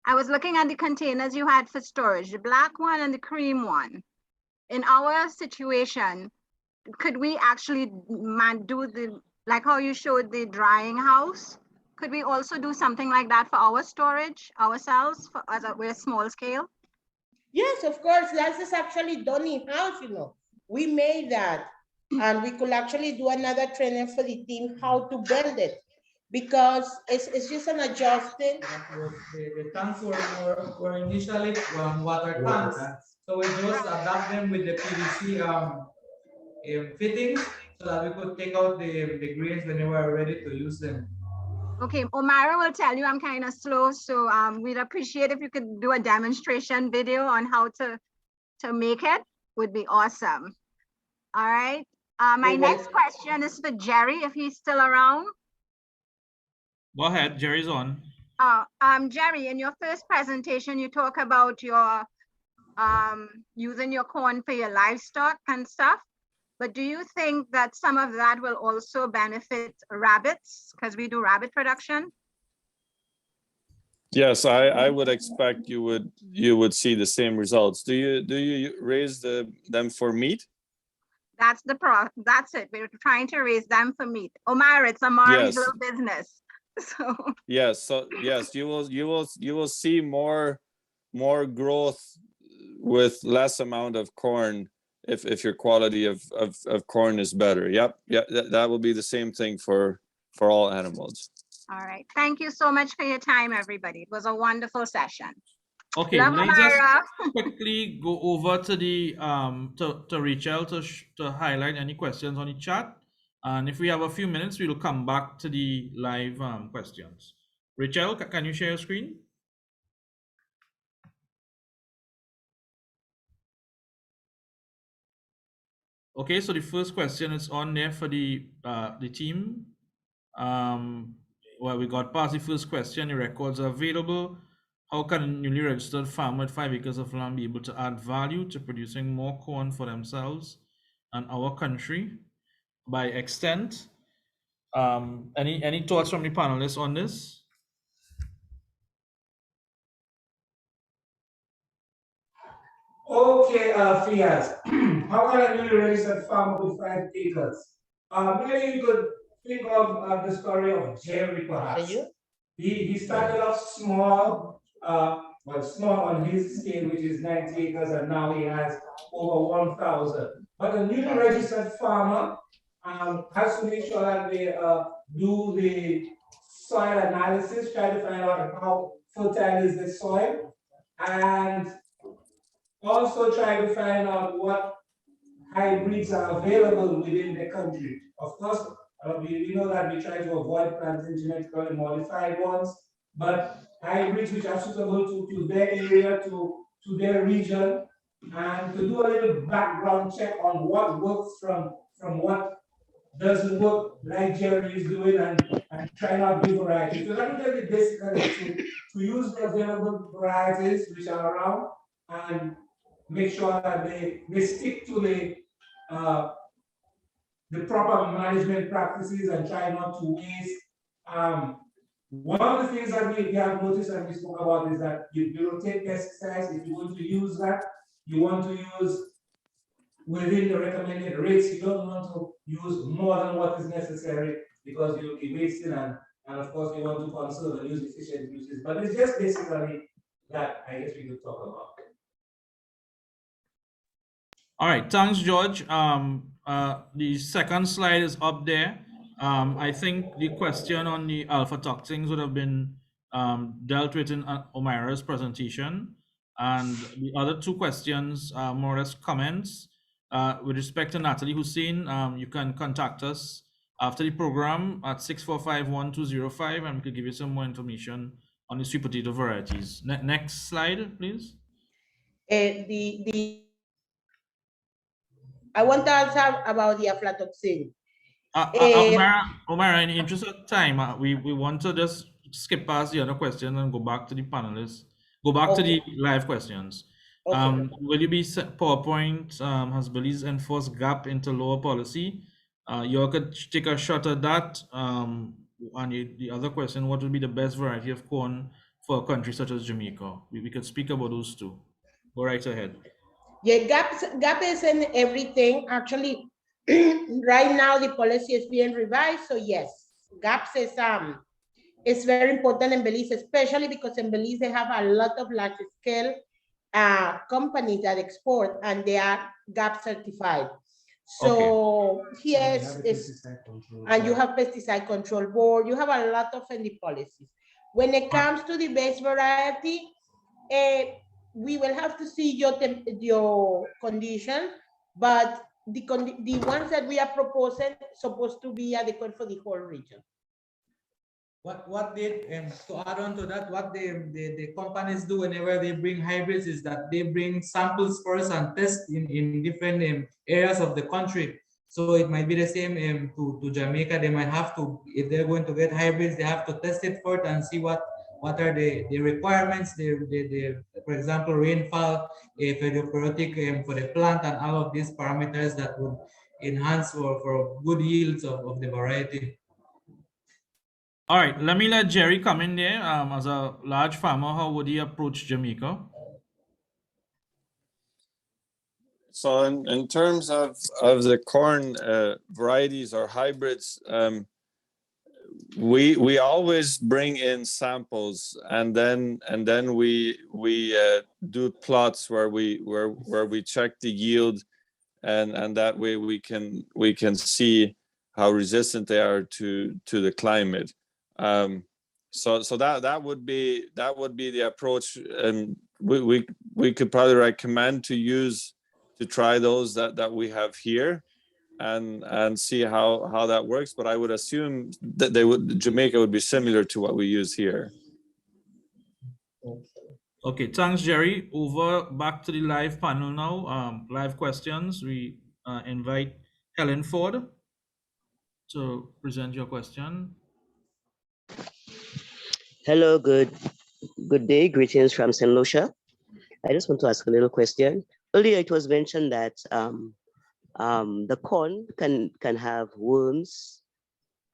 I was looking at the containers you had for storage, the black one and the cream one. In our situation, could we actually do the, like how you showed the drying house? Could we also do something like that for our storage ourselves for, as a, we're small scale? Yes, of course. That is actually done in-house, you know. We made that. And we could actually do another training for the team how to build it. Because it's just an adjusting. The tanks were initially water tanks. So we just adapt them with the PVC fittings so that we could take out the grains when they were ready to use them. Okay, Omaira will tell you I'm kind of slow, so we'd appreciate if you could do a demonstration video on how to make it. Would be awesome. All right. My next question is for Jerry, if he's still around. Go ahead, Jerry's on. Jerry, in your first presentation, you talk about your using your corn for your livestock and stuff. But do you think that some of that will also benefit rabbits because we do rabbit production? Yes, I would expect you would see the same results. Do you raise them for meat? That's that's it. We're trying to raise them for meat. Omaira, it's Amari's little business. So yes, you will see more growth with less amount of corn if your quality of corn is better. Yep, that will be the same thing for all animals. All right. Thank you so much for your time, everybody. It was a wonderful session. Okay, Love let's just Omaira. quickly go over to the to Rachel to highlight any questions on the chat. And if we have a few minutes, we will come back to the live questions. Rachel, can you share your screen? Okay, so the first question is on there for the team. Well, we got past the first question. The records are available. How can a newly registered farmer with 5 acres of land be able to add value to producing more corn for themselves and our country by extent? Any thoughts from the panelists on this? Okay, Fias, how can a newly registered farmer with 5 acres? Maybe you could think of the story of Jerry, perhaps. He started off small, well, small on his scale, which is 90 acres, and now he has over 1,000. But a newly registered farmer has to make sure that they do the soil analysis, try to find out how fertile is the soil, and also try to find out what hybrids are available within the country. Of course, we know that we try to avoid planting genetically modified ones, but hybrids which are suitable to their area, to their region, and to do a little background check on what works from what doesn't work, like Jerry is doing, and try out new varieties. So that will be basically to use the available varieties which are around and make sure that they stick to the proper management practices and try not to waste. One of the things that we have noticed and we spoke about is that you rotate pesticides. If you want to use that, you want to use within the recommended rates. You don't want to use more than what is necessary because you'll be wasting, and of course you want to conserve and use efficient uses. But it's just basically that I guess we could talk about. All right, thanks, George. The second slide is up there. I think the question on the alpha toxins would have been dealt with in Omaira's presentation. And the other two questions are more or less comments. With respect to Natalie Hussein, you can contact us after the program at 645-1205, and we could give you some more information on the sweet potato varieties. Next slide, please. I want to answer about the aflatoxin. Omaira, in the interest of time, we want to just skip past the other question and go back to the panelists. Go back to the live questions. Okay. Will you be PowerPoint? Has Belize enforced gap into law policy? You could take a shot at that. And the other question, what would be the best variety of corn for a country such as Jamaica? We could speak about those two. Go right ahead. Yeah, gap is in everything. Actually, right now the policy is being revised. So yes, gaps is very important in Belize, especially because in Belize they have a lot of large scale companies that export and they are gap certified. So yes, and you have pesticide control board. You have a lot of any policies. When it comes to the base variety, we will have to see your condition, but the ones that we are proposing supposed to be adequate for the whole region. What they to add on to that, what the companies do whenever they bring hybrids is that they bring samples first and test in different areas of the country. So it might be the same to Jamaica. They might have to, if they're going to get hybrids, they have to test it first and see what are the requirements, for example, rainfall, photoperiodic for the plant, and all of these parameters that would enhance for good yields of the variety. All right, let me let Jerry come in there. As a large farmer, how would he approach Jamaica? So in terms of the corn varieties or hybrids, we always bring in samples, and then we do plots where we check the yield, and that way we can see how resistant they are to the climate. So that would be the approach, and we could probably recommend to try those that we have here, and see how that works. But I would assume that Jamaica would be similar to what we use here. Okay, thanks, Jerry. Over back to the live panel now. Live questions. We invite Helen Ford to present your question. Hello, good day. Greetings from St. Lucia. I just want to ask a little question. Earlier, it was mentioned that the corn can have worms,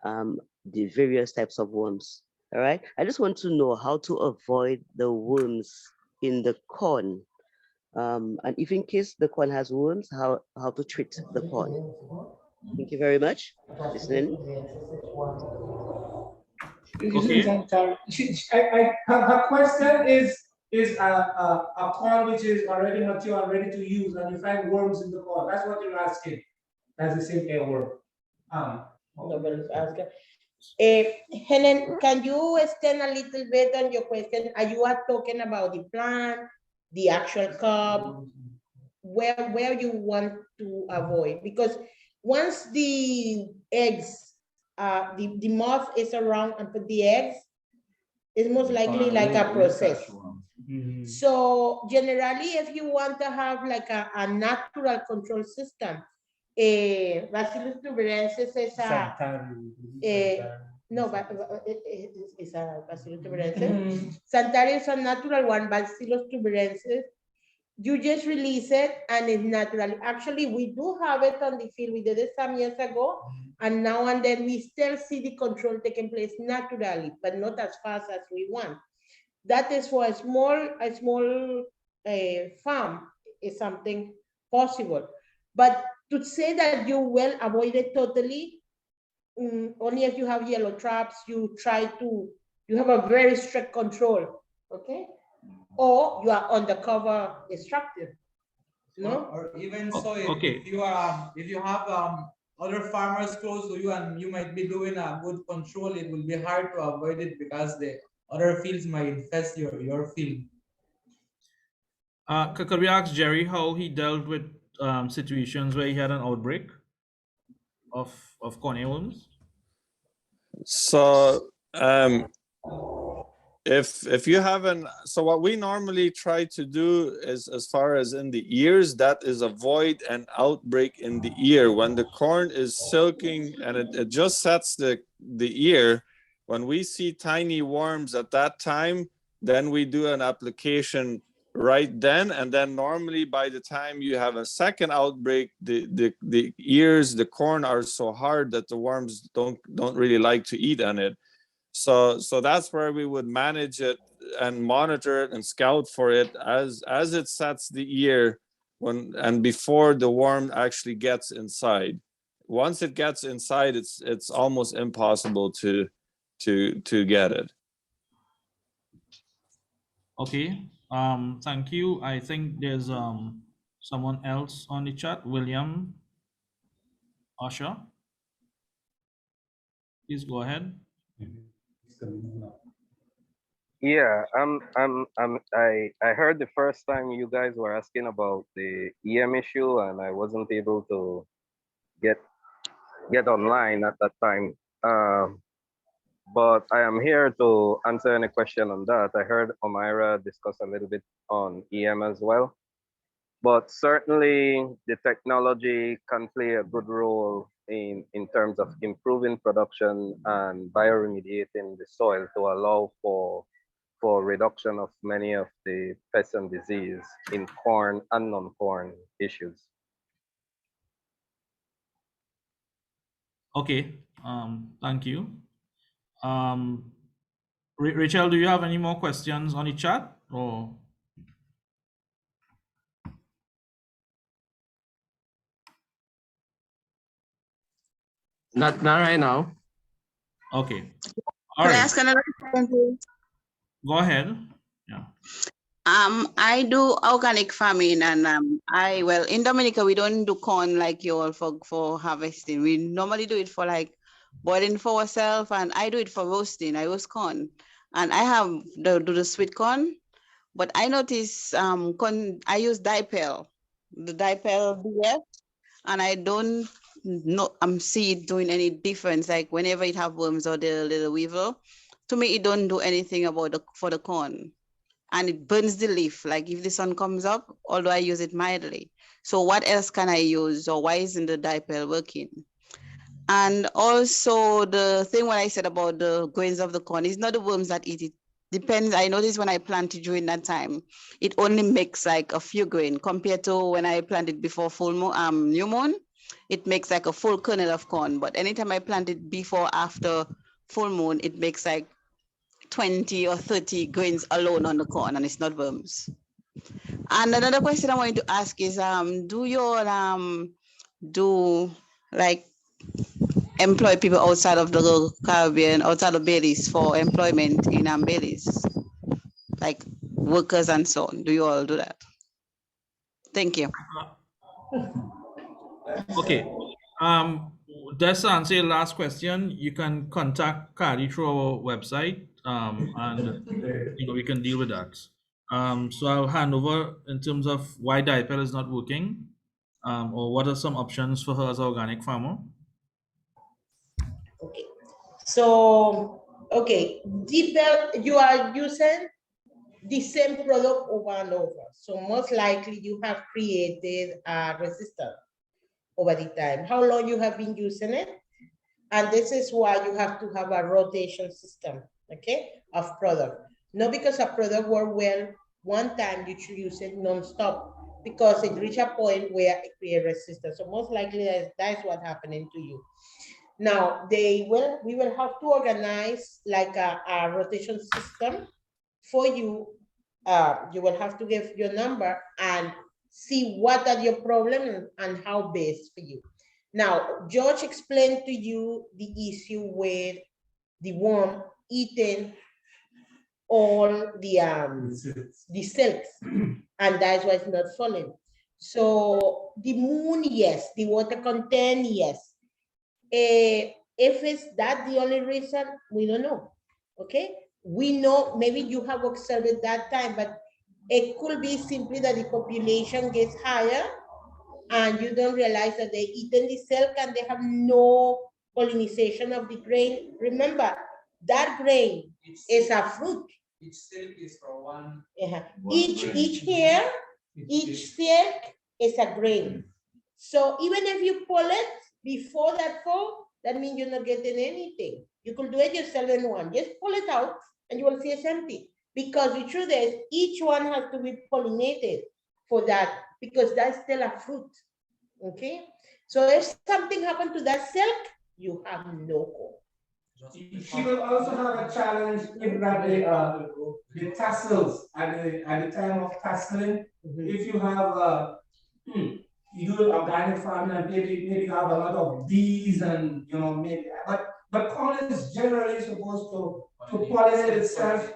the various types of worms. All right. I just want to know how to avoid the worms in the corn, and if in case the corn has worms, how to treat the corn. Thank you very much. Listening. Okay. Her question is a corn which is already mature and ready to use, and you find worms in the corn. That's what you're asking. That's the same airworm. Helen, can you extend a little bit on your question? You are talking about the plant, the actual cup, where you want to avoid, because once the eggs, the moth is around and put the eggs, it's most likely like a process. So generally, if you want to have like a natural control system, Bacillus tuberensis is no, but it's a Bacillus tuberensis. Santaria is a natural one, Bacillus tuberensis. You just release it and it's natural. Actually, we do have it on the field. We did it some years ago, and now and then we still see the control taking place naturally, but not as fast as we want. That is for a small farm is something possible. But to say that you will avoid it totally, only if you have yellow traps, you have a very strict control, okay? Or you are undercover destructive, no? Or even so, Okay. if you have other farmers close to you and you might be doing a good control, it will be hard to avoid it because other fields might infest your field. Could we ask Jerry how he dealt with situations where he had an outbreak of corn worms? So if you haven't, so what we normally try to do is, as far as in the ears, that is avoid an outbreak in the ear. When the corn is silking and it just sets the ear, when we see tiny worms at that time, then we do an application right then. And then normally by the time you have a second outbreak, the ears, the corn are so hard that the worms don't really like to eat on it. So that's where we would manage it and monitor it and scout for it as it sets the ear and before the worm actually gets inside. Once it gets inside, it's almost impossible to get it. Okay. Thank you. I think there's someone else on the chat, William Asha. Please go ahead. Yeah, I heard the first time you guys were asking about the EM issue, and I wasn't able to get online at that time. But I am here to answer any question on that. I heard Omaira discuss a little bit on EM as well. But certainly the technology can play a good role in terms of improving production and bioremediating the soil to allow for reduction of many of the pests and disease in corn and non-corn issues. Okay. Thank you. Rachel, do you have any more questions on the chat or? Not right now. Okay. Can I ask another question, please? Go ahead. Yeah. I do organic farming, and well, in Dominica we don't do corn like you all for harvesting. We normally do it for like boiling for ourselves, and I do it for roasting. I roast corn, and I have do the sweet corn, but I notice corn, I use dipel, the dipel BF, and I don't see it doing any difference. Like whenever it have worms or the little weevil, to me it don't do anything about for the corn. And it burns the leaf, like if the sun comes up, although I use it mildly. So what else can I use, or why isn't the dipel working? And also the thing what I said about the grains of the corn is not the worms that eat it. Depends. I noticed when I planted during that time, it only makes like a few grain compared to when I planted before full moon, new moon, it makes like a full kernel of corn. But anytime I planted before, after full moon, it makes like 20 or 30 grains alone on the corn, and it's not worms. And another question I wanted to ask is, do you all do like employ people outside of the Caribbean, outside of Belize for employment in Belize, like workers and so on? Do you all do that? Thank you. Okay. Just to answer your last question, you can contact CARDI through our website, and we can deal with that. So I'll hand over in terms of why dipel is not working, or what are some options for her as an organic farmer. Okay. So, okay, dipel, you are using the same product over and over. So most likely you have created a resistance over the time. How long you have been using it? And this is why you have to have a rotation system, okay, of product. Not because a product works well one time, you should use it non-stop, because it reaches a point where it creates resistance. So most likely that's what's happening to you. Now, we will have to organize like a rotation system for you. You will have to give your number and see what are your problems and how best for you. Now, George explained to you the issue with the worm eating all the silks, and that's why it's not falling. So the moon, yes. The water content, yes. If it's that the only reason, we don't know. Okay, we know maybe you have observed it that time, but it could be simply that the population gets higher and you don't realize that they eaten the silk and they have no pollination of the grain. Remember, that grain is a fruit. Each silk is for one. Each hair, each silk is a grain. So even if you pull it before that fall, that means you're not getting anything. You could do it yourself in one. Just pull it out and you will see it's empty. Because the truth is, each one has to be pollinated for that, because that's still a fruit. Okay? So if something happened to that silk, you have no hope. She will also have a challenge in that the tassels at the time of tasseling. If you have you do organic farming and maybe you have a lot of bees and maybe but corn is generally supposed to pollinate itself.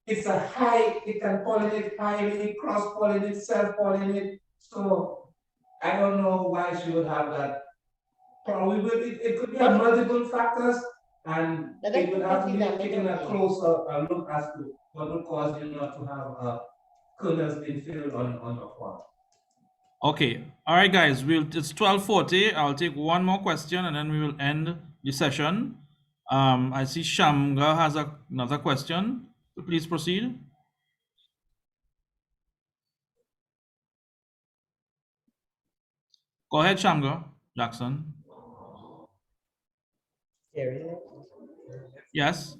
It's it can pollinate highly, cross-pollinate, self-pollinate. So I don't know why she would have that. Probably it could be a multiple factors, and it would have to be taken a closer look as to what would cause you not to have kernels being filled on the farm. Okay, all right, guys. It's 12:40. I'll take one more question and then we will end the session. I see Shamga has another question. So please proceed. Go ahead, Shamga Jackson. Yes.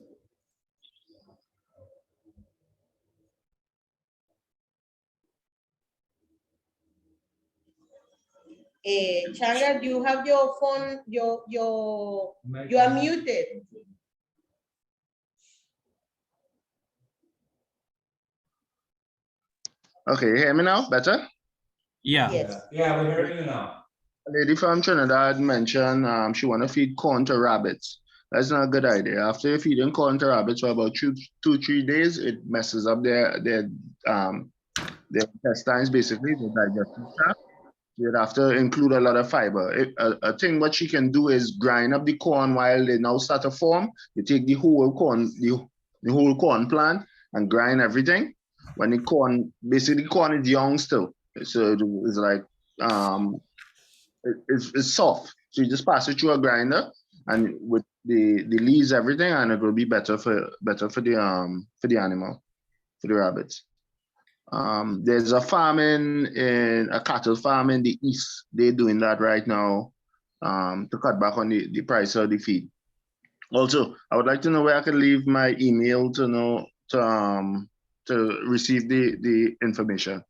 Chandler, do you have your phone, you are muted. Okay, you hear me now? Better? Yeah. Yes. Yeah, we heard you now. A lady from Trinidad mentioned she want to feed corn to rabbits. That's not a good idea. After you're feeding corn to rabbits for about 2-3 days, it messes up their intestines, basically, the digestive tract. You'd have to include a lot of fiber. A thing what she can do is grind up the corn while they now start to form. You take the whole corn, the whole corn plant and grind everything. When the corn, basically corn is young still. So it's like, it's soft. So you just pass it through a grinder and with the leaves, everything, and it will be better for the animal, for the rabbits. There's a cattle farm in the east. They're doing that right now to cut back on the price of the feed. Also, I would like to know where I can leave my email to receive the information.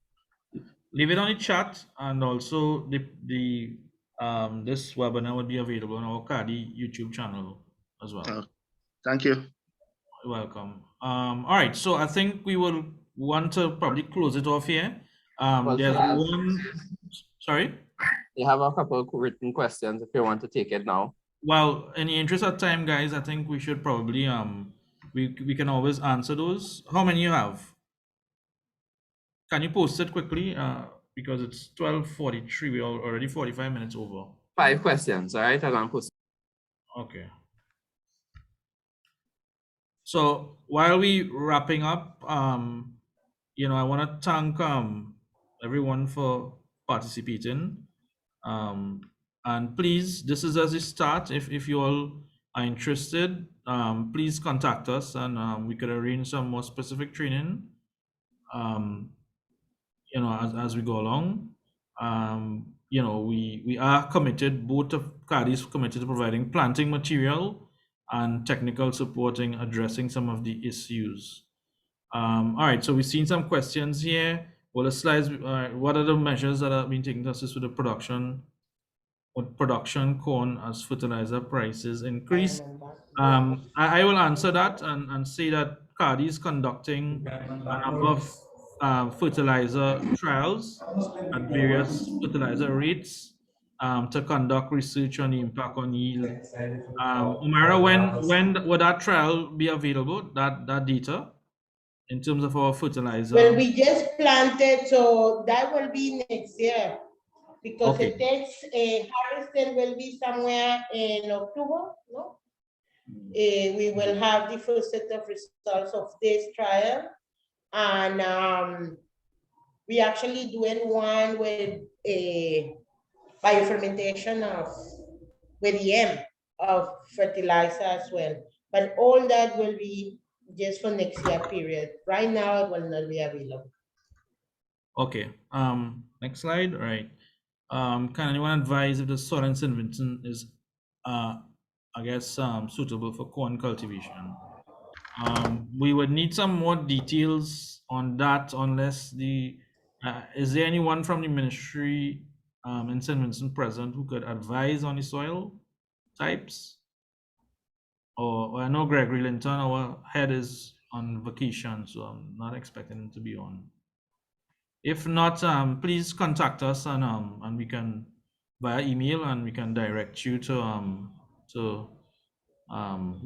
Leave it on the chat, and also this webinar will be available on our CARDI YouTube channel as well. Thank you. You're welcome. All right, so I think we will want to probably close it off here. There's one. Sorry? You have a couple of written questions if you want to take it now. Well, in the interest of time, guys, I think we should probably we can always answer those. How many you have? Can you post it quickly? Because it's 12:43. We're already 45 minutes over. 5 questions. All right, I'm gonna post. Okay. So while we wrapping up, I want to thank everyone for participating. And please, this is as a start. If you all are interested, please contact us and we could arrange some more specific training. As we go along. We are committed, both of CARDI is committed to providing planting material and technical supporting addressing some of the issues. All right, so we've seen some questions here. Well, the slides, what are the measures that are being taken to assist with the production corn as fertilizer prices increase? I will answer that and say that CARDI is conducting a number of fertilizer trials at various fertilizer rates to conduct research on the impact on yield. Omaira, when would that trial be available, that data, in terms of our fertilizer? Well, we just planted, so that will be next year. Because Okay. it takes harvesting will be somewhere in October, no? We will have the first set of results of this trial. And we actually doing one with a biofermentation with EM of fertilizer as well. But all that will be just for next year period. Right now, it will not be available. Okay. Next slide. All right. Can anyone advise if the soil in St. Vincent is, I guess, suitable for corn cultivation? We would need some more details on that, unless is there anyone from the ministry in St. Vincent present who could advise on the soil types? Or I know Gregory Linton, our head, is on vacation, so I'm not expecting him to be on. If not, please contact us, and we can via email, and we can direct you to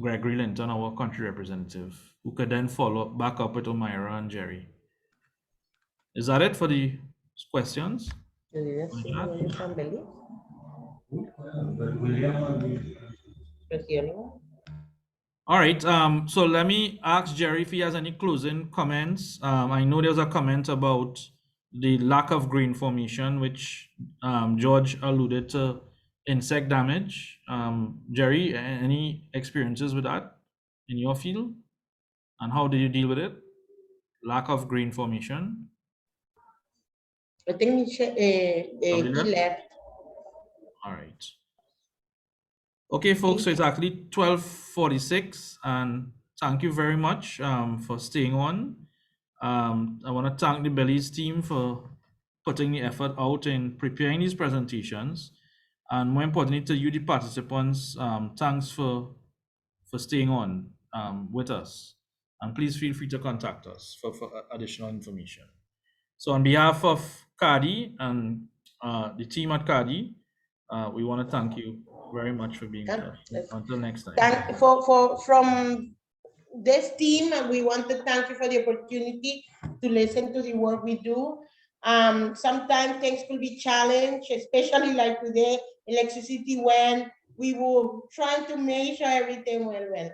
Gregory Linton, our country representative, who could then follow back up with Omaira and Jerry. Is that it for the questions? From Belize? All right. So let me ask Jerry if he has any closing comments. I know there's a comment about the lack of grain formation, which George alluded to, insect damage. Jerry, any experiences with that in your field? And how did you deal with it? Lack of grain formation? I think he left. All right. Okay, folks, so it's actually 12:46, and thank you very much for staying on. I want to thank the Belize team for putting the effort out in preparing these presentations, and more importantly to you, the participants, thanks for staying on with us, and please feel free to contact us for additional information. So on behalf of CARDI and the team at CARDI, we want to thank you very much for being with us. Until next time. From this team, and we want to thank you for the opportunity to listen to the work we do. Sometimes things could be challenged, especially like today, electricity, when we were trying to make sure everything went well.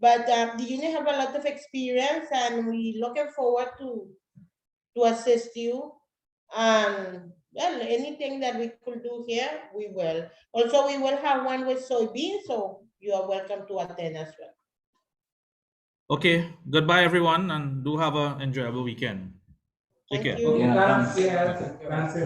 But the unit have a lot of experience, and we looking forward to assist you. Well, anything that we could do here, we will. Also, we will have one with soybeans, so you are welcome to attend as well. Okay, goodbye everyone, and do have an enjoyable weekend. Take care. Thanks.